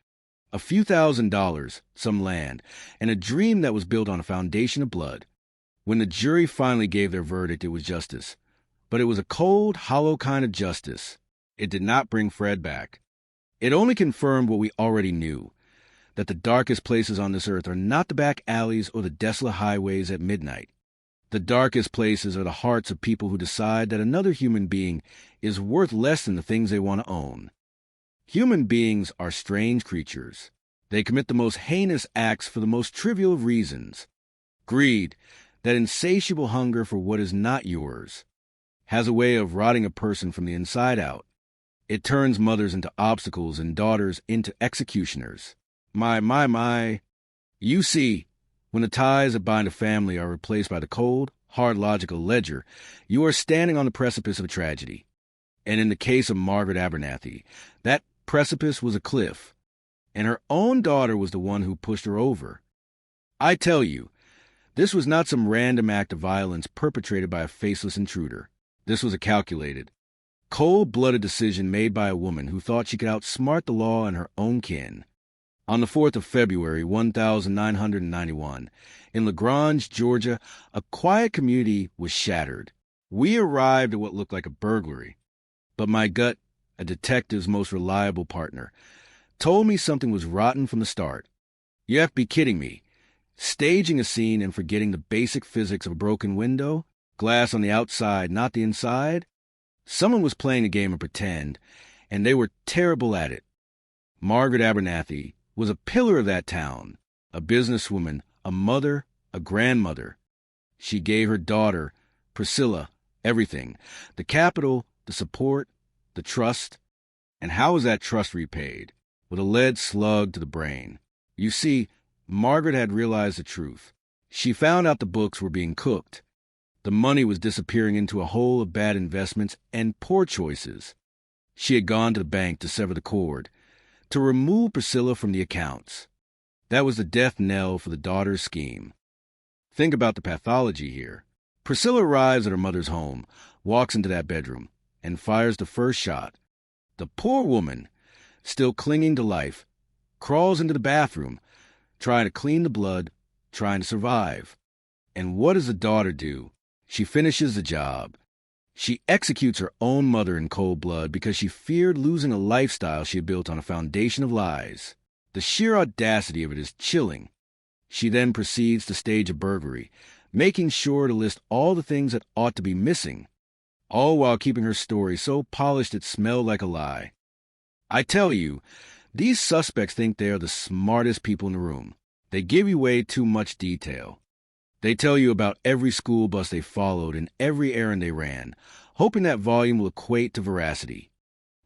Speaker 9: A few $1,000s, some land, and a dream that was built on a foundation of blood. When the jury finally gave their verdict, it was justice. But it was a cold, hollow kind of justice. It did not bring Fred back. It only confirmed what we already knew, that the darkest places on this earth are not the back alleys or the desolate highways at midnight. The darkest places are the hearts of people who decide that another human being is worth less than the things they want to own. Human beings are strange creatures. They commit the most heinous acts for the most trivial of reasons. Greed, that insatiable hunger for what is not yours, has a way of rotting a person from the inside out. It turns mothers into obstacles and daughters into executioners. My. You see, when the ties that bind a family are replaced by the cold, hard logical ledger, you are standing on the precipice of a tragedy. And in the case of Margaret Abernathy, that precipice was a cliff, and her own daughter was the one who pushed her over. I tell you, this was not some random act of violence perpetrated by a faceless intruder. This was a calculated, cold-blooded decision made by a woman who thought she could outsmart the law and her own kin. On the 4th of February, 1991, in LaGrange, Georgia, a quiet community was shattered. We arrived at what looked like a burglary, but my gut, a detective's most reliable partner, told me something was rotten from the start. You have to be kidding me. Staging a scene and forgetting the basic physics of a broken window, glass on the outside, not the inside? Someone was playing a game of pretend, and they were terrible at it. Margaret Abernathy was a pillar of that town, a businesswoman, a mother, a grandmother. She gave her daughter, Priscilla, everything, the capital, the support, the trust. And how was that trust repaid? With a lead slug to the brain. You see, Margaret had realized the truth. She found out the books were being cooked. The money was disappearing into a hole of bad investments and poor choices. She had gone to the bank to sever the cord, to remove Priscilla from the accounts. That was the death knell for the daughter's scheme. Think about the pathology here. Priscilla arrives at her mother's home, walks into that bedroom, and fires the first shot. The poor woman, still clinging to life, crawls into the bathroom, trying to clean the blood, trying to survive. And what does the daughter do? She finishes the job. She executes her own mother in cold blood because she feared losing a lifestyle she had built on a foundation of lies. The sheer audacity of it is chilling. She then proceeds to stage a burglary, making sure to list all the things that ought to be missing, all while keeping her story so polished it smelled like a lie. I tell you, these suspects think they are the smartest people in the room. They give you way too much detail. They tell you about every school bus they followed and every errand they ran, hoping that volume will equate to veracity.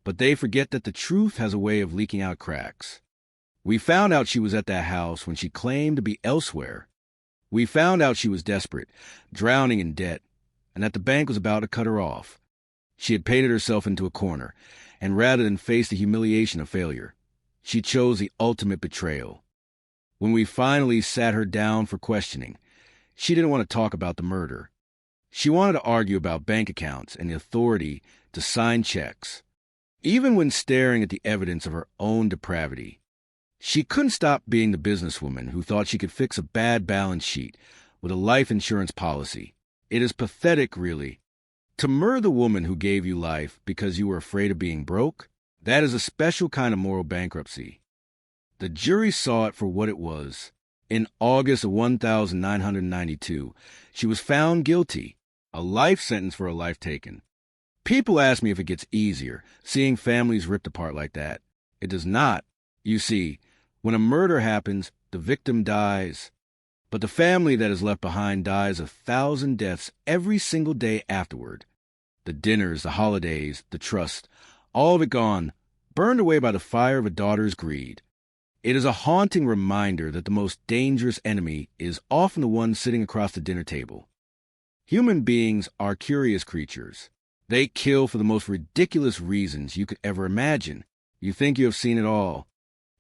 Speaker 9: But they forget that the truth has a way of leaking out cracks. We found out she was at that house when she claimed to be elsewhere. We found out she was desperate, drowning in debt, and that the bank was about to cut her off. She had painted herself into a corner, and rather than face the humiliation of failure, she chose the ultimate betrayal. When we finally sat her down for questioning, she didn't want to talk about the murder. She wanted to argue about bank accounts and the authority to sign checks. Even when staring at the evidence of her own depravity, she couldn't stop being the businesswoman who thought she could fix a bad balance sheet with a life insurance policy. It is pathetic, really. To murder the woman who gave you life because you were afraid of being broke, that is a special kind of moral bankruptcy. The jury saw it for what it was. In August of 1992, she was found guilty, a life sentence for a life taken. People ask me if it gets easier, seeing families ripped apart like that. It does not. You see, when a murder happens, the victim dies. But the family that is left behind dies 1,000 deaths every single day afterward. The dinners, the holidays, the trust, all of it gone, burned away by the fire of a daughter's greed. It is a haunting reminder that the most dangerous enemy is often the one sitting across the dinner table. Human beings are curious creatures. They kill for the most ridiculous reasons you could ever imagine. You think you have seen it all.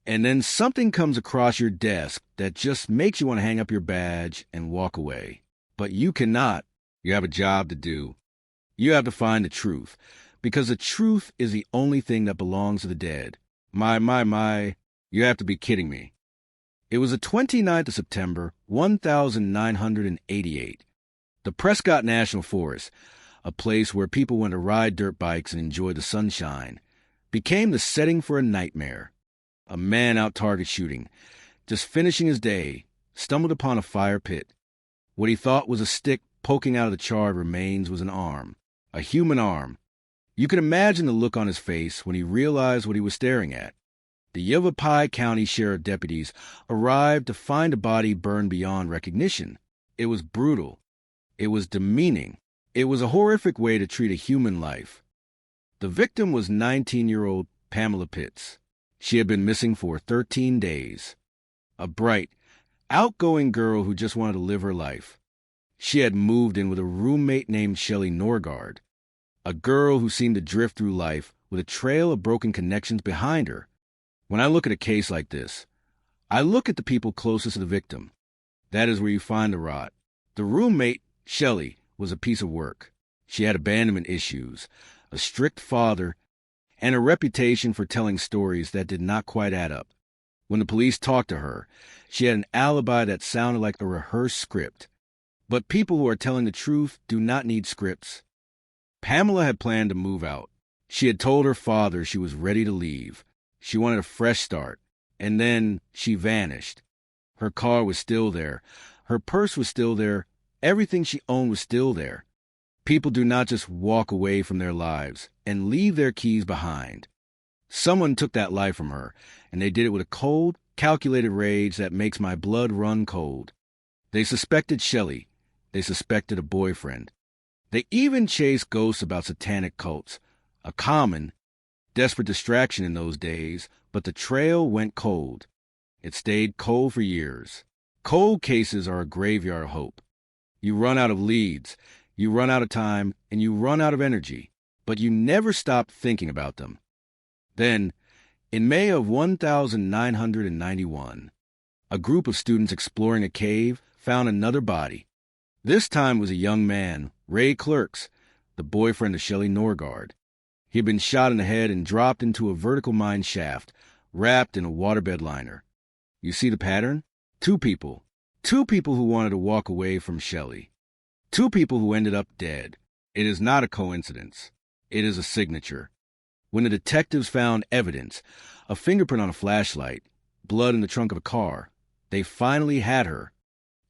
Speaker 9: And then something comes across your desk that just makes you want to hang up your badge and walk away. But you cannot. You have a job to do. You have to find the truth, because the truth is the only thing that belongs to the dead. My, you have to be kidding me. It was the 29th of September, 1988. The Prescott National Forest, a place where people went to ride dirt bikes and enjoy the sunshine, became the setting for a nightmare. A man out target shooting, just finishing his day, stumbled upon a fire pit. What he thought was a stick poking out of the charred remains was an arm, a human arm. You can imagine the look on his face when he realized what he was staring at. The Yavapai County Sheriff deputies arrived to find a body burned beyond recognition. It was brutal. It was demeaning. It was a horrific way to treat a human life. The victim was 19-year-old Pamela Pitts. She had been missing for 13 days. A bright, outgoing girl who just wanted to live her life. She had moved in with a roommate named Shelley Norgard, a girl who seemed to drift through life with a trail of broken connections behind her. When I look at a case like this, I look at the people closest to the victim. That is where you find the rot. The roommate, Shelley, was a piece of work. She had abandonment issues, a strict father, and a reputation for telling stories that did not quite add up. When the police talked to her, she had an alibi that sounded like a rehearsed script. But people who are telling the truth do not need scripts. Pamela had planned to move out. She had told her father she was ready to leave. She wanted a fresh start. And then she vanished. Her car was still there. Her purse was still there. Everything she owned was still there. People do not just walk away from their lives and leave their keys behind. Someone took that life from her, and they did it with a cold, calculated rage that makes my blood run cold. They suspected Shelley. They suspected a boyfriend. They even chased ghosts about satanic cults, a common, desperate distraction in those days, but the trail went cold. It stayed cold for years. Cold cases are a graveyard of hope. You run out of leads. You run out of time, and you run out of energy, but you never stop thinking about them. Then, in May of 1991, a group of students exploring a cave found another body. This time was a young man, Ray Clerks, the boyfriend of Shelley Norgard. He had been shot in the head and dropped into a vertical mine shaft, wrapped in a waterbed liner. You see the pattern? Two people who wanted to walk away from Shelley. Two people who ended up dead. It is not a coincidence. It is a signature. When the detectives found evidence, a fingerprint on a flashlight, blood in the trunk of a car, they finally had her.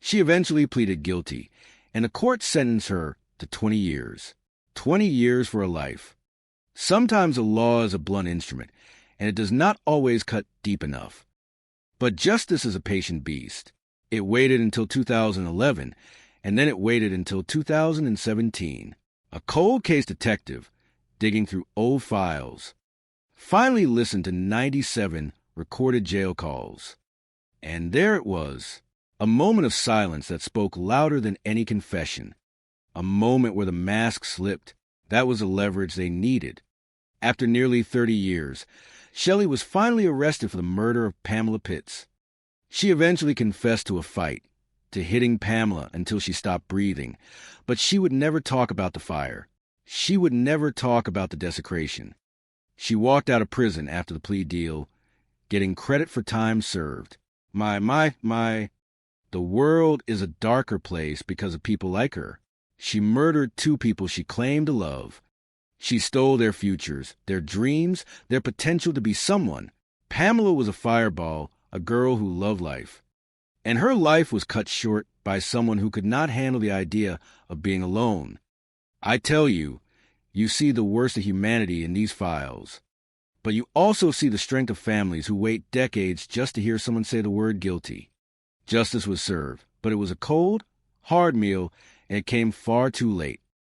Speaker 9: She eventually pleaded guilty, and the court sentenced her to 20 years. 20 years for a life. Sometimes the law is a blunt instrument, and it does not always cut deep enough. But justice is a patient beast. It waited until 2011, and then it waited until 2017. A cold case detective, digging through old files, finally listened to 97 recorded jail calls. And there it was, a moment of silence that spoke louder than any confession. A moment where the mask slipped. That was the leverage they needed. After nearly 30 years, Shelley was finally arrested for the murder of Pamela Pitts. She eventually confessed to a fight, to hitting Pamela until she stopped breathing, but she would never talk about the fire. She would never talk about the desecration. She walked out of prison after the plea deal, getting credit for time served. The world is a darker place because of people like her. She murdered 2 people she claimed to love. She stole their futures, their dreams, their potential to be someone. Pamela was a fireball, a girl who loved life. And her life was cut short by someone who could not handle the idea of being alone. I tell you, you see the worst of humanity in these files. But you also see the strength of families who wait decades just to hear someone say the word guilty. Justice was served, but it was a cold, hard meal, and it came far too late.